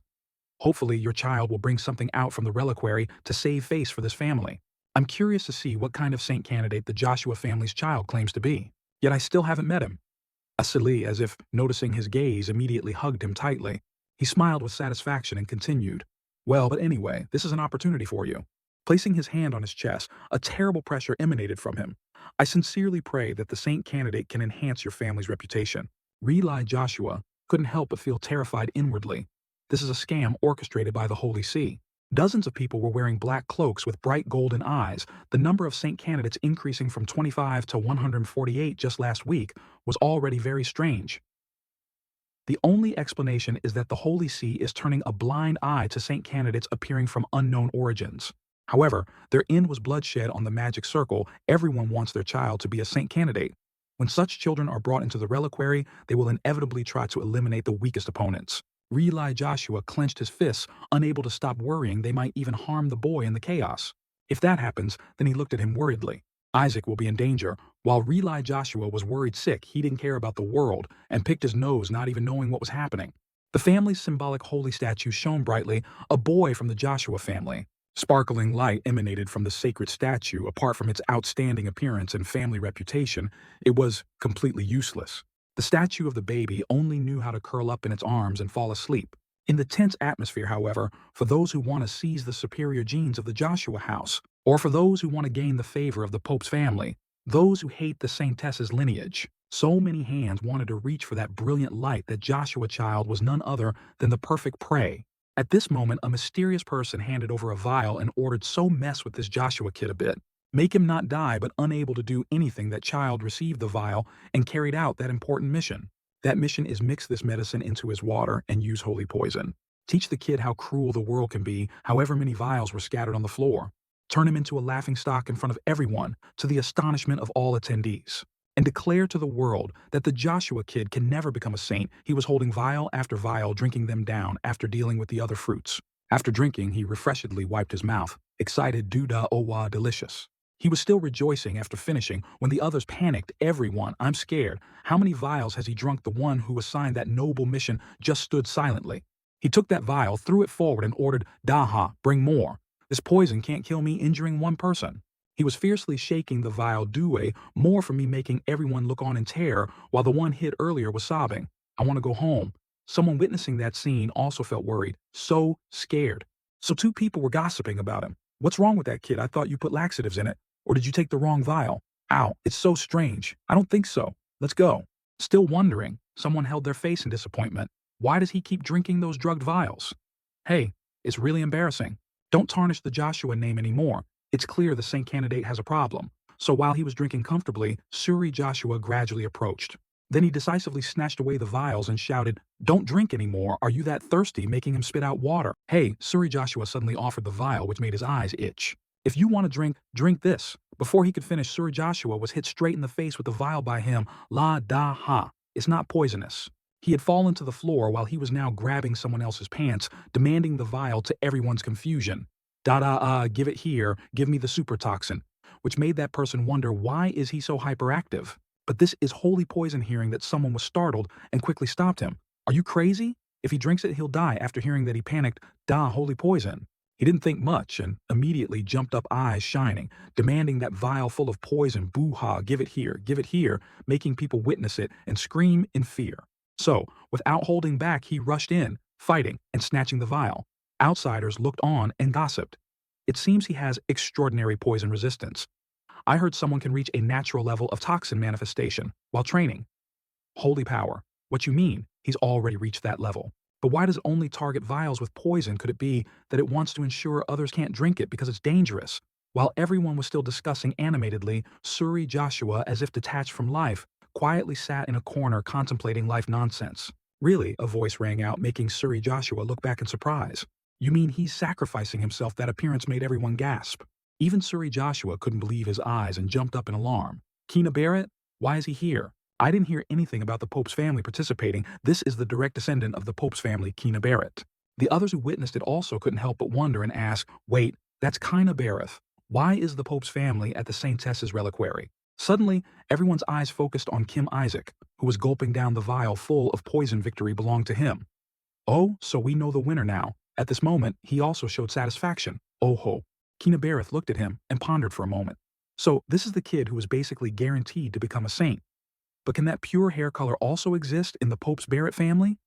Hopefully your child will bring something out from the reliquary to save face for this family. I'm curious to see what kind of saint candidate the Joshua family's child claims to be. Yet I still haven't met him. Asili, as if noticing his gaze, immediately hugged him tightly. He smiled with satisfaction and continued, well, but anyway, this is an opportunity for you. Placing his hand on his chest, a terrible pressure emanated from him. I sincerely pray that the saint candidate can enhance your family's reputation. Reli Joshua couldn't help but feel terrified inwardly. This is a scam orchestrated by the Holy See. Dozens of people were wearing black cloaks with bright golden eyes. The number of saint candidates increasing from 25 to 148 just last week was already very strange. The only explanation is that the Holy See is turning a blind eye to saint candidates appearing from unknown origins. However, their end was bloodshed on the magic circle. Everyone wants their child to be a saint candidate. When such children are brought into the reliquary, they will inevitably try to eliminate the weakest opponents. Reli Joshua clenched his fists, unable to stop worrying they might even harm the boy in the chaos. If that happens, then he looked at him worriedly. Isaac will be in danger. While Reli Joshua was worried sick, he didn't care about the world and picked his nose, not even knowing what was happening. The family's symbolic holy statue shone brightly, a boy from the Joshua family. Sparkling light emanated from the sacred statue. Apart from its outstanding appearance and family reputation, it was completely useless. The statue of the baby only knew how to curl up in its arms and fall asleep. In the tense atmosphere, however, for those who want to seize the superior genes of the Joshua house, or for those who want to gain the favor of the Pope's family, those who hate the Saintess's lineage, so many hands wanted to reach for that brilliant light. That Joshua child was none other than the perfect prey. At this moment, a mysterious person handed over a vial and ordered, so mess with this Joshua kid a bit. Make him not die, but unable to do anything. That child received the vial and carried out that important mission. That mission is mix this medicine into his water and use holy poison. Teach the kid how cruel the world can be, however many vials were scattered on the floor. Turn him into a laughingstock in front of everyone, to the astonishment of all attendees. And declare to the world that the Joshua kid can never become a saint. He was holding vial after vial, drinking them down after dealing with the other fruits. After drinking, he refreshedly wiped his mouth, excited, "Duda owa, delicious." He was still rejoicing after finishing when the others panicked. Everyone, I'm scared. How many vials has he drunk? The one who assigned that noble mission just stood silently. He took that vial, threw it forward, and ordered, Daha, bring more. This poison can't kill me, injuring one person. He was fiercely shaking the vial. Due, more for me, making everyone look on in terror, while the one hit earlier was sobbing. I want to go home. Someone witnessing that scene also felt worried, so scared. So two people were gossiping about him. What's wrong with that kid? I thought you put laxatives in it. Or did you take the wrong vial? Ow, it's so strange. I don't think so. Let's go. Still wondering, someone held their face in disappointment. Why does he keep drinking those drugged vials? Hey, it's really embarrassing. Don't tarnish the Joshua name anymore. It's clear the saint candidate has a problem. So while he was drinking comfortably, Suri Joshua gradually approached. Then he decisively snatched away the vials and shouted, "Don't drink anymore. Are you that thirsty?" making him spit out water. Hey, Suri Joshua suddenly offered the vial, which made his eyes itch. If you want to drink, drink this. Before he could finish, Suri Joshua was hit straight in the face with the vial by him. La da ha. It's not poisonous. He had fallen to the floor while he was now grabbing someone else's pants, demanding the vial to everyone's confusion. Give it here, give me the super toxin, which made that person wonder, why is he so hyperactive? But this is holy poison. Hearing that, someone was startled and quickly stopped him. Are you crazy? If he drinks it, he'll die. After hearing that, he panicked, holy poison. He didn't think much and immediately jumped up, eyes shining, demanding that vial full of poison. Boo-ha, give it here, making people witness it and scream in fear. So, without holding back, he rushed in, fighting and snatching the vial. Outsiders looked on and gossiped. It seems he has extraordinary poison resistance. I heard someone can reach a natural level of toxin manifestation while training. Holy power. What you mean? He's already reached that level. But why does it only target vials with poison? Could it be that it wants to ensure others can't drink it because it's dangerous? While everyone was still discussing animatedly, Suri Joshua, as if detached from life, quietly sat in a corner contemplating life nonsense. Really, a voice rang out, making Suri Joshua look back in surprise. You mean he's sacrificing himself? That appearance made everyone gasp. Even Suri Joshua couldn't believe his eyes and jumped up in alarm. Kina Barrett? Why is he here? I didn't hear anything about the Pope's family participating. This is the direct descendant of the Pope's family, Kina Barrett. The others who witnessed it also couldn't help but wonder and ask, wait, that's Kina Barrett. Why is the Pope's family at the Saintess's reliquary? Suddenly, everyone's eyes focused on Kim Isaac, who was gulping down the vial full of poison. Victory belonged to him. Oh, so we know the winner now. At this moment, he also showed satisfaction. Oh ho. Kina Barrett looked at him and pondered for a moment. So this is the kid who was basically guaranteed to become a saint. But can that pure hair color also exist in the Pope's Barrett family?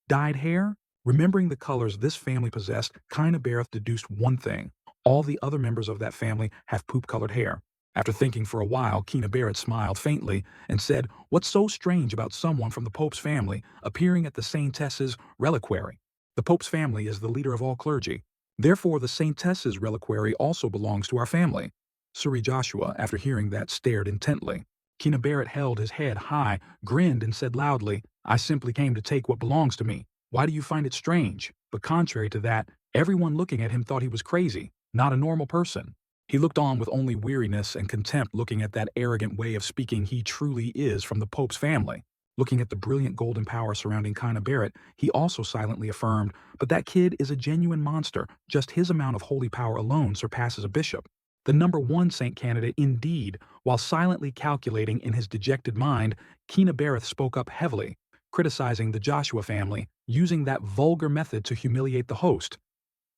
Dyed hair? Remembering the colors this family possessed, Kina Barrett deduced one thing. All the other members of that family have poop-colored hair. After thinking for a while, Kina Barrett smiled faintly and said, what's so strange about someone from the Pope's family appearing at the Saintess's reliquary? The Pope's family is the leader of all clergy. Therefore, the Saintess's reliquary also belongs to our family. Suri Joshua, after hearing that, stared intently. Kina Barrett held his head high, grinned, and said loudly, I simply came to take what belongs to me. Why do you find it strange? But contrary to that, everyone looking at him thought he was crazy, not a normal person. He looked on with only weariness and contempt, looking at that arrogant way of speaking he truly is from the Pope's family. Looking at the brilliant golden power surrounding Kina Barrett, he also silently affirmed, but that kid is a genuine monster. Just his amount of holy power alone surpasses a bishop. The #1 saint candidate indeed. While silently calculating in his dejected mind, Kina Barrett spoke up heavily, criticizing the Joshua family, using that vulgar method to humiliate the host.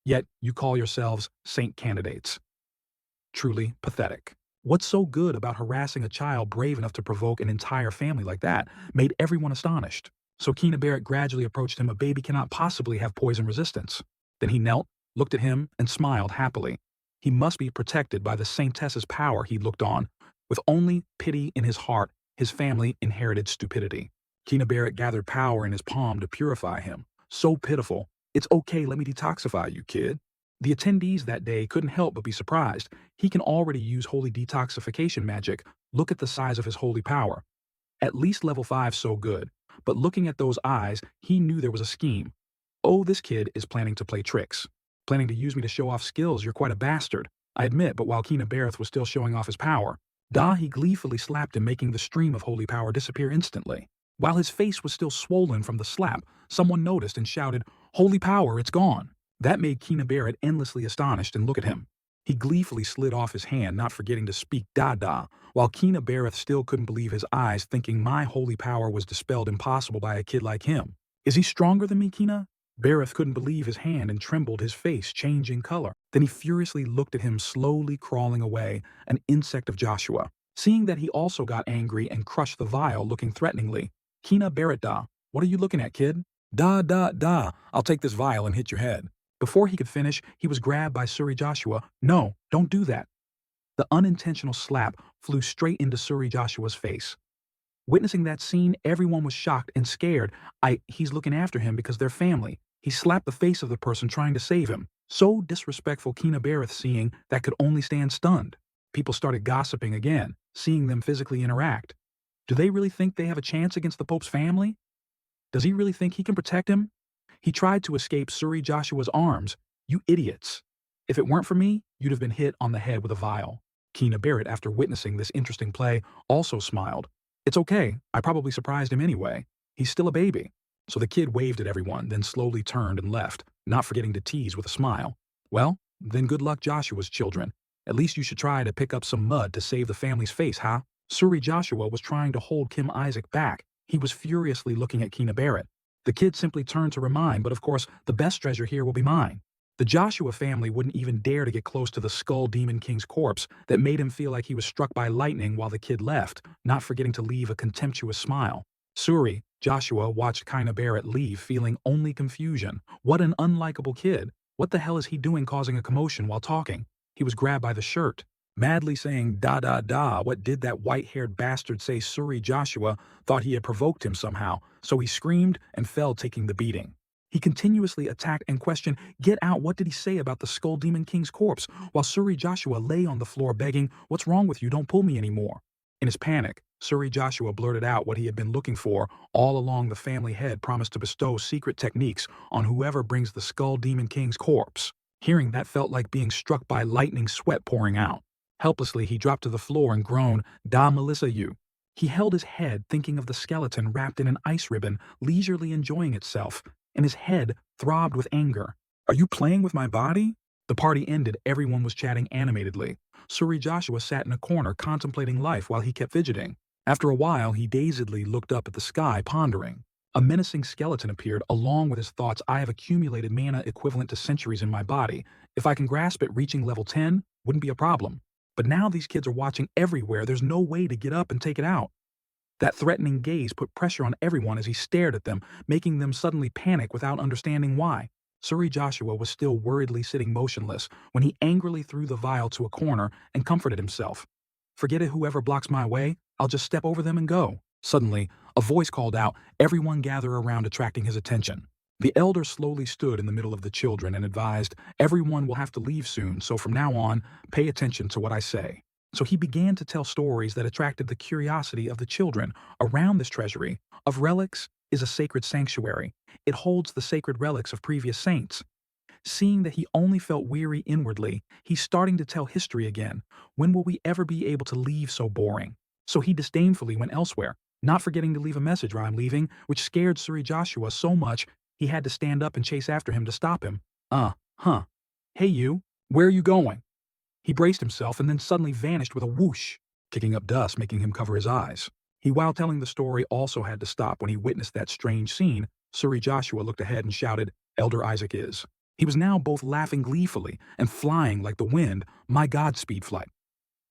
Yet you call yourselves saint candidates. Truly pathetic. What's so good about harassing a child brave enough to provoke an entire family like that made everyone astonished. So Kina Barrett gradually approached him. A baby cannot possibly have poison resistance. Then he knelt, looked at him, and smiled happily. He must be protected by the Saintess's power, he looked on. With only pity in his heart, his family inherited stupidity. Kina Barrett gathered power in his palm to purify him. So pitiful. It's okay, let me detoxify you, kid. The attendees that day couldn't help but be surprised. He can already use holy detoxification magic. Look at the size of his holy power. At least level 5, so good. But looking at those eyes, he knew there was a scheme. Oh, this kid is planning to play tricks. Planning to use me to show off skills. You're quite a bastard. I admit, but while Kina Barrett was still showing off his power, he gleefully slapped him, making the stream of holy power disappear instantly. While his face was still swollen from the slap, someone noticed and shouted, holy power, it's gone. That made Kina Barrett endlessly astonished and look at him. He gleefully slid off his hand, not forgetting to speak da-da, while Kina Barrett still couldn't believe his eyes, thinking my holy power was dispelled impossible by a kid like him. Is he stronger than me, Kina? Barrett couldn't believe his hand and trembled, his face changing color. Then he furiously looked at him, slowly crawling away, an insect of Joshua. Seeing that, he also got angry and crushed the vial, looking threateningly. Kina Barrett, what are you looking at, kid? I'll take this vial and hit your head. Before he could finish, he was grabbed by Suri Joshua. No, don't do that. The unintentional slap flew straight into Suri Joshua's face. Witnessing that scene, everyone was shocked and scared. He's looking after him because they're family. He slapped the face of the person trying to save him. So disrespectful, Kina Barrett, seeing that, could only stand stunned. People started gossiping again, seeing them physically interact. Do they really think they have a chance against the Pope's family? Does he really think he can protect him? He tried to escape Suri Joshua's arms. You idiots. If it weren't for me, you'd have been hit on the head with a vial. Kina Barrett, after witnessing this interesting play, also smiled. It's okay, I probably surprised him anyway. He's still a baby. So the kid waved at everyone, then slowly turned and left, not forgetting to tease with a smile. Well, then good luck, Joshua's children. At least you should try to pick up some mud to save the family's face, huh? Suri Joshua was trying to hold Kim Isaac back. He was furiously looking at Kina Barrett. The kid simply turned to remind, but of course, the best treasure here will be mine. The Joshua family wouldn't even dare to get close to the Skull Demon King's corpse that made him feel like he was struck by lightning while the kid left, not forgetting to leave a contemptuous smile. Suri, Joshua, watched Kinda Barrett leave feeling only confusion. What an unlikable kid. What the hell is he doing causing a commotion while talking? He was grabbed by the shirt, madly saying da da da. What did that white-haired bastard say? Suri Joshua thought he had provoked him somehow, so he screamed and fell taking the beating. He continuously attacked and questioned, "Get out, what did he say about the Skull Demon King's corpse?" while Suri Joshua lay on the floor begging, "What's wrong with you? Don't pull me anymore." In his panic, Suri Joshua blurted out what he had been looking for all along. The family head promised to bestow secret techniques on whoever brings the Skull Demon King's corpse. Hearing that felt like being struck by lightning, sweat pouring out. Helplessly, he dropped to the floor and groaned, "Da Melissa you." He held his head, thinking of the skeleton wrapped in an ice ribbon, leisurely enjoying itself, and his head throbbed with anger. "Are you playing with my body?" The party ended, everyone was chatting animatedly. Suri Joshua sat in a corner contemplating life while he kept fidgeting. After a while, he dazedly looked up at the sky, pondering. A menacing skeleton appeared, along with his thoughts. "I have accumulated mana equivalent to centuries in my body. If I can grasp it, reaching level 10 wouldn't be a problem. But now these kids are watching everywhere. There's no way to get up and take it out." That threatening gaze put pressure on everyone as he stared at them, making them suddenly panic without understanding why. Suri Joshua was still worriedly sitting motionless when he angrily threw the vial to a corner and comforted himself. "Forget it, whoever blocks my way, I'll just step over them and go." Suddenly, a voice called out, everyone gather around, attracting his attention. The elder slowly stood in the middle of the children and advised, "Everyone will have to leave soon, so from now on, pay attention to what I say." So he began to tell stories that attracted the curiosity of the children. Around this treasury of relics is a sacred sanctuary. It holds the sacred relics of previous saints. Seeing that he only felt weary inwardly, he's starting to tell history again. When will we ever be able to leave so boring? So he disdainfully went elsewhere, not forgetting to leave a message where I'm leaving, which scared Suri Joshua so much he had to stand up and chase after him to stop him. Hey you, where are you going?" He braced himself and then suddenly vanished with a whoosh, kicking up dust, making him cover his eyes. He, while telling the story, also had to stop when he witnessed that strange scene. Suri Joshua looked ahead and shouted, "Elder Isaac is." He was now both laughing gleefully and flying like the wind. "My God, speed flight.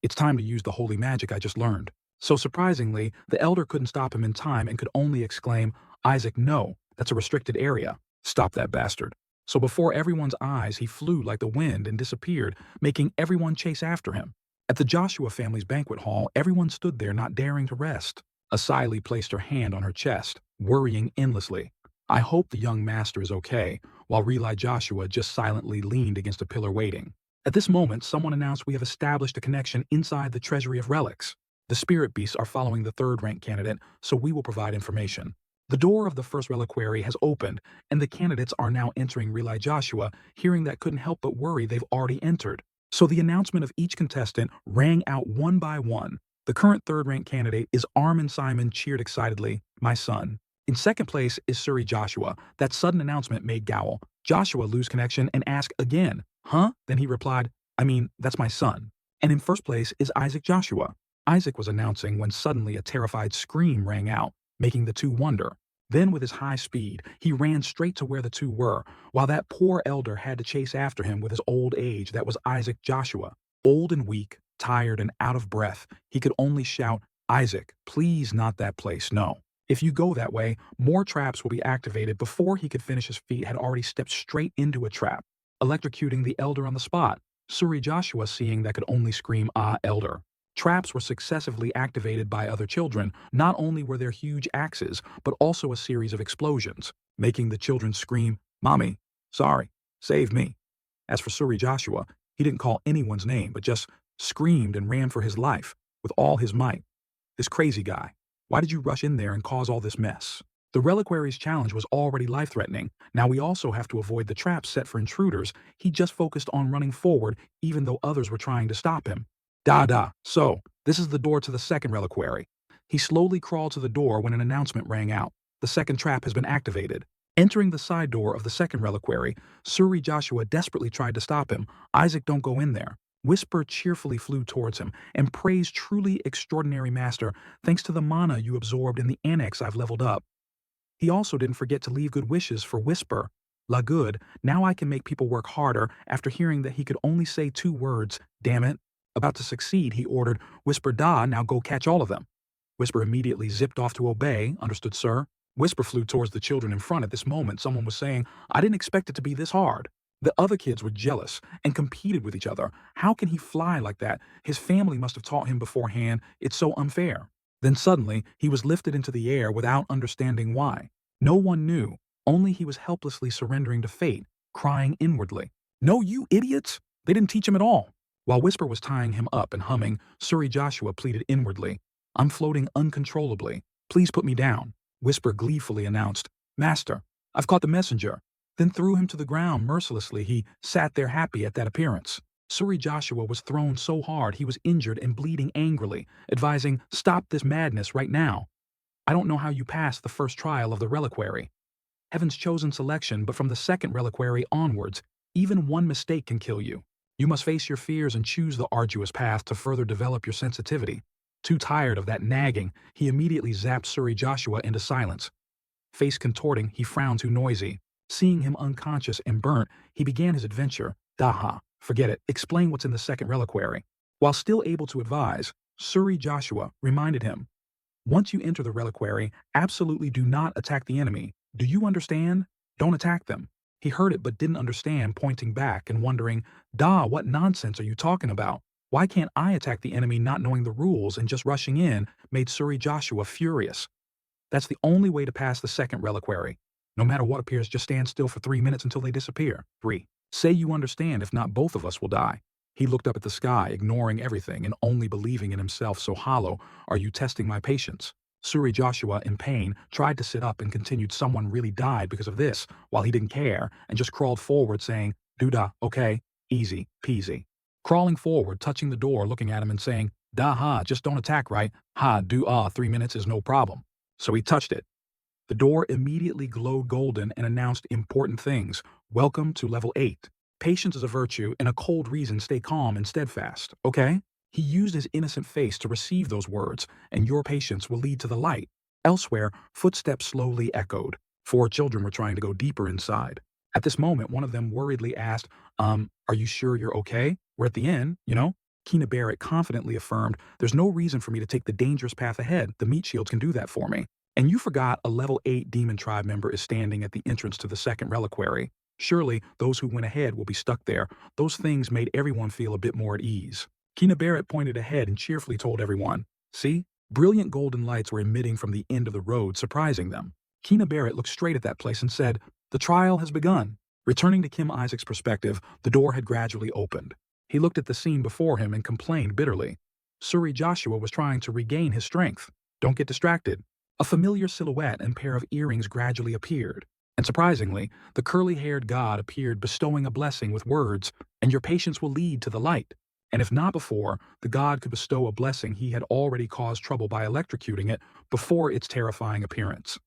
It's time to use the holy magic I just learned." So surprisingly, the elder couldn't stop him in time and could only exclaim, "Isaac, no, that's a restricted area. Stop that bastard." So before everyone's eyes, he flew like the wind and disappeared, making everyone chase after him. At the Joshua family's banquet hall, everyone stood there not daring to rest. Asili placed her hand on her chest, worrying endlessly. "I hope the young master is okay," while Relai Joshua just silently leaned against a pillar waiting. At this moment, someone announced, "We have established a connection inside the Treasury of Relics. The spirit beasts are following the third-rank candidate, so we will provide information." The door of the first reliquary has opened, and the candidates are now entering. Relai Joshua, hearing that, couldn't help but worry they've already entered. So the announcement of each contestant rang out one by one. The current third-rank candidate is Armin Simon, cheered excitedly, "My son." In second place is Suri Joshua. That sudden announcement made Gowl. Joshua lose connection and ask again, "Huh?" Then he replied, "That's my son." And in first place is Isaac Joshua. Isaac was announcing when suddenly a terrified scream rang out, making the two wonder. Then with his high speed, he ran straight to where the two were, while that poor elder had to chase after him with his old age. That was Isaac Joshua. Old and weak, tired and out of breath, he could only shout, "Isaac, please not that place, no. If you go that way, more traps will be activated." Before he could finish, his feet had already stepped straight into a trap, electrocuting the elder on the spot. Suri Joshua, seeing that, could only scream, "Ah, elder." Traps were successively activated by other children. Not only were there huge axes, but also a series of explosions, making the children scream, "Mommy, sorry, save me." As for Suri Joshua, he didn't call anyone's name, but just screamed and ran for his life with all his might. This crazy guy, why did you rush in there and cause all this mess? The reliquary's challenge was already life-threatening. Now we also have to avoid the traps set for intruders. He just focused on running forward, even though others were trying to stop him. So, this is the door to the second reliquary. He slowly crawled to the door when an announcement rang out. The second trap has been activated. Entering the side door of the second reliquary, Suri Joshua desperately tried to stop him. "Isaac, don't go in there." Whisper cheerfully flew towards him and praised, "Truly extraordinary master, thanks to the mana you absorbed in the annex I've leveled up." He also didn't forget to leave good wishes for Whisper. La good, now I can make people work harder after hearing that he could only say 2 words, damn it. About to succeed, he ordered, Whisper da, now go catch all of them. Whisper immediately zipped off to obey, understood sir. Whisper flew towards the children in front. At this moment, someone was saying, I didn't expect it to be this hard. The other kids were jealous and competed with each other. How can he fly like that? His family must have taught him beforehand. It's so unfair. Then suddenly, he was lifted into the air without understanding why. No one knew. Only he was helplessly surrendering to fate, crying inwardly. No, you idiots! They didn't teach him at all. While Whisper was tying him up and humming, Suri Joshua pleaded inwardly. I'm floating uncontrollably. Please put me down. Whisper gleefully announced, Master, I've caught the messenger. Then threw him to the ground mercilessly. He sat there happy at that appearance. Suri Joshua was thrown so hard he was injured and bleeding angrily, advising, Stop this madness right now. I don't know how you passed the first trial of the reliquary. Heaven's chosen selection, but from the second reliquary onwards, even one mistake can kill you. You must face your fears and choose the arduous path to further develop your sensitivity. Too tired of that nagging, he immediately zapped Suri Joshua into silence. Face contorting, he frowned too noisy. Seeing him unconscious and burnt, he began his adventure. Daha, forget it, explain what's in the second reliquary. While still able to advise, Suri Joshua reminded him, once you enter the reliquary, absolutely do not attack the enemy. Do you understand? Don't attack them. He heard it but didn't understand, pointing back and wondering, Da, what nonsense are you talking about? Why can't I attack the enemy not knowing the rules and just rushing in made Suri Joshua furious. That's the only way to pass the second reliquary. No matter what appears, just stand still for 3 minutes until they disappear. 3. Say you understand, if not both of us will die. He looked up at the sky, ignoring everything and only believing in himself so hollow. Are you testing my patience? Suri Joshua, in pain, tried to sit up and continued someone really died because of this, while he didn't care, and just crawled forward saying, Duda, okay, easy, peasy. Crawling forward, touching the door, looking at him and saying, Da ha, just don't attack, right? Ha, 3 minutes is no problem. So he touched it. The door immediately glowed golden and announced important things. Welcome to level 8. Patience is a virtue, and a cold reason stay calm and steadfast, okay? He used his innocent face to receive those words, and your patience will lead to the light. Elsewhere, footsteps slowly echoed. 4 children were trying to go deeper inside. At this moment, one of them worriedly asked, are you sure you're okay? We're at the end, you know? Keena Barrett confidently affirmed, there's no reason for me to take the dangerous path ahead. The meat shields can do that for me. And you forgot a level 8 demon tribe member is standing at the entrance to the second reliquary. Surely, those who went ahead will be stuck there. Those things made everyone feel a bit more at ease. Keena Barrett pointed ahead and cheerfully told everyone, see? Brilliant golden lights were emitting from the end of the road, surprising them. Keena Barrett looked straight at that place and said, the trial has begun. Returning to Kim Isaac's perspective, the door had gradually opened. He looked at the scene before him and complained bitterly. Suri Joshua was trying to regain his strength. Don't get distracted. A familiar silhouette and pair of earrings gradually appeared. And surprisingly, the curly-haired god appeared bestowing a blessing with words, and your patience will lead to the light. And if not before, the god could bestow a blessing he had already caused trouble by electrocuting it before its terrifying appearance.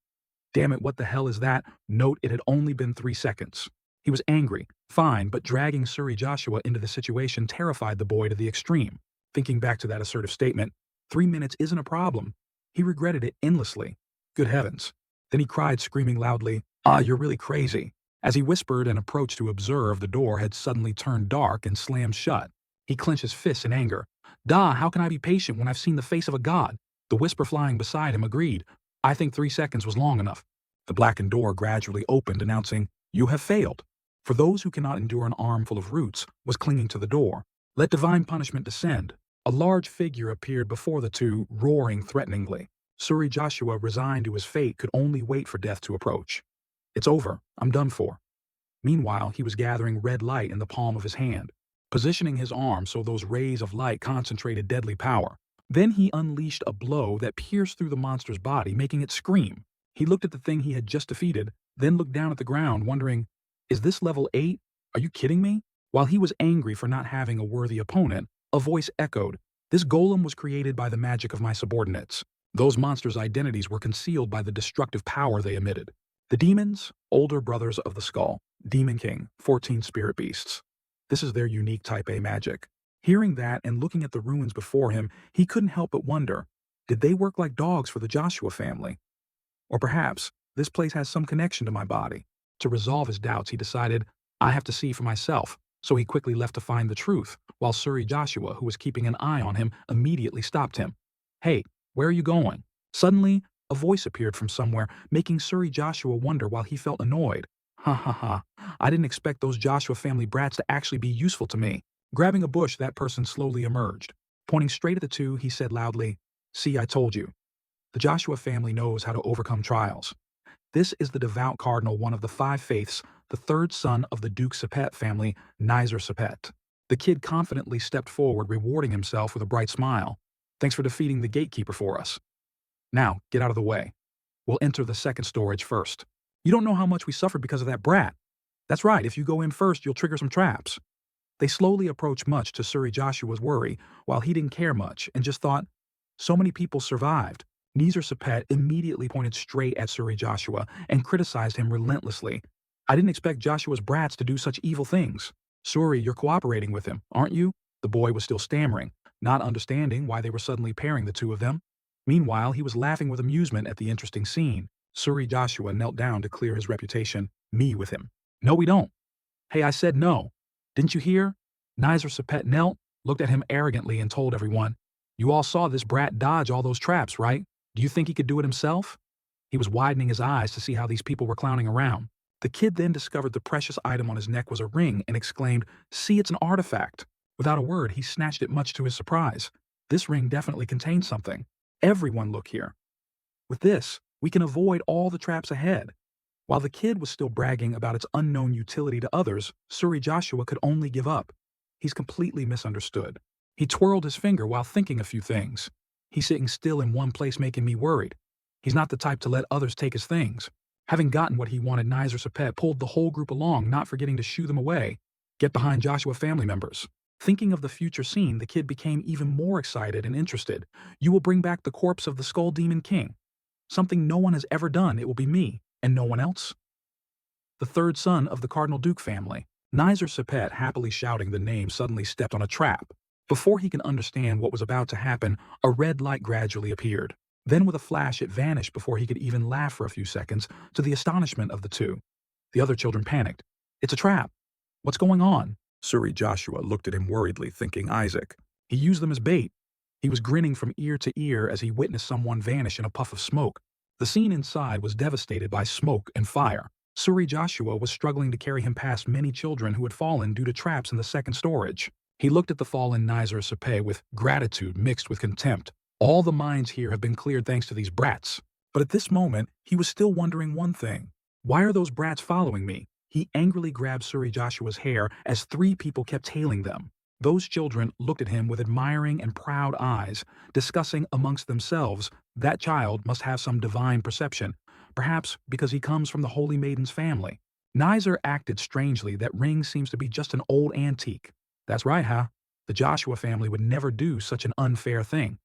Damn it, what the hell is that? Note it had only been 3 seconds. He was angry, fine, but dragging Suri Joshua into the situation terrified the boy to the extreme. Thinking back to that assertive statement, 3 minutes isn't a problem. He regretted it endlessly. Good heavens. Then he cried, screaming loudly, you're really crazy. As he whispered and approached to observe, the door had suddenly turned dark and slammed shut. He clenched his fists in anger. Da, how can I be patient when I've seen the face of a god? The whisper flying beside him agreed. I think 3 seconds was long enough. The blackened door gradually opened, announcing, you have failed. For those who cannot endure an armful of roots was clinging to the door. Let divine punishment descend. A large figure appeared before the two, roaring threateningly. Suri Joshua, resigned to his fate, could only wait for death to approach. It's over. I'm done for. Meanwhile, he was gathering red light in the palm of his hand, positioning his arm so those rays of light concentrated deadly power. Then he unleashed a blow that pierced through the monster's body, making it scream. He looked at the thing he had just defeated, then looked down at the ground, wondering, is this level 8? Are you kidding me? While he was angry for not having a worthy opponent, a voice echoed, this golem was created by the magic of my subordinates. Those monsters' identities were concealed by the destructive power they emitted. The demons, older brothers of the skull, Demon King, 14 spirit beasts. This is their unique type A magic. Hearing that and looking at the ruins before him, he couldn't help but wonder, did they work like dogs for the Joshua family? Or perhaps, this place has some connection to my body. To resolve his doubts, he decided, I have to see for myself, so he quickly left to find the truth, while Suri Joshua, who was keeping an eye on him, immediately stopped him. Hey, where are you going? Suddenly, a voice appeared from somewhere, making Suri Joshua wonder while he felt annoyed. Ha ha ha, I didn't expect those Joshua family brats to actually be useful to me. Grabbing a bush, that person slowly emerged. Pointing straight at the two, he said loudly, See, I told you. The Joshua family knows how to overcome trials. This is the devout cardinal, one of the five faiths, the third son of the Duke Sepet family, Nizer Sepet. The kid confidently stepped forward, rewarding himself with a bright smile. Thanks for defeating the gatekeeper for us. Now, get out of the way. We'll enter the second storage first. You don't know how much we suffered because of that brat. That's right, if you go in first, you'll trigger some traps. They slowly approached, much to Suri Joshua's worry, while he didn't care much and just thought, so many people survived. Nizer Sepet immediately pointed straight at Suri Joshua and criticized him relentlessly. I didn't expect Joshua's brats to do such evil things. Suri, you're cooperating with him, aren't you? The boy was still stammering, not understanding why they were suddenly pairing the two of them. Meanwhile, he was laughing with amusement at the interesting scene. Suri Joshua knelt down to clear his reputation. Me with him. No, we don't. Hey, I said no. Didn't you hear? Nizer Sepet knelt, looked at him arrogantly and told everyone, You all saw this brat dodge all those traps, right? Do you think he could do it himself? He was widening his eyes to see how these people were clowning around. The kid then discovered the precious item on his neck was a ring and exclaimed, See, it's an artifact. Without a word, he snatched it, much to his surprise. This ring definitely contains something. Everyone look here. With this, we can avoid all the traps ahead. While the kid was still bragging about its unknown utility to others, Suri Joshua could only give up. He's completely misunderstood. He twirled his finger while thinking a few things. He's sitting still in one place, making me worried. He's not the type to let others take his things. Having gotten what he wanted, Nizer Sepet pulled the whole group along, not forgetting to shoo them away. Get behind Joshua family members. Thinking of the future scene, the kid became even more excited and interested. You will bring back the corpse of the Skull Demon King. Something no one has ever done. It will be me, and no one else. The third son of the Cardinal Duke family, Nizer Sepet, happily shouting the name, suddenly stepped on a trap. Before he could understand what was about to happen, a red light gradually appeared. Then with a flash, it vanished before he could even laugh for a few seconds, to the astonishment of the two. The other children panicked. It's a trap. What's going on? Suri Joshua looked at him worriedly, thinking Isaac. He used them as bait. He was grinning from ear to ear as he witnessed someone vanish in a puff of smoke. The scene inside was devastated by smoke and fire. Suri Joshua was struggling to carry him past many children who had fallen due to traps in the second storage. He looked at the fallen Nizer Sepet with gratitude mixed with contempt. All the minds here have been cleared thanks to these brats. But at this moment, he was still wondering one thing. Why are those brats following me? He angrily grabbed Suri Joshua's hair as three people kept tailing them. Those children looked at him with admiring and proud eyes, discussing amongst themselves, that child must have some divine perception, perhaps because he comes from the Holy Maiden's family. Nizer acted strangely. That ring seems to be just an old antique. That's right, huh? The Joshua family would never do such an unfair thing.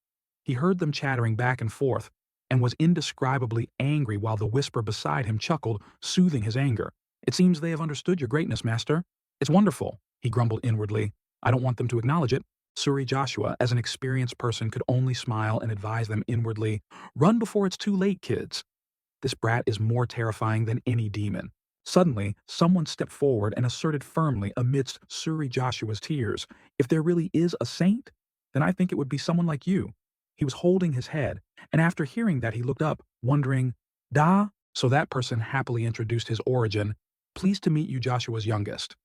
He heard them chattering back and forth and was indescribably angry while the whisper beside him chuckled, soothing his anger. It seems they have understood your greatness, master. It's wonderful, he grumbled inwardly. I don't want them to acknowledge it. Suri Joshua, as an experienced person, could only smile and advise them inwardly, Run before it's too late, kids. This brat is more terrifying than any demon. Suddenly, someone stepped forward and asserted firmly amidst Suri Joshua's tears, If there really is a saint, then I think it would be someone like you. He was holding his head, and after hearing that he looked up, wondering, Da? So that person happily introduced his origin. Pleased to meet you, Joshua's youngest.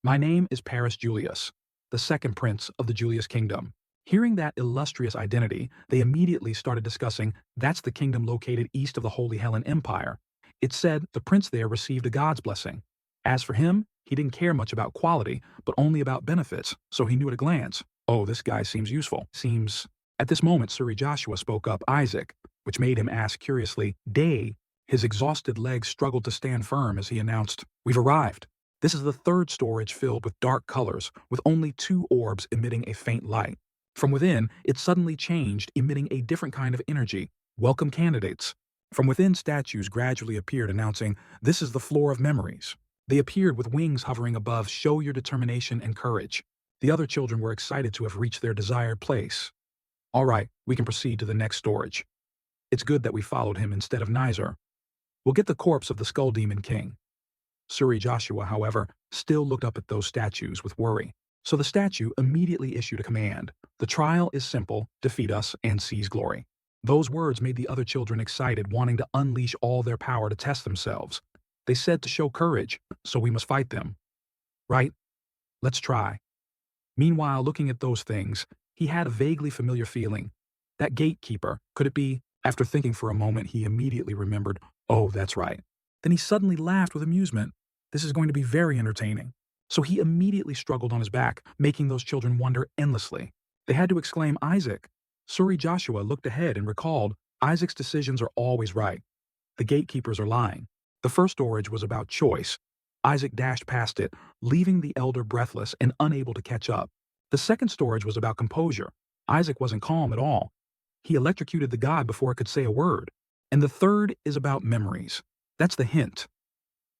My name is Paris Julius, the second prince of the Julius kingdom. Hearing that illustrious identity, they immediately started discussing that's the kingdom located east of the Holy Hellen Empire. It said the prince there received a god's blessing. As for him, he didn't care much about quality, but only about benefits, so he knew at a glance, oh, this guy seems useful. At this moment, Suri Joshua spoke up, Isaac, which made him ask curiously, Day? His exhausted legs struggled to stand firm as he announced, We've arrived. This is the third storage filled with dark colors, with only 2 orbs emitting a faint light. From within, it suddenly changed, emitting a different kind of energy. Welcome candidates. From within, statues gradually appeared, announcing, This is the floor of memories. They appeared with wings hovering above, Show your determination and courage. The other children were excited to have reached their desired place. All right, we can proceed to the next storage. It's good that we followed him instead of Nizer. We'll get the corpse of the Skull Demon King. Suri Joshua, however, still looked up at those statues with worry. So the statue immediately issued a command. The trial is simple: defeat us and seize glory. Those words made the other children excited, wanting to unleash all their power to test themselves. They said to show courage, so we must fight them. Right? Let's try. Meanwhile, looking at those things, he had a vaguely familiar feeling. That gatekeeper, could it be? After thinking for a moment, he immediately remembered, oh, that's right. Then he suddenly laughed with amusement. This is going to be very entertaining. So he immediately struggled on his back, making those children wonder endlessly. They had to exclaim, Isaac. Suri Joshua looked ahead and recalled, Isaac's decisions are always right. The gatekeepers are lying. The first storage was about choice. Isaac dashed past it, leaving the elder breathless and unable to catch up. The second storage was about composure. Isaac wasn't calm at all. He electrocuted the god before it could say a word. And the third is about memories. That's the hint.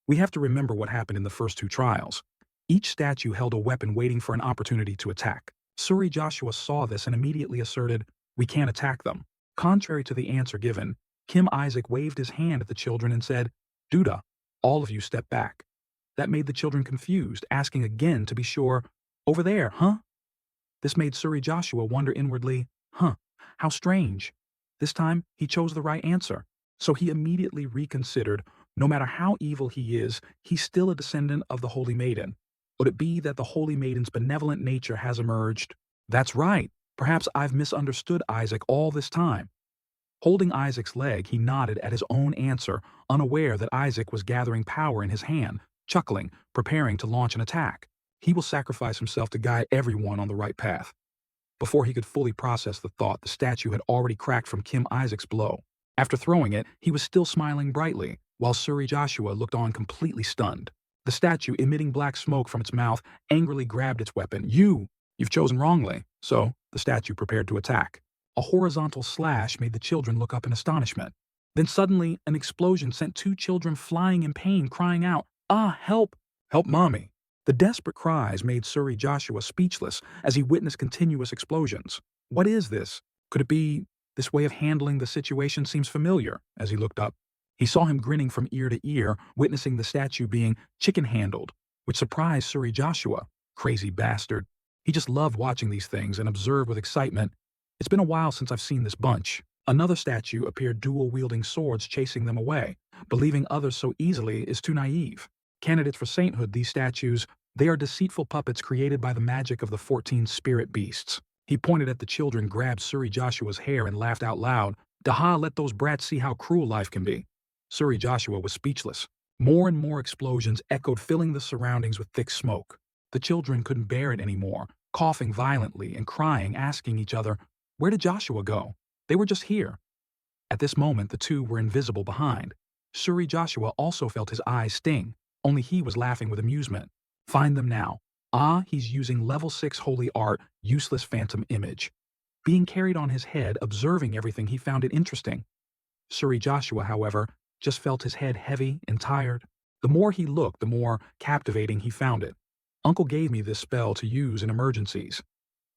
We have to remember what happened in the first two trials. Each statue held a weapon waiting for an opportunity to attack. Suri Joshua saw this and immediately asserted, we can't attack them. Contrary to the answer given, Kim Isaac waved his hand at the children and said, Duda, all of you step back. That made the children confused, asking again to be sure, over there, huh? This made Suri Joshua wonder inwardly, how strange. This time, he chose the right answer. So he immediately reconsidered, no matter how evil he is, he's still a descendant of the Holy Maiden. Would it be that the Holy Maiden's benevolent nature has emerged? That's right. Perhaps I've misunderstood Isaac all this time. Holding Isaac's leg, he nodded at his own answer, unaware that Isaac was gathering power in his hand, chuckling, preparing to launch an attack. He will sacrifice himself to guide everyone on the right path. Before he could fully process the thought, the statue had already cracked from Kim Isaac's blow. After throwing it, he was still smiling brightly, while Suri Joshua looked on completely stunned. The statue, emitting black smoke from its mouth, angrily grabbed its weapon. You've chosen wrongly. So, the statue prepared to attack. A horizontal slash made the children look up in astonishment. Then suddenly, an explosion sent two children flying in pain, crying out, help! Help mommy! The desperate cries made Suri Joshua speechless as he witnessed continuous explosions. What is this? Could it be? This way of handling the situation seems familiar. As he looked up, he saw him grinning from ear to ear, witnessing the statue being chicken-handled, which surprised Suri Joshua. Crazy bastard. He just loved watching these things and observed with excitement. It's been a while since I've seen this bunch. Another statue appeared dual-wielding swords chasing them away. Believing others so easily is too naive. Candidates for sainthood, these statues, they are deceitful puppets created by the magic of the 14 spirit beasts. He pointed at the children, grabbed Suri Joshua's hair and laughed out loud. Daha, let those brats see how cruel life can be. Suri Joshua was speechless. More and more explosions echoed, filling the surroundings with thick smoke. The children couldn't bear it anymore, coughing violently and crying, asking each other, where did Joshua go? They were just here. At this moment, the two were invisible behind. Suri Joshua also felt his eyes sting, only he was laughing with amusement. Find them now. He's using level 6 holy art, useless phantom image. Being carried on his head, observing everything, he found it interesting. Suri Joshua, however, just felt his head heavy and tired. The more he looked, the more captivating he found it. Uncle gave me this spell to use in emergencies.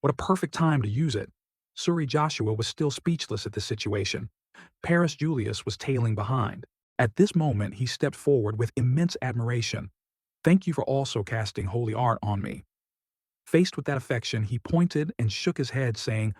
What a perfect time to use it. Suri Joshua was still speechless at this situation. Paris Julius was tailing behind. At this moment, he stepped forward with immense admiration. Thank you for also casting holy art on me. Faced with that affection, he pointed and shook his head, saying,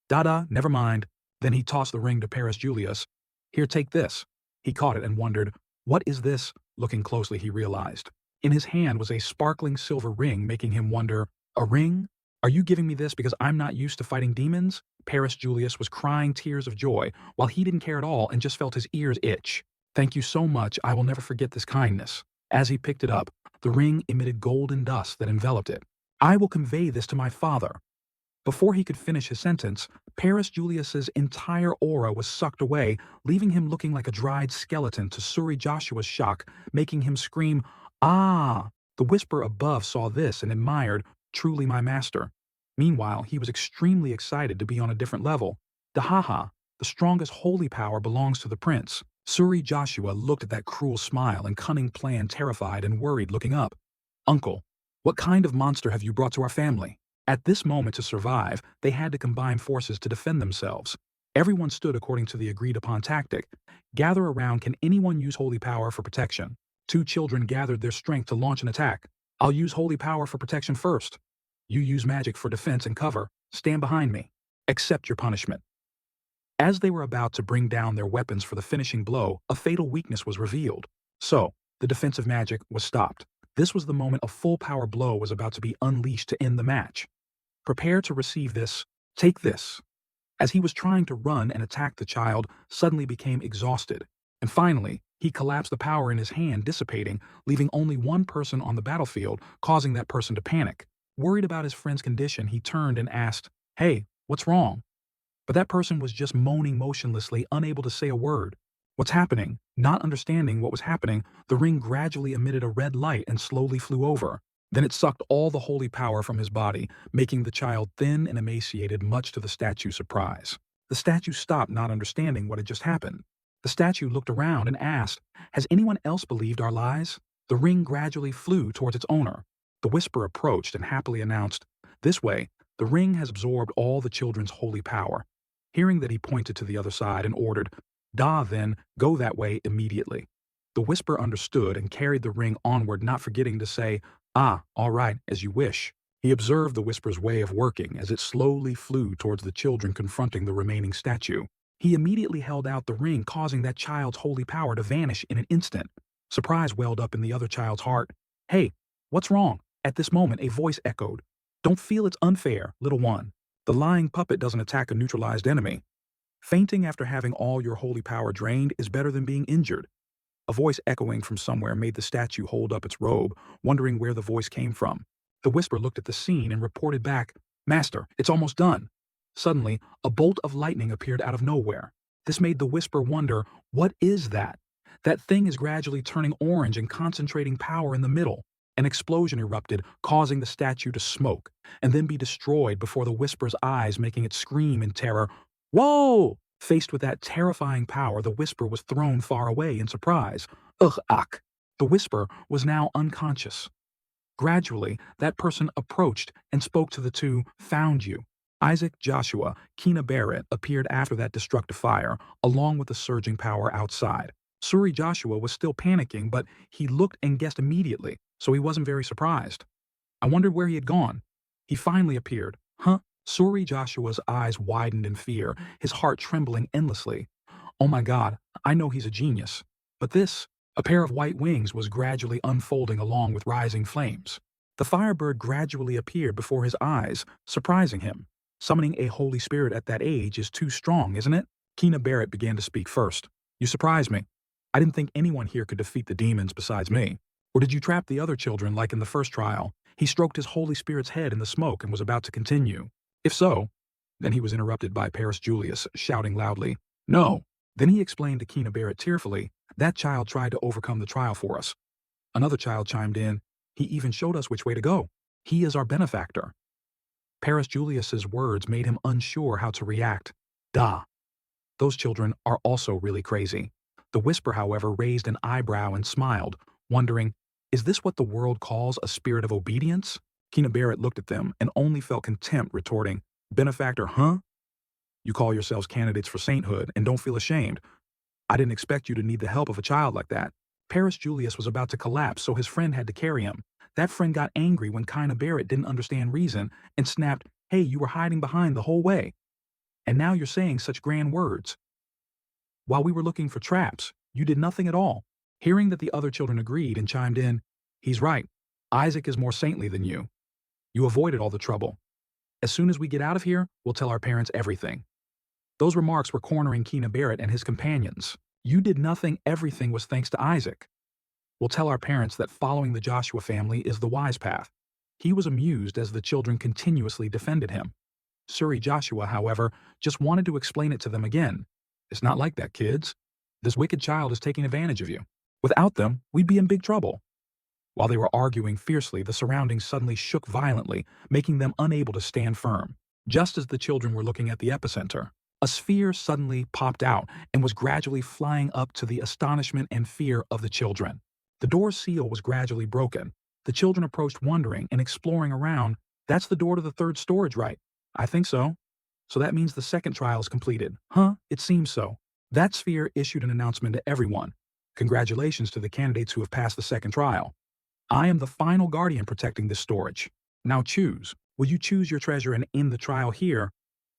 Dada, never mind. Then he tossed the ring to Paris Julius. Here, take this. He caught it and wondered, what is this? Looking closely, he realized. In his hand was a sparkling silver ring, making him wonder, a ring? Are you giving me this because I'm not used to fighting demons? Paris Julius was crying tears of joy, while he didn't care at all and just felt his ears itch. Thank you so much, I will never forget this kindness. As he picked it up, the ring emitted golden dust that enveloped it. I will convey this to my father. Before he could finish his sentence, Paris Julius's entire aura was sucked away, leaving him looking like a dried skeleton to Suri Joshua's shock, making him scream, Ah! The whisper above saw this and admired, truly my master. Meanwhile, he was extremely excited to be on a different level. Dahaha, the strongest holy power belongs to the prince. Suri Joshua looked at that cruel smile and cunning plan, terrified and worried, looking up. Uncle, what kind of monster have you brought to our family? At this moment, to survive, they had to combine forces to defend themselves. Everyone stood according to the agreed-upon tactic. Gather around, can anyone use holy power for protection? Two children gathered their strength to launch an attack. I'll use holy power for protection first. You use magic for defense and cover. Stand behind me. Accept your punishment. As they were about to bring down their weapons for the finishing blow, a fatal weakness was revealed. So, the defensive magic was stopped. This was the moment a full power blow was about to be unleashed to end the match. Prepare to receive this. Take this. As he was trying to run and attack, the child suddenly became exhausted. And finally, he collapsed, the power in his hand dissipating, leaving only one person on the battlefield, causing that person to panic. Worried about his friend's condition, he turned and asked, "Hey, what's wrong?" But that person was just moaning motionlessly, unable to say a word. What's happening? Not understanding what was happening, the ring gradually emitted a red light and slowly flew over. Then it sucked all the holy power from his body, making the child thin and emaciated, much to the statue's surprise. The statue stopped, not understanding what had just happened. The statue looked around and asked, "Has anyone else believed our lies?" The ring gradually flew towards its owner. The whisper approached and happily announced, "This way, the ring has absorbed all the children's holy power." Hearing that, he pointed to the other side and ordered, "Da, then, go that way immediately." The whisper understood and carried the ring onward, not forgetting to say, "Ah, all right, as you wish." He observed the whisper's way of working as it slowly flew towards the children confronting the remaining statue. He immediately held out the ring, causing that child's holy power to vanish in an instant. Surprise welled up in the other child's heart. "Hey, what's wrong?" At this moment, a voice echoed, "Don't feel it's unfair, little one. The lying puppet doesn't attack a neutralized enemy. Fainting after having all your holy power drained is better than being injured." A voice echoing from somewhere made the statue hold up its robe, wondering where the voice came from. The whisper looked at the scene and reported back, "Master, it's almost done." Suddenly, a bolt of lightning appeared out of nowhere. This made the whisper wonder, what is that? That thing is gradually turning orange and concentrating power in the middle. An explosion erupted, causing the statue to smoke, and then be destroyed before the whisper's eyes, making it scream in terror. "Whoa!" Faced with that terrifying power, the whisper was thrown far away in surprise. Ugh, ack. The whisper was now unconscious. Gradually, that person approached and spoke to the two, "Found you." Isaac Joshua, Kina Barrett, appeared after that destructive fire, along with the surging power outside. Suri Joshua was still panicking, but he looked and guessed immediately, so he wasn't very surprised. I wondered where he had gone. He finally appeared. Huh? Suri Joshua's eyes widened in fear, his heart trembling endlessly. Oh my God, I know he's a genius. But this, a pair of white wings, was gradually unfolding along with rising flames. The firebird gradually appeared before his eyes, surprising him. Summoning a holy spirit at that age is too strong, isn't it? Kina Barrett began to speak first. "You surprised me. I didn't think anyone here could defeat the demons besides me. Or did you trap the other children like in the first trial?" He stroked his Holy Spirit's head in the smoke and was about to continue. "If so," then he was interrupted by Paris Julius shouting loudly, "No." Then he explained to Kina Barrett tearfully, "That child tried to overcome the trial for us." Another child chimed in, "He even showed us which way to go. He is our benefactor." Paris Julius's words made him unsure how to react. Da. Those children are also really crazy. The whisper, however, raised an eyebrow and smiled, wondering, is this what the world calls a spirit of obedience? Kina Barrett looked at them and only felt contempt, retorting, "Benefactor, huh? You call yourselves candidates for sainthood and don't feel ashamed. I didn't expect you to need the help of a child like that." Paris Julius was about to collapse, so his friend had to carry him. That friend got angry when Kina Barrett didn't understand reason and snapped, "Hey, you were hiding behind the whole way. And now you're saying such grand words. While we were looking for traps, you did nothing at all." Hearing that, the other children agreed and chimed in, "He's right. Isaac is more saintly than you. You avoided all the trouble. As soon as we get out of here, we'll tell our parents everything." Those remarks were cornering Kina Barrett and his companions. "You did nothing, everything was thanks to Isaac. We'll tell our parents that following the Joshua family is the wise path." He was amused as the children continuously defended him. Suri Joshua, however, just wanted to explain it to them again. "It's not like that, kids. This wicked child is taking advantage of you. Without them, we'd be in big trouble." While they were arguing fiercely, the surroundings suddenly shook violently, making them unable to stand firm. Just as the children were looking at the epicenter, a sphere suddenly popped out and was gradually flying up, to the astonishment and fear of the children. The door's seal was gradually broken. The children approached, wondering and exploring around. "That's the door to the third storage, right?" "I think so." "So that means the second trial is completed." "Huh, it seems so." That sphere issued an announcement to everyone. Congratulations to the candidates who have passed the second trial. I am the final guardian protecting this storage. Now choose. Will you choose your treasure and end the trial here,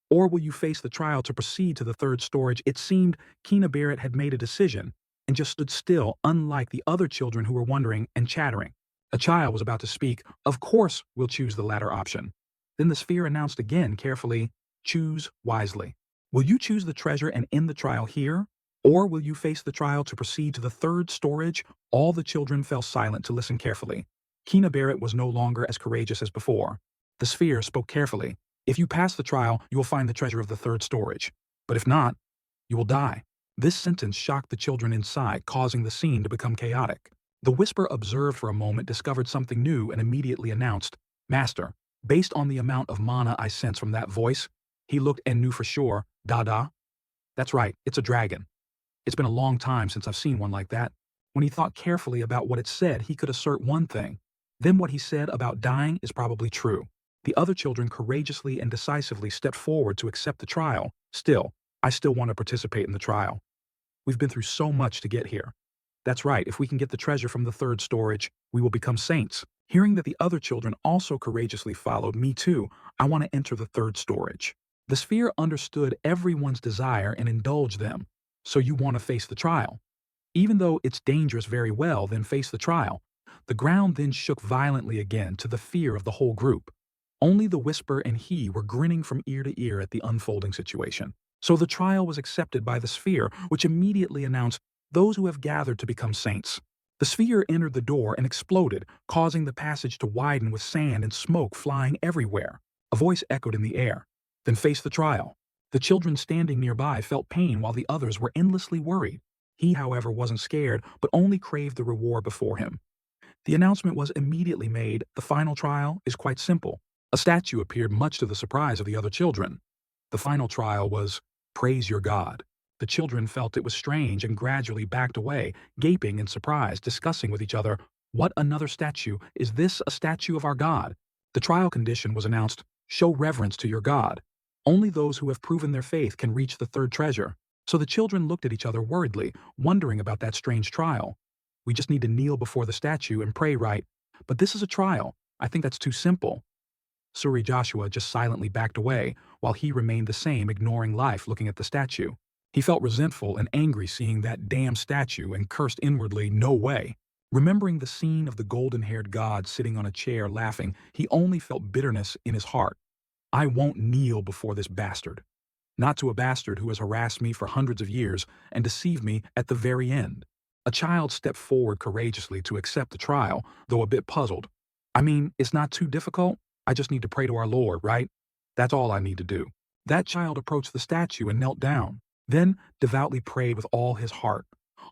or will you face the trial to proceed to the third storage? It seemed Kina Barrett had made a decision and just stood still, unlike the other children who were wondering and chattering. A child was about to speak. Of course, we'll choose the latter option. Then the sphere announced again carefully, choose wisely. Will you choose the treasure and end the trial here, or will you face the trial to proceed to the third storage? All the children fell silent to listen carefully. Kina Barrett was no longer as courageous as before. The sphere spoke carefully. If you pass the trial, you will find the treasure of the third storage. But if not, you will die. This sentence shocked the children inside, causing the scene to become chaotic. The whisper observed for a moment, discovered something new, and immediately announced, Master, based on the amount of mana I sense from that voice, he looked and knew for sure, Dada. That's right, it's a dragon. It's been a long time since I've seen one like that. When he thought carefully about what it said, he could assert one thing. Then what he said about dying is probably true. The other children courageously and decisively stepped forward to accept the trial. Still, I still want to participate in the trial. We've been through so much to get here. That's right, if we can get the treasure from the third storage, we will become saints. Hearing that the other children also courageously followed, me too, I want to enter the third storage. The sphere understood everyone's desire and indulged them. So you want to face the trial. Even though it's dangerous, very well, then face the trial. The ground then shook violently again to the fear of the whole group. Only the whisper and he were grinning from ear to ear at the unfolding situation. So the trial was accepted by the sphere, which immediately announced those who have gathered to become saints. The sphere entered the door and exploded, causing the passage to widen with sand and smoke flying everywhere. A voice echoed in the air. Then face the trial. The children standing nearby felt pain while the others were endlessly worried. He, however, wasn't scared, but only craved the reward before him. The announcement was immediately made. The final trial is quite simple. A statue appeared, much to the surprise of the other children. The final trial was, praise your God. The children felt it was strange and gradually backed away, gaping in surprise, discussing with each other, what another statue? Is this a statue of our God? The trial condition was announced, show reverence to your God. Only those who have proven their faith can reach the third treasure. So the children looked at each other worriedly, wondering about that strange trial. We just need to kneel before the statue and pray, right? But this is a trial. I think that's too simple. Suri Joshua just silently backed away, while he remained the same, ignoring life, looking at the statue. He felt resentful and angry seeing that damn statue and cursed inwardly, no way. Remembering the scene of the golden-haired god sitting on a chair laughing, he only felt bitterness in his heart. I won't kneel before this bastard. Not to a bastard who has harassed me for hundreds of years and deceived me at the very end. A child stepped forward courageously to accept the trial, though a bit puzzled. I mean, it's not too difficult. I just need to pray to our Lord, right? That's all I need to do. That child approached the statue and knelt down, then devoutly prayed with all his heart.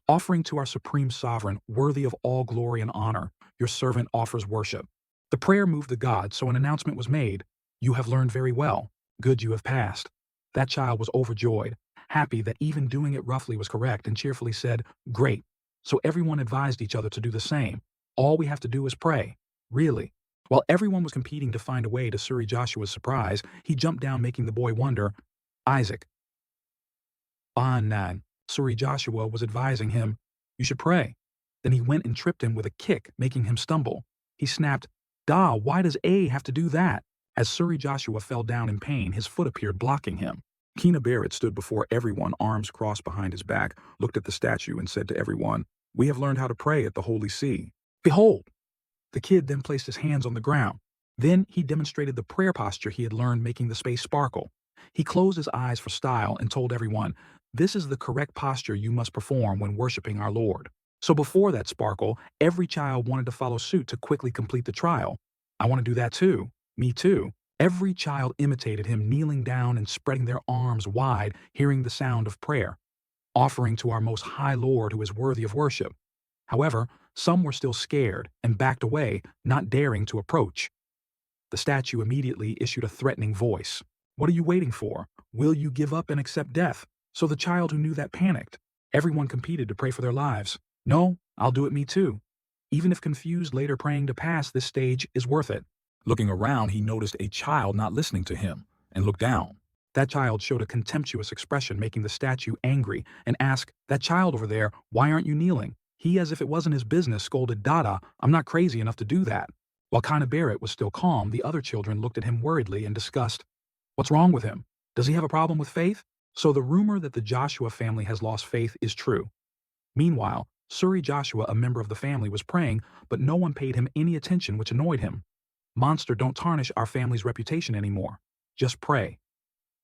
Offering to our supreme sovereign, worthy of all glory and honor, your servant offers worship. The prayer moved the god, so an announcement was made. You have learned very well. Good, you have passed. That child was overjoyed, happy that even doing it roughly was correct, and cheerfully said, great. So everyone advised each other to do the same. All we have to do is pray. Really. While everyone was competing to find a way, to Suri Joshua's surprise, he jumped down, making the boy wonder, Isaac. Nan. Suri Joshua was advising him, you should pray. Then he went and tripped him with a kick, making him stumble. He snapped, Da, why does A have to do that? As Suri Joshua fell down in pain, his foot appeared, blocking him. Kina Barrett stood before everyone, arms crossed behind his back, looked at the statue and said to everyone, we have learned how to pray at the Holy See. Behold! The kid then placed his hands on the ground. Then he demonstrated the prayer posture he had learned, making the space sparkle. He closed his eyes for style and told everyone, this is the correct posture you must perform when worshiping our Lord. So before that sparkle, every child wanted to follow suit to quickly complete the trial. I want to do that too. Me too. Every child imitated him, kneeling down and spreading their arms wide, hearing the sound of prayer, offering to our most high Lord who is worthy of worship. However, some were still scared and backed away, not daring to approach. The statue immediately issued a threatening voice. What are you waiting for? Will you give up and accept death? So the child who knew that panicked. Everyone competed to pray for their lives. No, I'll do it, me too. Even if confused, later praying to pass this stage is worth it. Looking around, he noticed a child not listening to him and looked down. That child showed a contemptuous expression, making the statue angry, and asked, "That child over there, why aren't you kneeling?" He, as if it wasn't his business, scolded, "Dada, I'm not crazy enough to do that." While Kinda Barrett was still calm, the other children looked at him worriedly and discussed, "What's wrong with him? Does he have a problem with faith?" So the rumor that the Joshua family has lost faith is true. Meanwhile, Suri Joshua, a member of the family, was praying, but no one paid him any attention, which annoyed him. "Monster, don't tarnish our family's reputation anymore. Just pray."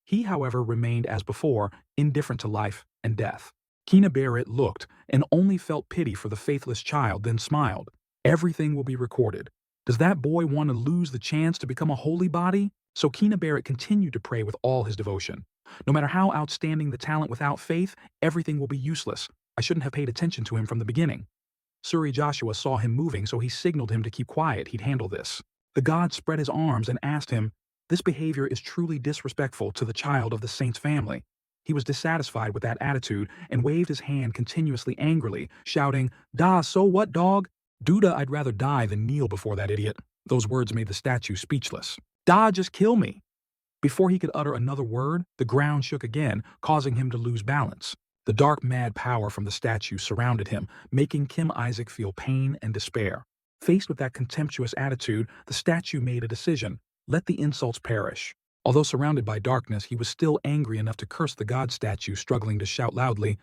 He, however, remained as before, indifferent to life and death. Kina Barrett looked and only felt pity for the faithless child, then smiled. "Everything will be recorded. Does that boy want to lose the chance to become a holy body?" So Kina Barrett continued to pray with all his devotion. "No matter how outstanding the talent, without faith, everything will be useless. I shouldn't have paid attention to him from the beginning." Suri Joshua saw him moving, so he signaled him to keep quiet. He'd handle this. The god spread his arms and asked him, "This behavior is truly disrespectful to the child of the saint's family." He was dissatisfied with that attitude and waved his hand continuously angrily, shouting, "Da, so what, dog? Duda, I'd rather die than kneel before that idiot." Those words made the statue speechless. "Da, just kill me." Before he could utter another word, the ground shook again, causing him to lose balance. The dark, mad power from the statue surrounded him, making Kim Isaac feel pain and despair. Faced with that contemptuous attitude, the statue made a decision: let the insults perish. Although surrounded by darkness, he was still angry enough to curse the god statue, struggling to shout loudly,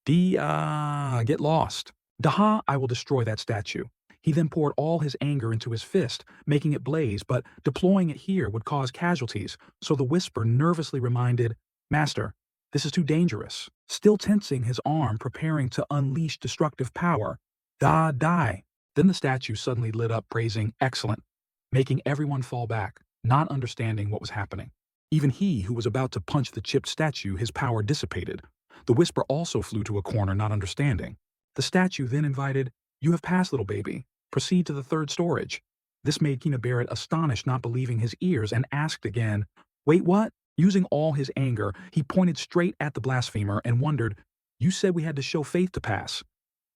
get lost. Daha, I will destroy that statue." He then poured all his anger into his fist, making it blaze, but deploying it here would cause casualties, so the whisper nervously reminded, "Master, this is too dangerous." Still tensing his arm, preparing to unleash destructive power, "Da, die." Then the statue suddenly lit up, praising, "Excellent," making everyone fall back, not understanding what was happening. Even he, who was about to punch the chipped statue, his power dissipated. The whisper also flew to a corner, not understanding. The statue then invited, "You have passed, little baby. Proceed to the third storage." This made Kina Barrett astonished, not believing his ears, and asked again, "Wait, what?" Using all his anger, he pointed straight at the blasphemer and wondered, "You said we had to show faith to pass.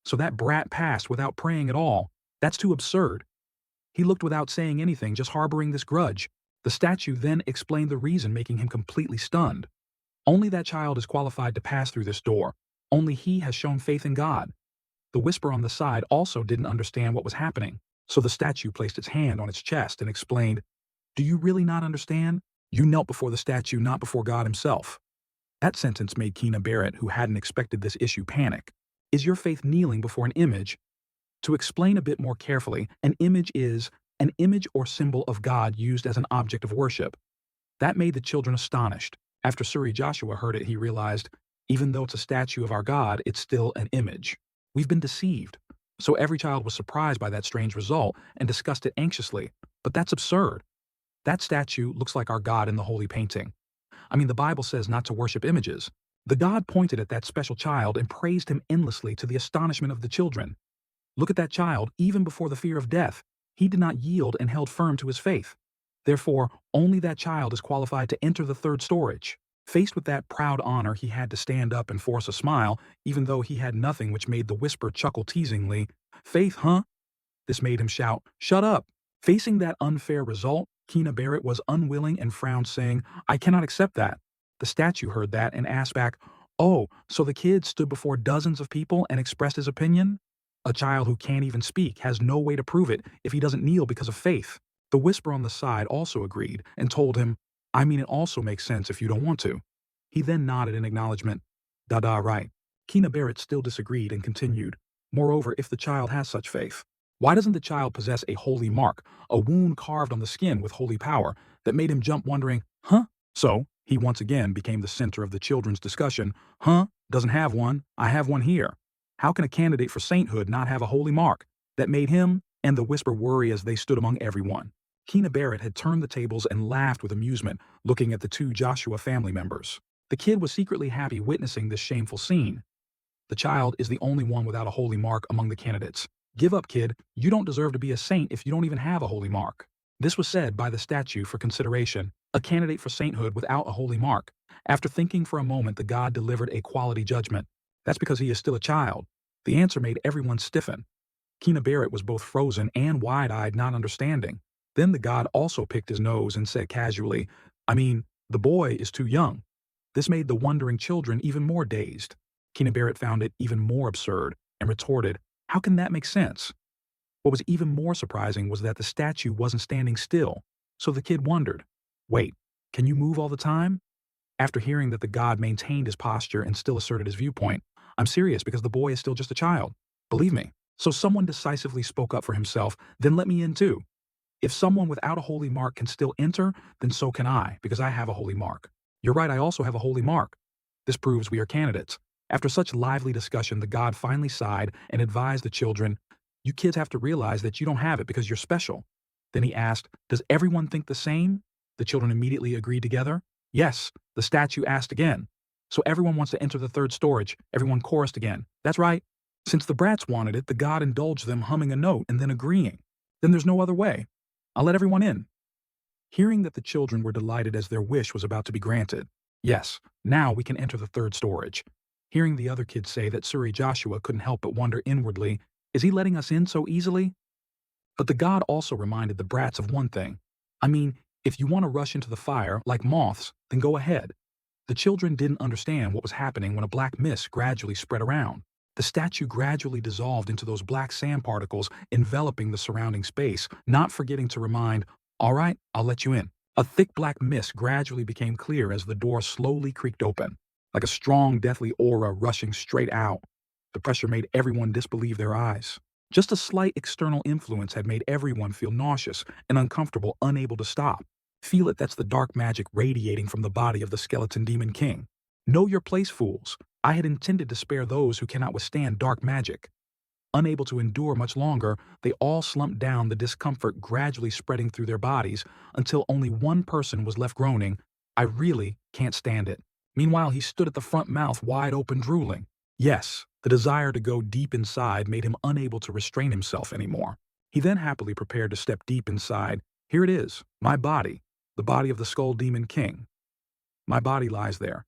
So that brat passed without praying at all. That's too absurd." He looked without saying anything, just harboring this grudge. The statue then explained the reason, making him completely stunned. "Only that child is qualified to pass through this door. Only he has shown faith in God." The whisper on the side also didn't understand what was happening, so the statue placed its hand on its chest and explained, "Do you really not understand? You knelt before the statue, not before God himself." That sentence made Kina Barrett, who hadn't expected this issue, panic. "Is your faith kneeling before an image?" To explain a bit more carefully, an image is an image or symbol of God used as an object of worship. That made the children astonished. After Suri Joshua heard it, he realized, even though it's a statue of our God, it's still an image. We've been deceived. So every child was surprised by that strange result and discussed it anxiously. But that's absurd. That statue looks like our God in the holy painting. I mean, the Bible says not to worship images. The God pointed at that special child and praised him endlessly, to the astonishment of the children. Look at that child, even before the fear of death. He did not yield and held firm to his faith. Therefore, only that child is qualified to enter the third storage. Faced with that proud honor, he had to stand up and force a smile, even though he had nothing, which made the whisper chuckle teasingly. "Faith, huh?" This made him shout, "Shut up!" Facing that unfair result, Kina Barrett was unwilling and frowned, saying, "I cannot accept that." The statue heard that and asked back, "Oh, so the kid stood before dozens of people and expressed his opinion?" A child who can't even speak has no way to prove it if he doesn't kneel because of faith. The whisper on the side also agreed and told him, "I mean, it also makes sense if you don't want to." He then nodded in acknowledgement. "Dada, right." Kina Barrett still disagreed and continued, "Moreover, if the child has such faith, why doesn't the child possess a holy mark, a wound carved on the skin with holy power, that made him jump wondering, huh? So, he once again became the center of the children's discussion. "Huh? Doesn't have one. I have one here. How can a candidate for sainthood not have a holy mark?" That made him and the whisper worry as they stood among everyone. Kina Barrett had turned the tables and laughed with amusement, looking at the two Joshua family members. The kid was secretly happy witnessing this shameful scene. The child is the only one without a holy mark among the candidates. "Give up, kid. You don't deserve to be a saint if you don't even have a holy mark." This was said by the statue for consideration, a candidate for sainthood without a holy mark. After thinking for a moment, the god delivered a quality judgment. "That's because he is still a child." The answer made everyone stiffen. Kina Barrett was both frozen and wide-eyed, not understanding. Then the god also picked his nose and said casually, "I mean, The boy is too young. This made the wondering children even more dazed. Kina Barrett found it even more absurd and retorted, "How can that make sense?" What was even more surprising was that the statue wasn't standing still, so the kid wondered, "Wait, can you move all the time?" After hearing that the god maintained his posture and still asserted his viewpoint, "I'm serious because the boy is still just a child. Believe me." So someone decisively spoke up for himself, "Then let me in too. If someone without a holy mark can still enter, then so can I, because I have a holy mark. You're right, I also have a holy mark. This proves we are candidates." After such lively discussion, the god finally sighed and advised the children, "You kids have to realize that you don't have it because you're special." Then he asked, "Does everyone think the same?" The children immediately agreed together. "Yes." The statue asked again. "So everyone wants to enter the third storage." Everyone chorused again. "That's right." Since the brats wanted it, the god indulged them, humming a note and then agreeing. "Then there's no other way. I'll let everyone in." Hearing that the children were delighted as their wish was about to be granted. "Yes, now we can enter the third storage." Hearing the other kids say that Suri Joshua couldn't help but wonder inwardly, "Is he letting us in so easily?" But the god also reminded the brats of one thing. "I mean, if you want to rush into the fire, like moths, then go ahead." The children didn't understand what was happening when a black mist gradually spread around. The statue gradually dissolved into those black sand particles enveloping the surrounding space, not forgetting to remind, "All right, I'll let you in." A thick black mist gradually became clear as the door slowly creaked open, like a strong, deathly aura rushing straight out. The pressure made everyone disbelieve their eyes. Just a slight external influence had made everyone feel nauseous and uncomfortable, unable to stop. "Feel it, that's the dark magic radiating from the body of the skeleton demon king. Know your place, fools. I had intended to spare those who cannot withstand dark magic." Unable to endure much longer, they all slumped down, the discomfort gradually spreading through their bodies until only one person was left groaning, "I really can't stand it." Meanwhile, he stood at the front, mouth wide open, drooling. Yes, the desire to go deep inside made him unable to restrain himself anymore. He then happily prepared to step deep inside. "Here it is, my body, the body of the Skull Demon King. My body lies there."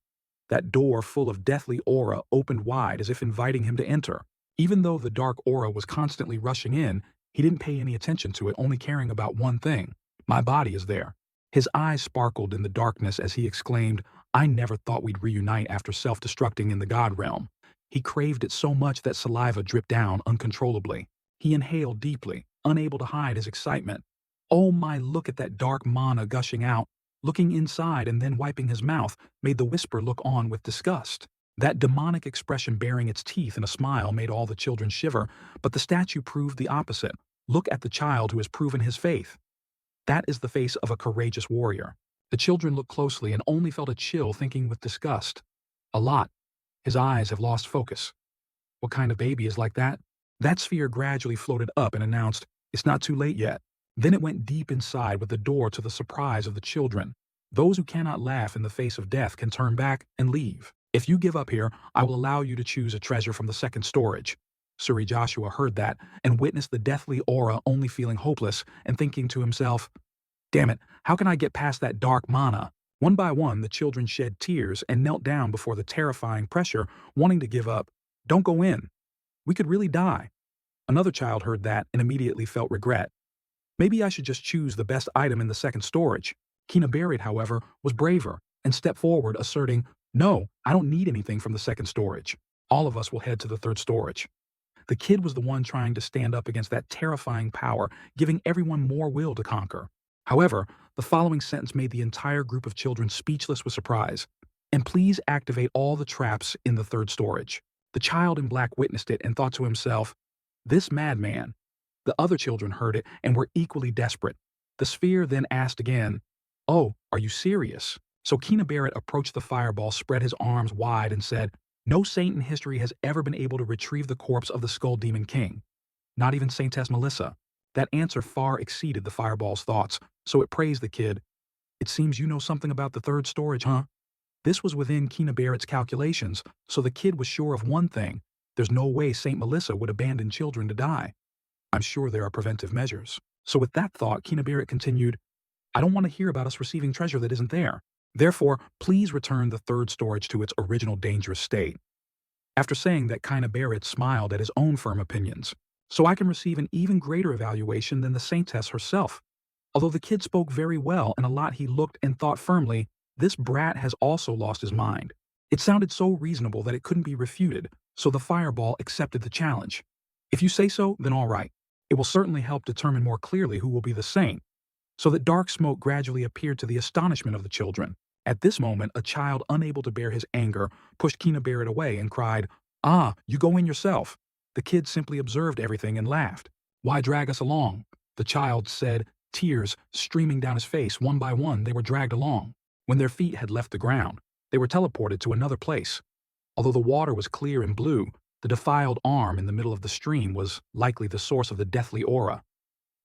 That door full of deathly aura opened wide as if inviting him to enter. Even though the dark aura was constantly rushing in, he didn't pay any attention to it, only caring about one thing. "My body is there." His eyes sparkled in the darkness as he exclaimed, "I never thought we'd reunite after self-destructing in the god realm." He craved it so much that saliva dripped down uncontrollably. He inhaled deeply, unable to hide his excitement. Oh my, look at that dark mana gushing out. Looking inside and then wiping his mouth made the whisper look on with disgust. That demonic expression baring its teeth in a smile made all the children shiver, but the statue proved the opposite. Look at the child who has proven his faith. That is the face of a courageous warrior. The children looked closely and only felt a chill, thinking with disgust. A lot. His eyes have lost focus. What kind of baby is like that? That sphere gradually floated up and announced, "It's not too late yet." Then it went deep inside with the door to the surprise of the children. "Those who cannot laugh in the face of death can turn back and leave. If you give up here, I will allow you to choose a treasure from the second storage." Suri Joshua heard that and witnessed the deathly aura, only feeling hopeless and thinking to himself, "Damn it, how can I get past that dark mana?" One by one, the children shed tears and knelt down before the terrifying pressure, wanting to give up. "Don't go in. We could really die." Another child heard that and immediately felt regret. "Maybe I should just choose the best item in the second storage." Kina Barrett, however, was braver and stepped forward, asserting, "No, I don't need anything from the second storage. All of us will head to the third storage." The kid was the one trying to stand up against that terrifying power, giving everyone more will to conquer. However, the following sentence made the entire group of children speechless with surprise. "And please activate all the traps in the third storage." The child in black witnessed it and thought to himself, "This madman." The other children heard it and were equally desperate. The sphere then asked again, "Oh, are you serious?" So Kina Barrett approached the fireball, spread his arms wide, and said, "No saint in history has ever been able to retrieve the corpse of the Skull Demon King. Not even Saintess Melissa." That answer far exceeded the fireball's thoughts, so it praised the kid. "It seems you know something about the third storage, huh?" This was within Kina Barrett's calculations, so the kid was sure of one thing: there's no way Saint Melissa would abandon children to die. "I'm sure there are preventive measures." So with that thought, Kina Barrett continued, "I don't want to hear about us receiving treasure that isn't there. Therefore, please return the third storage to its original dangerous state." After saying that, Kina Barrett smiled at his own firm opinions. "So I can receive an even greater evaluation than the saintess herself." Although the kid spoke very well and a lot, he looked and thought firmly, This brat has also lost his mind. It sounded so reasonable that it couldn't be refuted, so the fireball accepted the challenge. If you say so, then all right. It will certainly help determine more clearly who will be the saint. So that dark smoke gradually appeared to the astonishment of the children. At this moment, a child unable to bear his anger pushed Keena Barrett away and cried, "Ah, you go in yourself." The kid simply observed everything and laughed. "Why drag us along?" The child said, tears streaming down his face. One by one, they were dragged along. When their feet had left the ground, they were teleported to another place. Although the water was clear and blue, the defiled arm in the middle of the stream was likely the source of the deathly aura.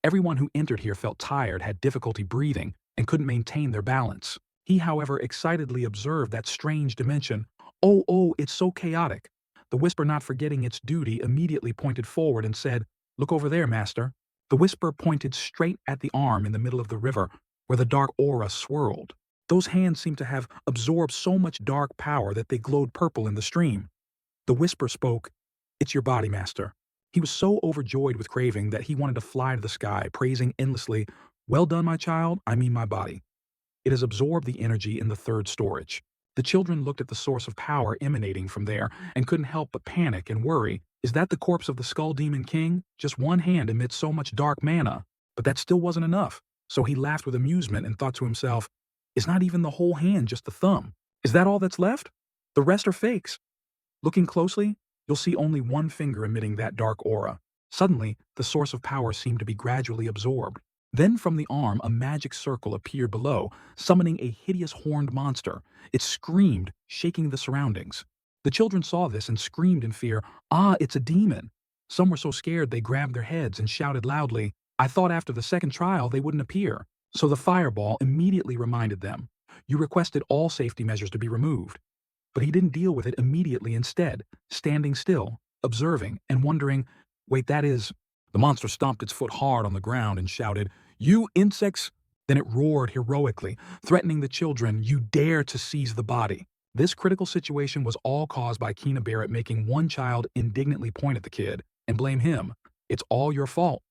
Everyone who entered here felt tired, had difficulty breathing, and couldn't maintain their balance. He, however, excitedly observed that strange dimension. Oh, it's so chaotic." The whisper, not forgetting its duty, immediately pointed forward and said, "Look over there, master." The whisper pointed straight at the arm in the middle of the river, where the dark aura swirled. Those hands seemed to have absorbed so much dark power that they glowed purple in the stream. The whisper spoke, "It's your body, master." He was so overjoyed with craving that he wanted to fly to the sky, praising endlessly, "Well done, my child, I mean my body. It has absorbed the energy in the third storage." The children looked at the source of power emanating from there and couldn't help but panic and worry. Is that the corpse of the Skull Demon King? Just one hand emits so much dark mana. But that still wasn't enough. So he laughed with amusement and thought to himself, "It's not even the whole hand, just the thumb. Is that all that's left? The rest are fakes." Looking closely, you'll see only one finger emitting that dark aura. Suddenly, the source of power seemed to be gradually absorbed. Then from the arm, a magic circle appeared below, summoning a hideous horned monster. It screamed, shaking the surroundings. The children saw this and screamed in fear, "Ah, it's a demon." Some were so scared they grabbed their heads and shouted loudly, "I thought after the second trial they wouldn't appear." So the fireball immediately reminded them, "You requested all safety measures to be removed." But he didn't deal with it immediately, instead, standing still, observing, and wondering, "Wait, that is—" The monster stomped its foot hard on the ground and shouted, "You insects!" Then it roared heroically, threatening the children, "You dare to seize the body." This critical situation was all caused by Keena Barrett making one child indignantly point at the kid and blame him. "It's all your fault.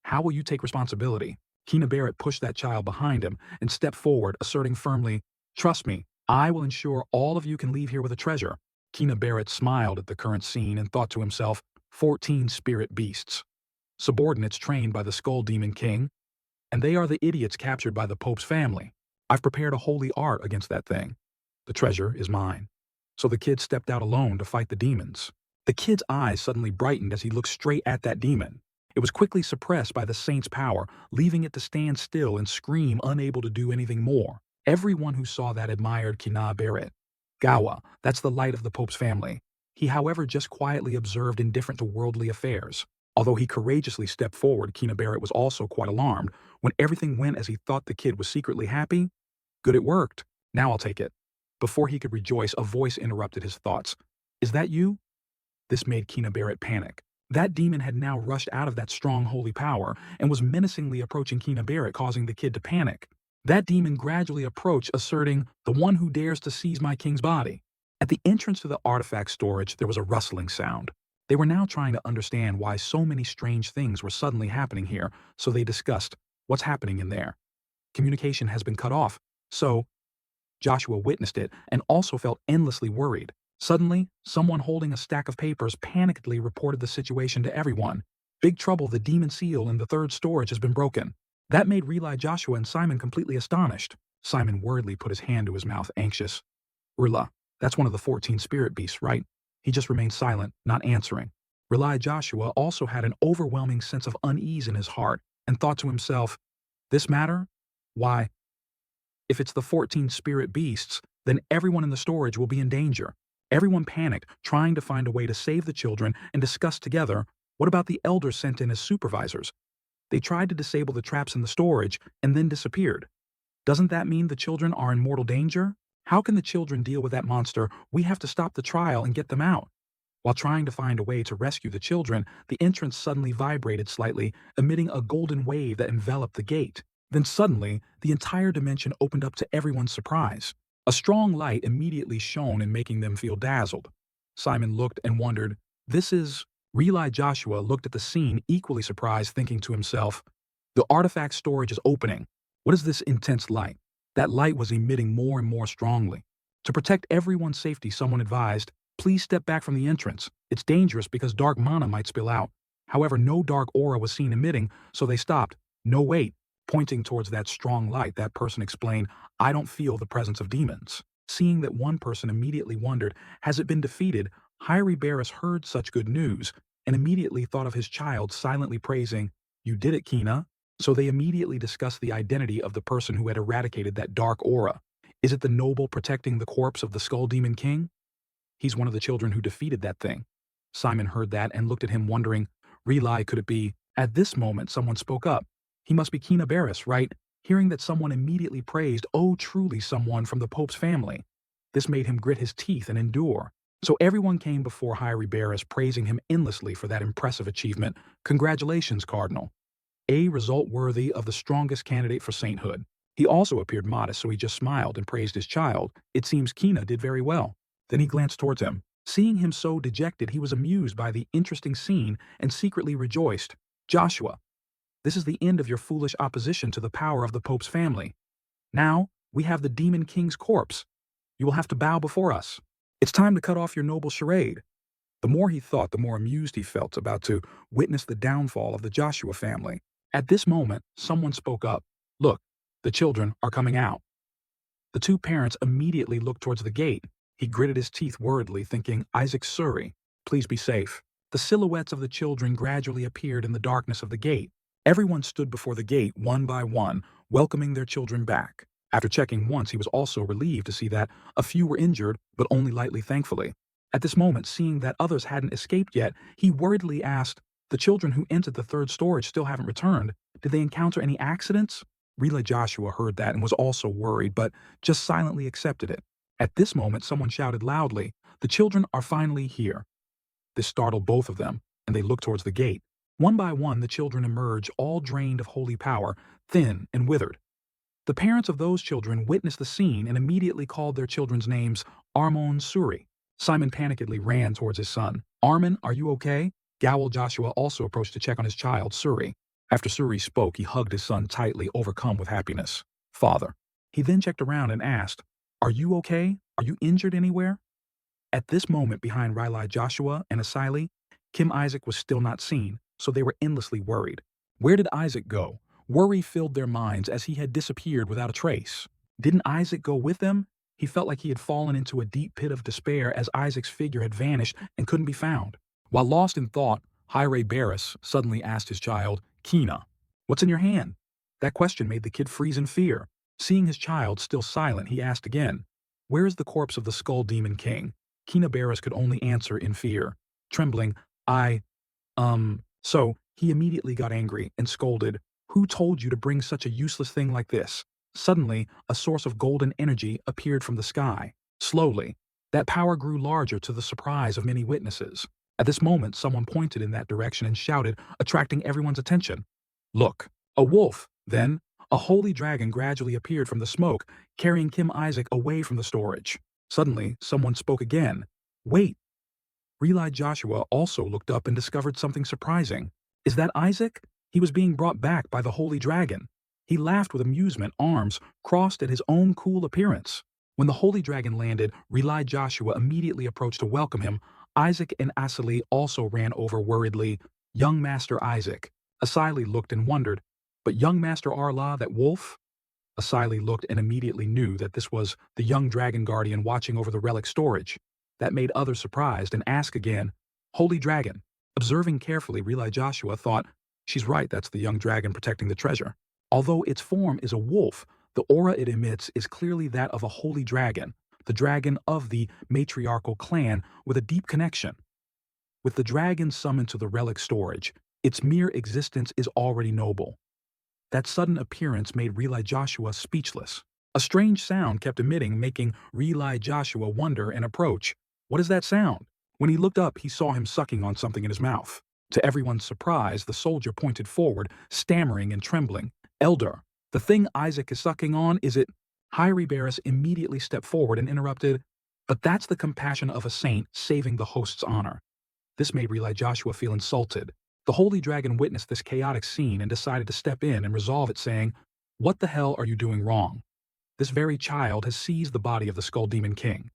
How will you take responsibility?" Keena Barrett pushed that child behind him and stepped forward, asserting firmly, "Trust me, I will ensure all of you can leave here with a treasure." Keena Barrett smiled at the current scene and thought to himself, 14 spirit beasts. Subordinates trained by the Skull Demon King, and they are the idiots captured by the Pope's family. I've prepared a holy art against that thing. The treasure is mine." So the kid stepped out alone to fight the demons. The kid's eyes suddenly brightened as he looked straight at that demon. It was quickly suppressed by the saint's power, leaving it to stand still and scream, unable to do anything more. Everyone who saw that admired Keena Barrett. Gawa, that's the light of the Pope's family. He, however, just quietly observed, indifferent to worldly affairs. Although he courageously stepped forward, Keena Barrett was also quite alarmed. When everything went as he thought the kid was secretly happy, "Good, it worked. Now I'll take it." Before he could rejoice, a voice interrupted his thoughts. "Is that you?" This made Keena Barrett panic. That demon had now rushed out of that strong holy power and was menacingly approaching Keena Barrett, causing the kid to panic. That demon gradually approached, asserting, "The one who dares to seize my king's body." At the entrance to the artifact storage, there was a rustling sound. They were now trying to understand why so many strange things were suddenly happening here, so they discussed, "What's happening in there?" Communication has been cut off, so Joshua witnessed it and also felt endlessly worried. Suddenly, someone holding a stack of papers panickedly reported the situation to everyone. "Big trouble, the demon seal in the third storage has been broken." That made Rely, Joshua, and Simon completely astonished. Simon worriedly put his hand to his mouth, anxious. "Rilla, that's one of the 14 spirit beasts, right?" He just remained silent, not answering. Rely Joshua also had an overwhelming sense of unease in his heart and thought to himself, "This matter? Why, if it's the 14 spirit beasts, then everyone in the storage will be in danger." Everyone panicked, trying to find a way to save the children and discuss together, what about the elders sent in as supervisors? They tried to disable the traps in the storage and then disappeared. Doesn't that mean the children are in mortal danger? How can the children deal with that monster? We have to stop the trial and get them out. While trying to find a way to rescue the children, the entrance suddenly vibrated slightly, emitting a golden wave that enveloped the gate. Then suddenly, the entire dimension opened up to everyone's surprise. A strong light immediately shone in, making them feel dazzled. Simon looked and wondered, "This is—" Rely Joshua looked at the scene, equally surprised, thinking to himself, "The artifact storage is opening. What is this intense light?" That light was emitting more and more strongly. To protect everyone's safety, someone advised, "Please step back from the entrance. It's dangerous because dark mana might spill out." However, no dark aura was seen emitting, so they stopped. "No, wait." Pointing towards that strong light, that person explained, "I don't feel the presence of demons." Seeing that one person immediately wondered, has it been defeated, Hyrebarus heard such good news and immediately thought of his child silently praising, "You did it, Kina." So they immediately discussed the identity of the person who had eradicated that dark aura. Is it the noble protecting the corpse of the Skull Demon King? He's one of the children who defeated that thing. Simon heard that and looked at him wondering, "Rely, could it be?" At this moment, someone spoke up. "He must be Kina Barris, right?" Hearing that someone immediately praised, "Oh, truly someone from the Pope's family." This made him grit his teeth and endure. So everyone came before Hyrebarus, praising him endlessly for that impressive achievement. "Congratulations, Cardinal. A result worthy of the strongest candidate for sainthood." He also appeared modest, so he just smiled and praised his child. "It seems Kina did very well." Then he glanced towards him. Seeing him so dejected, he was amused by the interesting scene and secretly rejoiced. "Joshua, this is the end of your foolish opposition to the power of the Pope's family. Now, we have the Demon King's corpse. You will have to bow before us. It's time to cut off your noble charade." The more he thought, the more amused he felt about to witness the downfall of the Joshua family. At this moment, someone spoke up. "Look, the children are coming out." The two parents immediately looked towards the gate. He gritted his teeth worriedly, thinking, "Isaac Suri, please be safe." The silhouettes of the children gradually appeared in the darkness of the gate. Everyone stood before the gate, one by one, welcoming their children back. After checking once, he was also relieved to see that a few were injured, but only lightly, thankfully. At this moment, seeing that others hadn't escaped yet, he worriedly asked, "The children who entered the third storage still haven't returned. Did they encounter any accidents?" Relay Joshua heard that and was also worried, but just silently accepted it. At this moment, someone shouted loudly, "The children are finally here." This startled both of them, and they looked towards the gate. One by one, the children emerged, all drained of holy power, thin and withered. The parents of those children witnessed the scene and immediately called their children's names Armon Suri. Simon panikedly ran towards his son. "Armin, are you okay?" Gowel Joshua also approached to check on his child, Suri. After Suri spoke, he hugged his son tightly, overcome with happiness. "Father." He then checked around and asked, "Are you okay? Are you injured anywhere?" At this moment, behind Riley Joshua and Asili, Kim Isaac was still not seen, so they were endlessly worried. Where did Isaac go? Worry filled their minds as he had disappeared without a trace. Didn't Isaac go with them? He felt like he had fallen into a deep pit of despair as Isaac's figure had vanished and couldn't be found. While lost in thought, Hyrebarus suddenly asked his child, "Kina, what's in your hand?" That question made the kid freeze in fear. Seeing his child still silent, he asked again, "Where is the corpse of the Skull Demon King?" Kina Barris could only answer in fear. Trembling, So he immediately got angry and scolded, "Who told you to bring such a useless thing like this?" Suddenly, a source of golden energy appeared from the sky. Slowly, that power grew larger to the surprise of many witnesses. At this moment, someone pointed in that direction and shouted, attracting everyone's attention. "Look, a wolf!" Then, a holy dragon gradually appeared from the smoke, carrying Kim Isaac away from the storage. Suddenly, someone spoke again. "Wait." Relay Joshua also looked up and discovered something surprising. "Is that Isaac?" He was being brought back by the holy dragon. He laughed with amusement, arms crossed at his own cool appearance. When the holy dragon landed, Relay Joshua immediately approached to welcome him. Isaac and Asili also ran over worriedly. "Young Master Isaac." Asili looked and wondered, "But young Master Arla, that wolf?" Asili looked and immediately knew that this was the young dragon guardian watching over the relic storage. That made others surprised and asked again, "Holy dragon." Observing carefully, Relay Joshua thought, "She's right, that's the young dragon protecting the treasure." Although its form is a wolf, the aura it emits is clearly that of a holy dragon, the dragon of the matriarchal clan with a deep connection. With the dragon summoned to the relic storage, its mere existence is already noble. That sudden appearance made Relay Joshua speechless. A strange sound kept emitting, making Relay Joshua wonder and approach. "What is that sound?" When he looked up, he saw him sucking on something in his mouth. To everyone's surprise, the soldier pointed forward, stammering and trembling. "Elder, the thing Isaac is sucking on, is it?" Hyrebarus immediately stepped forward and interrupted, "But that's the compassion of a saint saving the host's honor." This made Relay Joshua feel insulted. The holy dragon witnessed this chaotic scene and decided to step in and resolve it, saying, "What the hell are you doing wrong?" This very child has seized the body of the Skull Demon King.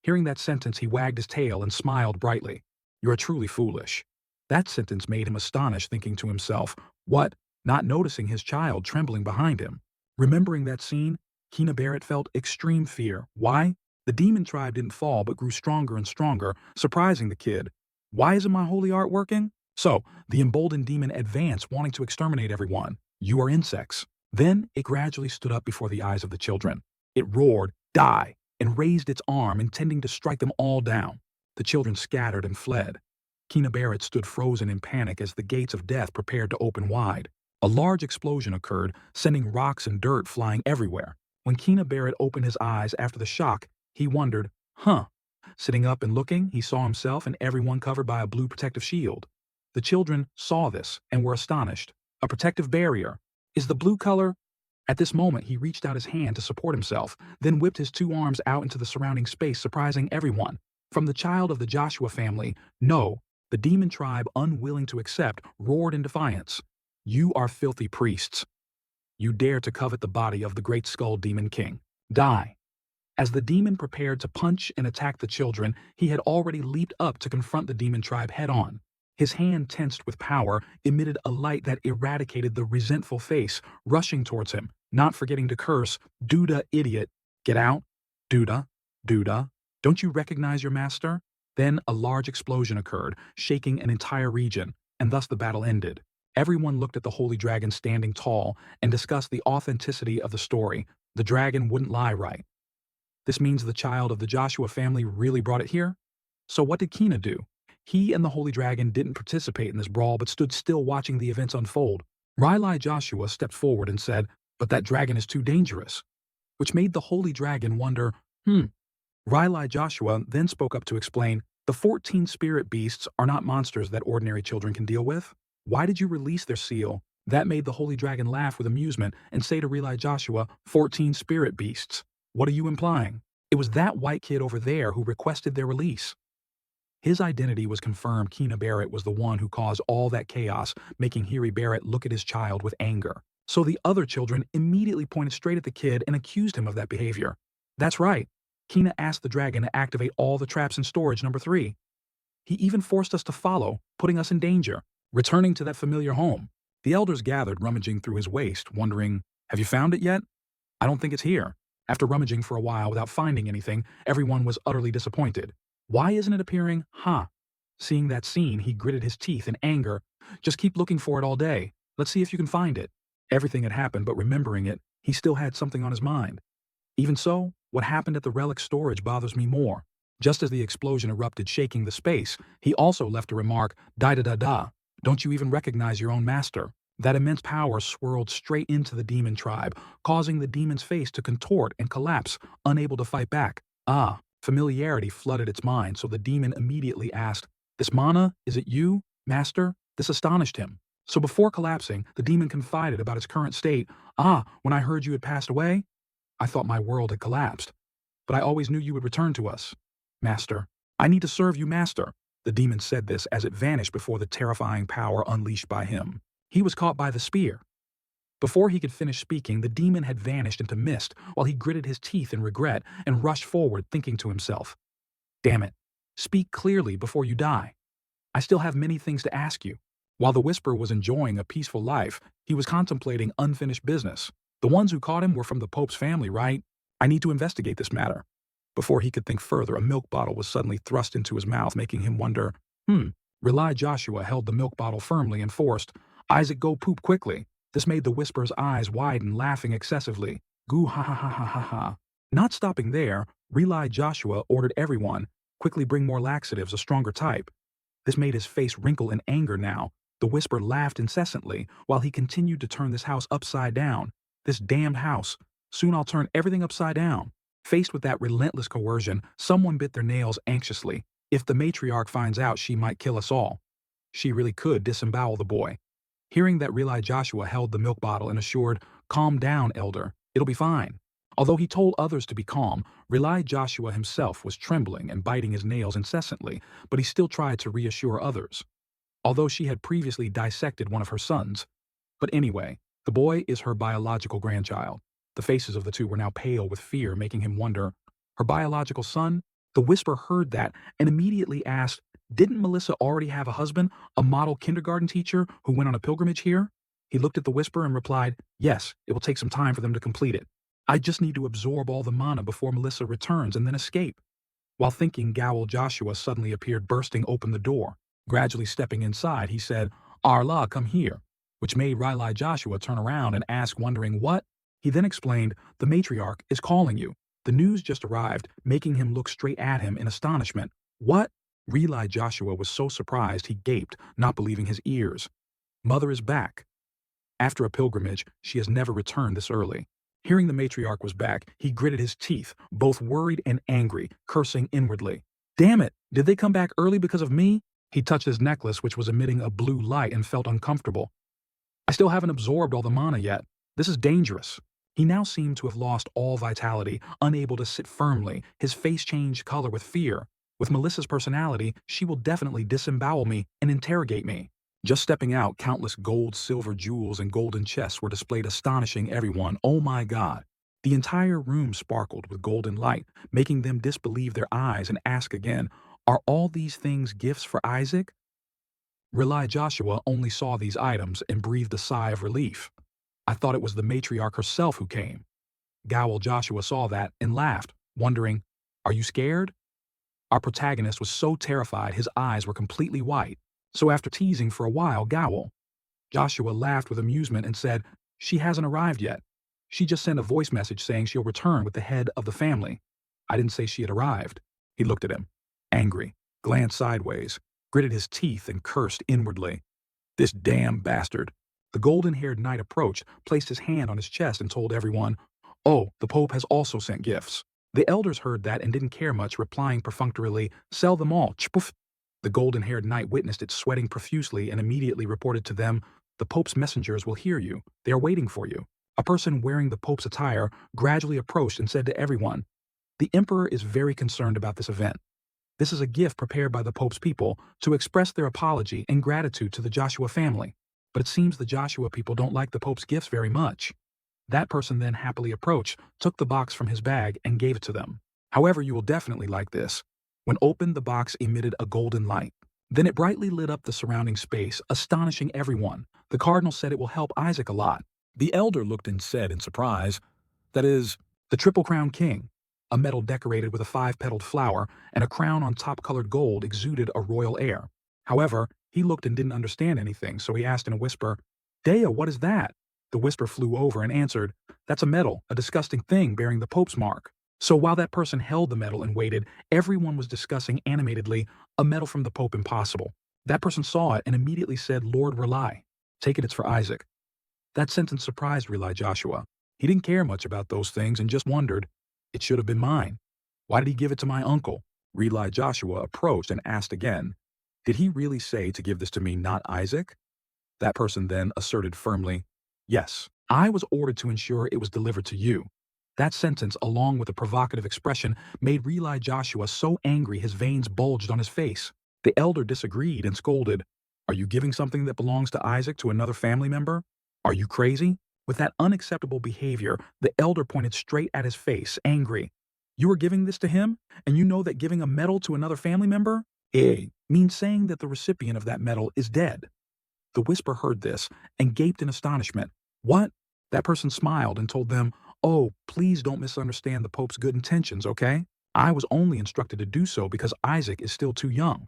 Hearing that sentence, he wagged his tail and smiled brightly. You are truly foolish. That sentence made him astonished, thinking to himself, what? Not noticing his child trembling behind him. Remembering that scene, Kina Barrett felt extreme fear. Why? The demon tribe didn't fall but grew stronger and stronger, surprising the kid. Why isn't my holy art working? So, the emboldened demon advanced, wanting to exterminate everyone. You are insects. Then, it gradually stood up before the eyes of the children. It roared, die, and raised its arm, intending to strike them all down. The children scattered and fled. Kina Barrett stood frozen in panic as the gates of death prepared to open wide. A large explosion occurred, sending rocks and dirt flying everywhere. When Kina Barrett opened his eyes after the shock, he wondered, Sitting up and looking, he saw himself and everyone covered by a blue protective shield. The children saw this and were astonished. A protective barrier. Is the blue color? At this moment, he reached out his hand to support himself, then whipped his two arms out into the surrounding space, surprising everyone. From the child of the Joshua family, no, the demon tribe, unwilling to accept, roared in defiance. You are filthy priests. You dare to covet the body of the great Skull Demon King. Die. As the demon prepared to punch and attack the children, he had already leaped up to confront the demon tribe head-on. His hand, tensed with power, emitted a light that eradicated the resentful face, rushing towards him, not forgetting to curse, Duda, idiot. Get out. Duda. Duda. Don't you recognize your master? Then a large explosion occurred, shaking an entire region, and thus the battle ended. Everyone looked at the holy dragon standing tall and discussed the authenticity of the story. The dragon wouldn't lie, right? This means the child of the Joshua family really brought it here? So what did Kina do? He and the holy dragon didn't participate in this brawl but stood still watching the events unfold. Riley Joshua stepped forward and said, but that dragon is too dangerous, which made the holy dragon wonder, Riley Joshua then spoke up to explain, the 14 spirit beasts are not monsters that ordinary children can deal with. Why did you release their seal? That made the holy dragon laugh with amusement and say to Riley Joshua, 14 spirit beasts. What are you implying? It was that white kid over there who requested their release. His identity was confirmed. Kina Barrett was the one who caused all that chaos, making Hiri Barrett look at his child with anger. So the other children immediately pointed straight at the kid and accused him of that behavior. That's right. Kina asked the dragon to activate all the traps in storage number 3. He even forced us to follow, putting us in danger, returning to that familiar home. The elders gathered, rummaging through his waist, wondering, have you found it yet? I don't think it's here. After rummaging for a while without finding anything, everyone was utterly disappointed. Why isn't it appearing? Seeing that scene, he gritted his teeth in anger. Just keep looking for it all day. Let's see if you can find it. Everything had happened, but remembering it, he still had something on his mind. Even so, what happened at the relic storage bothers me more. Just as the explosion erupted, shaking the space, he also left a remark, da-da-da-da. Don't you even recognize your own master? That immense power swirled straight into the demon tribe, causing the demon's face to contort and collapse, unable to fight back. Familiarity flooded its mind, so the demon immediately asked, this mana, is it you, master? This astonished him. So before collapsing, the demon confided about its current state. When I heard you had passed away, I thought my world had collapsed. But I always knew you would return to us. Master, I need to serve you, master. The demon said this as it vanished before the terrifying power unleashed by him. He was caught by the spear. Before he could finish speaking, the demon had vanished into mist while he gritted his teeth in regret and rushed forward, thinking to himself, damn it, speak clearly before you die. I still have many things to ask you. While the Whisperer was enjoying a peaceful life, he was contemplating unfinished business. The ones who caught him were from the Pope's family, right? I need to investigate this matter. Before he could think further, a milk bottle was suddenly thrust into his mouth, making him wonder, Riley Joshua held the milk bottle firmly and forced, Isaac, go poop quickly. This made the Whisperer's eyes widen, laughing excessively. Goo ha ha ha ha ha ha. Not stopping there, Riley Joshua ordered everyone, quickly bring more laxatives, a stronger type. This made his face wrinkle in anger now. The Whisperer laughed incessantly while he continued to turn this house upside down. This damned house. Soon I'll turn everything upside down. Faced with that relentless coercion, someone bit their nails anxiously. If the matriarch finds out, she might kill us all. She really could disembowel the boy. Hearing that, Riley Joshua held the milk bottle and assured, calm down, elder. It'll be fine. Although he told others to be calm, Riley Joshua himself was trembling and biting his nails incessantly, but he still tried to reassure others. Although she had previously dissected one of her sons. But anyway, the boy is her biological grandchild. The faces of the two were now pale with fear, making him wonder, her biological son? The whisper heard that and immediately asked, didn't Melissa already have a husband, a model kindergarten teacher who went on a pilgrimage here? He looked at the whisper and replied, yes, it will take some time for them to complete it. I just need to absorb all the mana before Melissa returns and then escape. While thinking, Gowl Joshua suddenly appeared, bursting open the door. Gradually stepping inside, he said, Arla, come here, which made Riley Joshua turn around and ask, wondering what? He then explained, the matriarch is calling you. The news just arrived, making him look straight at him in astonishment. What? Riley Joshua was so surprised he gaped, not believing his ears. Mother is back. After a pilgrimage, she has never returned this early. Hearing the matriarch was back, he gritted his teeth, both worried and angry, cursing inwardly. Damn it, did they come back early because of me? He touched his necklace, which was emitting a blue light, and felt uncomfortable. I still haven't absorbed all the mana yet. This is dangerous. He now seemed to have lost all vitality, unable to sit firmly, his face changed color with fear. With Melissa's personality, she will definitely disembowel me and interrogate me. Just stepping out, countless gold, silver jewels, and golden chests were displayed, astonishing everyone. Oh my God. The entire room sparkled with golden light, making them disbelieve their eyes and ask again, are all these things gifts for Isaac? Riley Joshua only saw these items and breathed a sigh of relief. I thought it was the matriarch herself who came. Gowl Joshua saw that and laughed, wondering, are you scared? Our protagonist was so terrified his eyes were completely white. So after teasing for a while, Gowl Joshua laughed with amusement and said, she hasn't arrived yet. She just sent a voice message saying she'll return with the head of the family. I didn't say she had arrived. He looked at him, angry, glanced sideways, gritted his teeth and cursed inwardly. This damn bastard. The golden-haired knight approached, placed his hand on his chest and told everyone, oh, the Pope has also sent gifts. The elders heard that and didn't care much, replying perfunctorily, sell them all, chpoof. The golden-haired knight witnessed it, sweating profusely, and immediately reported to them, the Pope's messengers will hear you. They are waiting for you. A person wearing the Pope's attire gradually approached and said to everyone, the Emperor is very concerned about this event. This is a gift prepared by the Pope's people to express their apology and gratitude to the Joshua family. But it seems the Joshua people don't like the Pope's gifts very much. That person then happily approached, took the box from his bag, and gave it to them. However, you will definitely like this. When opened, the box emitted a golden light. Then it brightly lit up the surrounding space, astonishing everyone. The cardinal said it will help Isaac a lot. The elder looked and said in surprise, that is, the Triple Crown King. A medal decorated with a 5-petaled flower and a crown on top colored gold exuded a royal air. However, he looked and didn't understand anything, so he asked in a whisper, Dea, what is that? The whisper flew over and answered, that's a medal, a disgusting thing bearing the Pope's mark. So while that person held the medal and waited, everyone was discussing animatedly, a medal from the Pope impossible. That person saw it and immediately said, Lord Rely. Take it, it's for Isaac. That sentence surprised Riley Joshua. He didn't care much about those things and just wondered, it should have been mine. Why did he give it to my uncle? Riley Joshua approached and asked again, did he really say to give this to me, not Isaac? That person then asserted firmly, yes, I was ordered to ensure it was delivered to you. That sentence, along with a provocative expression, made Riley Joshua so angry his veins bulged on his face. The elder disagreed and scolded, are you giving something that belongs to Isaac to another family member? Are you crazy? With that unacceptable behavior, the elder pointed straight at his face, angry. You are giving this to him, and you know that giving a medal to another family member, means saying that the recipient of that medal is dead. The whisper heard this and gaped in astonishment. What? That person smiled and told them, oh, please don't misunderstand the Pope's good intentions, okay? I was only instructed to do so because Isaac is still too young.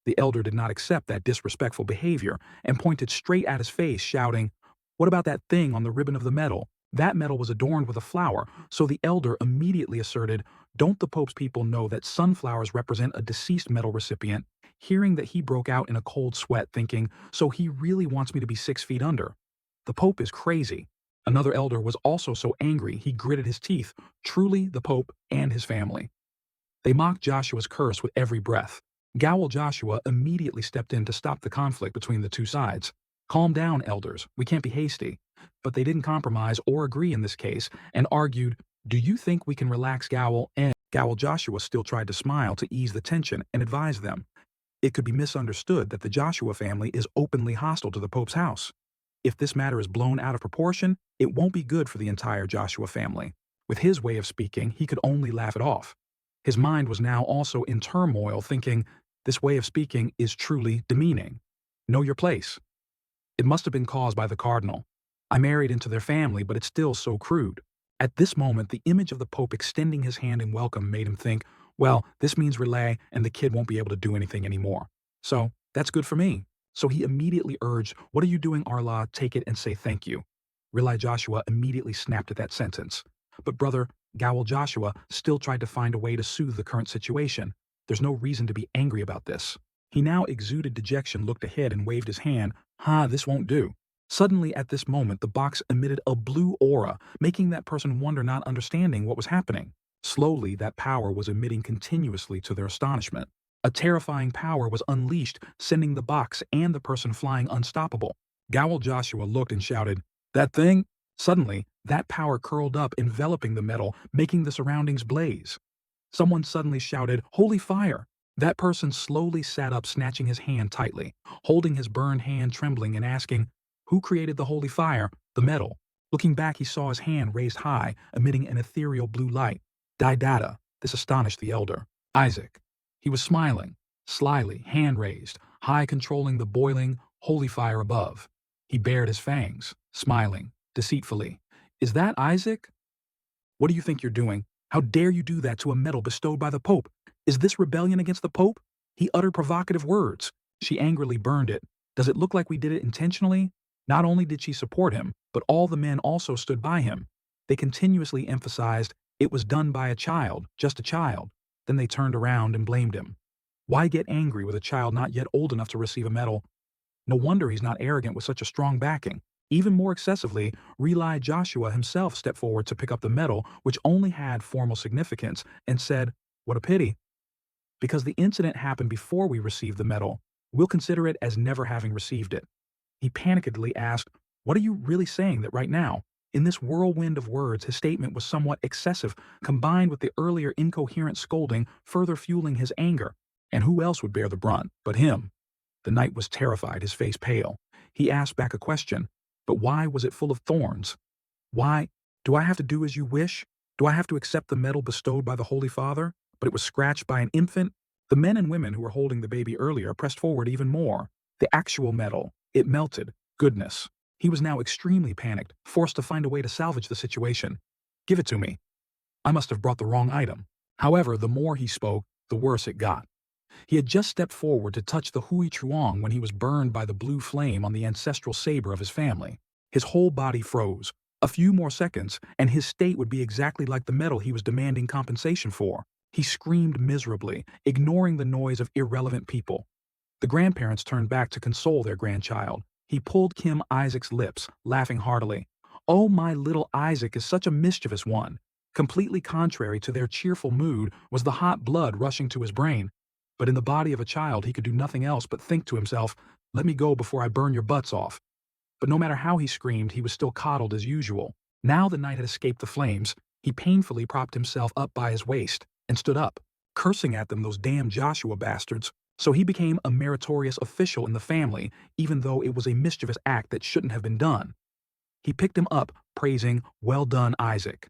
The elder did not accept that disrespectful behavior and pointed straight at his face, shouting, what about that thing on the ribbon of the medal? That medal was adorned with a flower, so the elder immediately asserted, don't the Pope's people know that sunflowers represent a deceased medal recipient? Hearing that, he broke out in a cold sweat, thinking, so he really wants me to be 6 feet under. The Pope is crazy. Another elder was also so angry he gritted his teeth, truly the Pope and his family. They mocked Joshua's curse with every breath. Gowl Joshua immediately stepped in to stop the conflict between the two sides. Calm down, elders, we can't be hasty. But they didn't compromise or agree in this case and argued, do you think we can relax Gowl? And Gowl Joshua still tried to smile to ease the tension and advise them. It could be misunderstood that the Joshua family is openly hostile to the Pope's house. If this matter is blown out of proportion, it won't be good for the entire Joshua family. With his way of speaking, he could only laugh it off. His mind was now also in turmoil, thinking, this way of speaking is truly demeaning. Know your place. It must have been caused by the cardinal. I married into their family, but it's still so crude. At this moment, the image of the Pope extending his hand in welcome made him think, well, this means relay and the kid won't be able to do anything anymore. So, that's good for me. So he immediately urged, what are you doing, Arla? Take it and say thank you. Relay Joshua immediately snapped at that sentence. But brother, Gowel Joshua still tried to find a way to soothe the current situation. There's no reason to be angry about this. He now exuded dejection, looked ahead and waved his hand. This won't do. Suddenly, at this moment, the box emitted a blue aura, making that person wonder, not understanding what was happening. Slowly, that power was emitting continuously to their astonishment. A terrifying power was unleashed, sending the box and the person flying unstoppable. Gowel Joshua looked and shouted, that thing? Suddenly, that power curled up, enveloping the metal, making the surroundings blaze. Someone suddenly shouted, holy fire! That person slowly sat up, snatching his hand tightly, holding his burned hand trembling and asking, who created the holy fire, the metal? Looking back, he saw his hand raised high, emitting an ethereal blue light. Didata. This astonished the elder. Isaac. He was smiling, slyly, hand raised, high, controlling the boiling, holy fire above. He bared his fangs, smiling, deceitfully. Is that Isaac? What do you think you're doing? How dare you do that to a medal bestowed by the Pope? Is this rebellion against the Pope? He uttered provocative words. She angrily burned it. Does it look like we did it intentionally? Not only did she support him, but all the men also stood by him. They continuously emphasized it was done by a child, just a child. Then they turned around and blamed him. Why get angry with a child not yet old enough to receive a medal? No wonder he's not arrogant with such a strong backing. Even more excessively, Relay Joshua himself stepped forward to pick up the medal, which only had formal significance, and said, what a pity. Because the incident happened before we received the medal, we'll consider it as never having received it. He panikedly asked, what are you really saying that right now? In this whirlwind of words, his statement was somewhat excessive, combined with the earlier incoherent scolding, further fueling his anger. And who else would bear the brunt but him? The knight was terrified, his face pale. He asked back a question, but why was it full of thorns? Why? Do I have to do as you wish? Do I have to accept the medal bestowed by the Holy Father? But it was scratched by an infant? The men and women who were holding the baby earlier pressed forward even more. The actual medal. It melted. Goodness. He was now extremely panicked, forced to find a way to salvage the situation. Give it to me. I must have brought the wrong item. However, the more he spoke, the worse it got. He had just stepped forward to touch the Hui Truong when he was burned by the blue flame on the ancestral saber of his family. His whole body froze. A few more seconds, and his state would be exactly like the medal he was demanding compensation for. He screamed miserably, ignoring the noise of irrelevant people. The grandparents turned back to console their grandchild. He pulled Kim Isaac's lips, laughing heartily. Oh, my little Isaac is such a mischievous one. Completely contrary to their cheerful mood was the hot blood rushing to his brain. But in the body of a child, he could do nothing else but think to himself, let me go before I burn your butts off. But no matter how he screamed, he was still coddled as usual. Now the knight had escaped the flames. He painfully propped himself up by his waist and stood up, cursing at them, those damn Joshua bastards. So he became a meritorious official in the family, even though it was a mischievous act that shouldn't have been done. He picked him up, praising, well done, Isaac.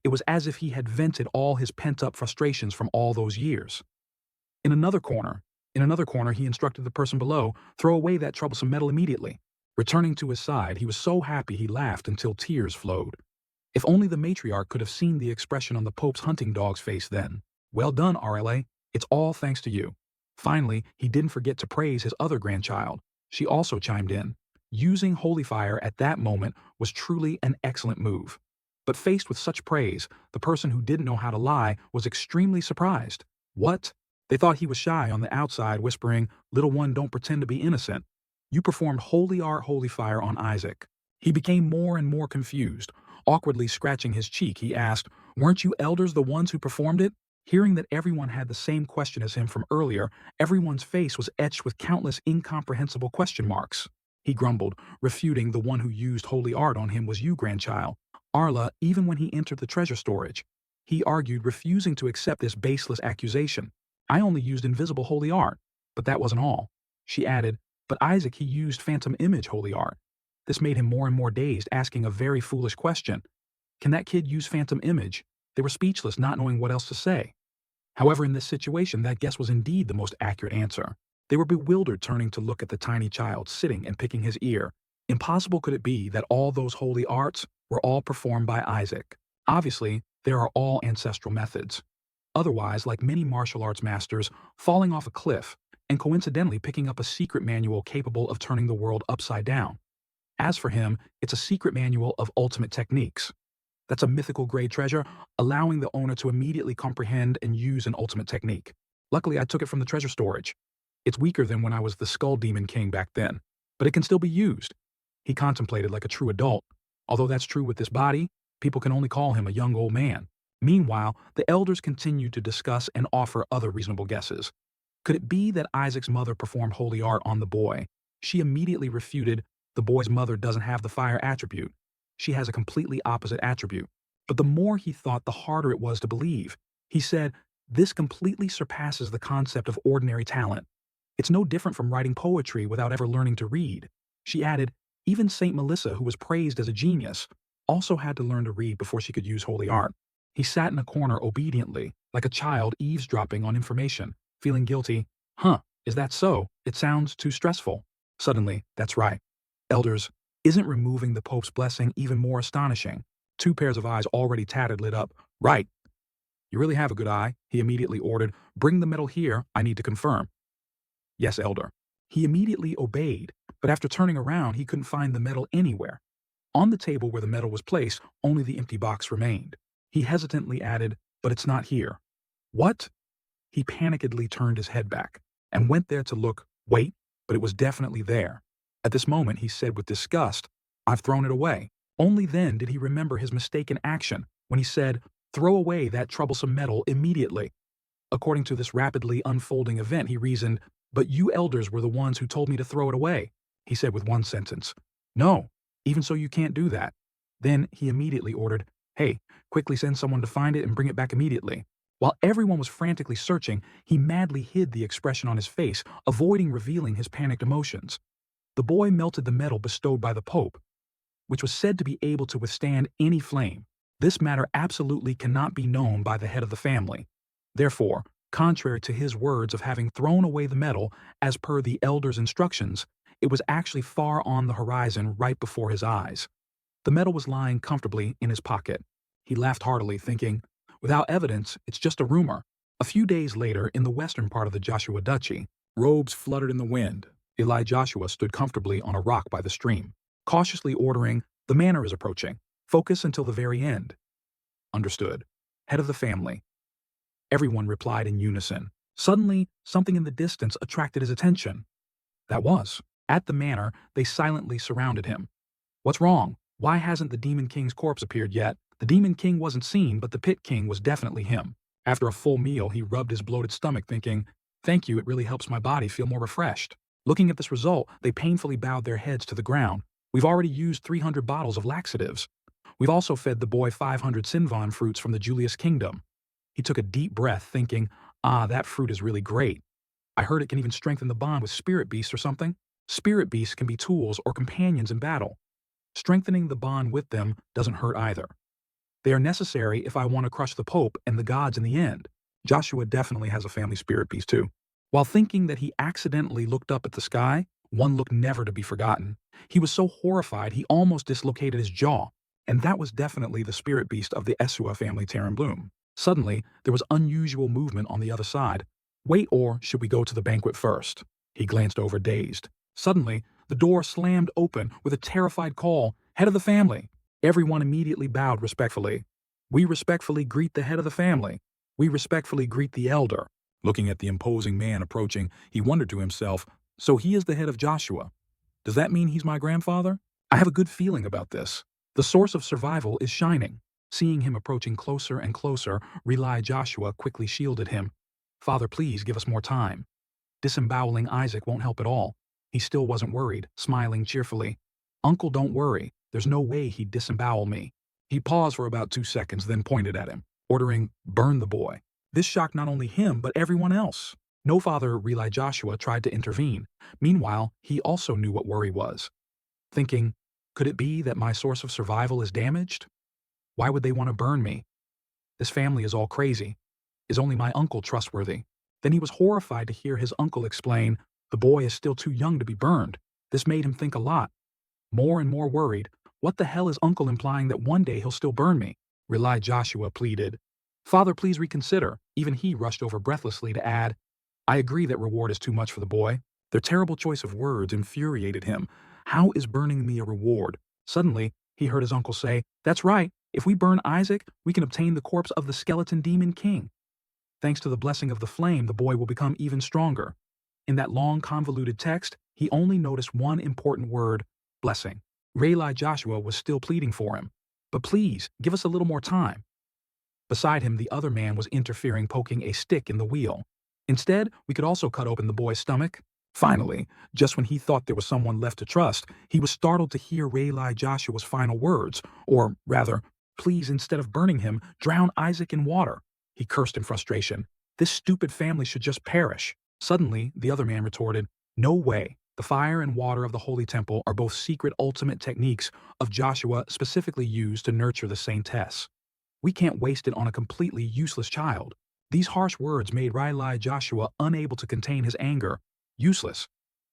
It was as if he had vented all his pent-up frustrations from all those years. In another corner, he instructed the person below, throw away that troublesome metal immediately. Returning to his side, he was so happy he laughed until tears flowed. If only the matriarch could have seen the expression on the Pope's hunting dog's face then. Well done, RLA. It's all thanks to you. Finally, he didn't forget to praise his other grandchild. She also chimed in. Using holy fire at that moment was truly an excellent move. But faced with such praise, the person who didn't know how to lie was extremely surprised. What? They thought he was shy on the outside, whispering, little one, don't pretend to be innocent. You performed holy art, holy fire on Isaac. He became more and more confused. Awkwardly scratching his cheek, he asked, weren't you elders the ones who performed it? Hearing that everyone had the same question as him from earlier, everyone's face was etched with countless incomprehensible question marks. He grumbled, refuting the one who used holy art on him was you, grandchild. Arla, even when he entered the treasure storage. He argued, refusing to accept this baseless accusation. I only used invisible holy art. But that wasn't all. She added, but Isaac, he used phantom image holy art. This made him more and more dazed, asking a very foolish question. Can that kid use phantom image? They were speechless, not knowing what else to say. However, in this situation, that guess was indeed the most accurate answer. They were bewildered, turning to look at the tiny child sitting and picking his ear. Impossible could it be that all those holy arts were all performed by Isaac? Obviously, there are all ancestral methods. Otherwise, like many martial arts masters, falling off a cliff and coincidentally picking up a secret manual capable of turning the world upside down. As for him, it's a secret manual of ultimate techniques. That's a mythical grade treasure, allowing the owner to immediately comprehend and use an ultimate technique. Luckily, I took it from the treasure storage. It's weaker than when I was the Skull Demon King back then, but it can still be used. He contemplated like a true adult. Although that's true with this body, people can only call him a young old man. Meanwhile, the elders continued to discuss and offer other reasonable guesses. Could it be that Isaac's mother performed holy art on the boy? She immediately refuted the boy's mother doesn't have the fire attribute. She has a completely opposite attribute. But the more he thought, the harder it was to believe. He said, this completely surpasses the concept of ordinary talent. It's no different from writing poetry without ever learning to read. She added, even Saint Melissa, who was praised as a genius, also had to learn to read before she could use holy art. He sat in a corner obediently, like a child eavesdropping on information, feeling guilty. Is that so? It sounds too stressful. Suddenly, that's right. Elders, isn't removing the Pope's blessing even more astonishing? Two pairs of eyes already tatted lit up. Right. You really have a good eye, he immediately ordered. Bring the medal here, I need to confirm. Yes, Elder. He immediately obeyed, but after turning around, he couldn't find the medal anywhere. On the table where the medal was placed, only the empty box remained. He hesitantly added, but it's not here. What? He panikedly turned his head back and went there to look. Wait, but it was definitely there. At this moment, he said with disgust, I've thrown it away. Only then did he remember his mistaken action when he said, throw away that troublesome medal immediately. According to this rapidly unfolding event, he reasoned, but you elders were the ones who told me to throw it away, he said with one sentence. No, even so you can't do that. Then he immediately ordered, hey, quickly send someone to find it and bring it back immediately. While everyone was frantically searching, he madly hid the expression on his face, avoiding revealing his panicked emotions. The boy melted the metal bestowed by the Pope, which was said to be able to withstand any flame. This matter absolutely cannot be known by the head of the family. Therefore, contrary to his words of having thrown away the metal as per the elder's instructions, it was actually far on the horizon right before his eyes. The metal was lying comfortably in his pocket. He laughed heartily, thinking, without evidence, it's just a rumor. A few days later, in the western part of the Joshua Duchy, robes fluttered in the wind. Eli Joshua stood comfortably on a rock by the stream, cautiously ordering, the manor is approaching. Focus until the very end. Understood. Head of the family. Everyone replied in unison. Suddenly, something in the distance attracted his attention. That was. At the manor, they silently surrounded him. What's wrong? Why hasn't the Demon King's corpse appeared yet? The Demon King wasn't seen, but the Pit King was definitely him. After a full meal, he rubbed his bloated stomach, thinking, thank you, it really helps my body feel more refreshed. Looking at this result, they painfully bowed their heads to the ground. We've already used 300 bottles of laxatives. We've also fed the boy 500 Sinvan fruits from the Julius Kingdom. He took a deep breath, thinking, that fruit is really great. I heard it can even strengthen the bond with spirit beasts or something. Spirit beasts can be tools or companions in battle. Strengthening the bond with them doesn't hurt either. They are necessary if I want to crush the Pope and the gods in the end. Joshua definitely has a family spirit beast too. While thinking that he accidentally looked up at the sky, one look never to be forgotten, he was so horrified he almost dislocated his jaw, and that was definitely the spirit beast of the Asura family Terran Bloom. Suddenly, there was unusual movement on the other side. Wait, or should we go to the banquet first? He glanced over, dazed. Suddenly, the door slammed open with a terrified call, head of the family. Everyone immediately bowed respectfully. We respectfully greet the head of the family. We respectfully greet the elder. Looking at the imposing man approaching, he wondered to himself, so he is the head of Joshua. Does that mean he's my grandfather? I have a good feeling about this. The source of survival is shining. Seeing him approaching closer and closer, Relai Joshua quickly shielded him. Father, please give us more time. Disemboweling Isaac won't help at all. He still wasn't worried, smiling cheerfully. Uncle, don't worry. There's no way he'd disembowel me. He paused for about 2 seconds, then pointed at him, ordering, burn the boy. This shocked not only him, but everyone else. No father, Relai Joshua, tried to intervene. Meanwhile, he also knew what worry was. Thinking, Could it be that my source of survival is damaged? Why would they want to burn me? This family is all crazy. Is only my uncle trustworthy? Then he was horrified to hear his uncle explain, the boy is still too young to be burned. This made him think a lot. More and more worried, what the hell is uncle implying that one day he'll still burn me? Rely Joshua pleaded. Father, please reconsider. Even he rushed over breathlessly to add, I agree that reward is too much for the boy. Their terrible choice of words infuriated him. How is burning me a reward? Suddenly, he heard his uncle say, that's right. If we burn Isaac, we can obtain the corpse of the skeleton demon king. Thanks to the blessing of the flame, the boy will become even stronger. In that long, convoluted text, he only noticed one important word, blessing. Rayli Joshua was still pleading for him. But please, give us a little more time. Beside him, the other man was interfering, poking a stick in the wheel. Instead, we could also cut open the boy's stomach. Finally, just when he thought there was someone left to trust, he was startled to hear Rayli Joshua's final words, or rather, please, instead of burning him, drown Isaac in water. He cursed in frustration. This stupid family should just perish. Suddenly, the other man retorted, no way. The fire and water of the Holy Temple are both secret ultimate techniques of Joshua specifically used to nurture the saintess. We can't waste it on a completely useless child. These harsh words made Rayli Joshua unable to contain his anger. Useless.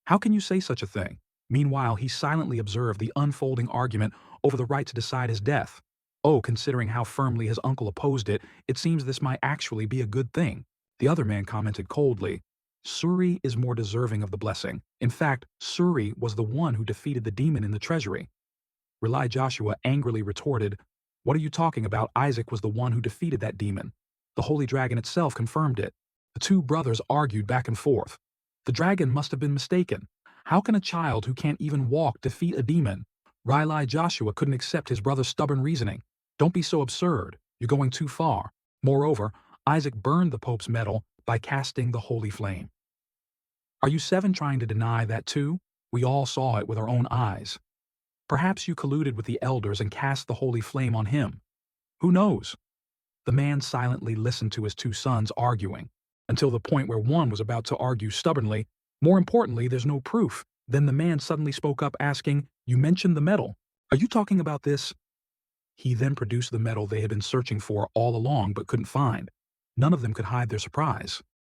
How can you say such a thing? Meanwhile, he silently observed the unfolding argument over the right to decide his death. Oh, considering how firmly his uncle opposed it, it seems this might actually be a good thing. The other man commented coldly, Suri is more deserving of the blessing. In fact, Suri was the one who defeated the demon in the treasury. Rayli Joshua angrily retorted, what are you talking about? Isaac was the one who defeated that demon. The holy dragon itself confirmed it. The two brothers argued back and forth. The dragon must have been mistaken. How can a child who can't even walk defeat a demon? Rayli Joshua couldn't accept his brother's stubborn reasoning. Don't be so absurd. You're going too far. Moreover, Isaac burned the Pope's medal by casting the holy flame. Are you seven trying to deny that too? We all saw it with our own eyes. Perhaps you colluded with the elders and cast the holy flame on him. Who knows? The man silently listened to his two sons arguing, until the point where one was about to argue stubbornly, more importantly, there's no proof. Then the man suddenly spoke up asking, you mentioned the medal. Are you talking about this? He then produced the medal they had been searching for all along but couldn't find. None of them could hide their surprise.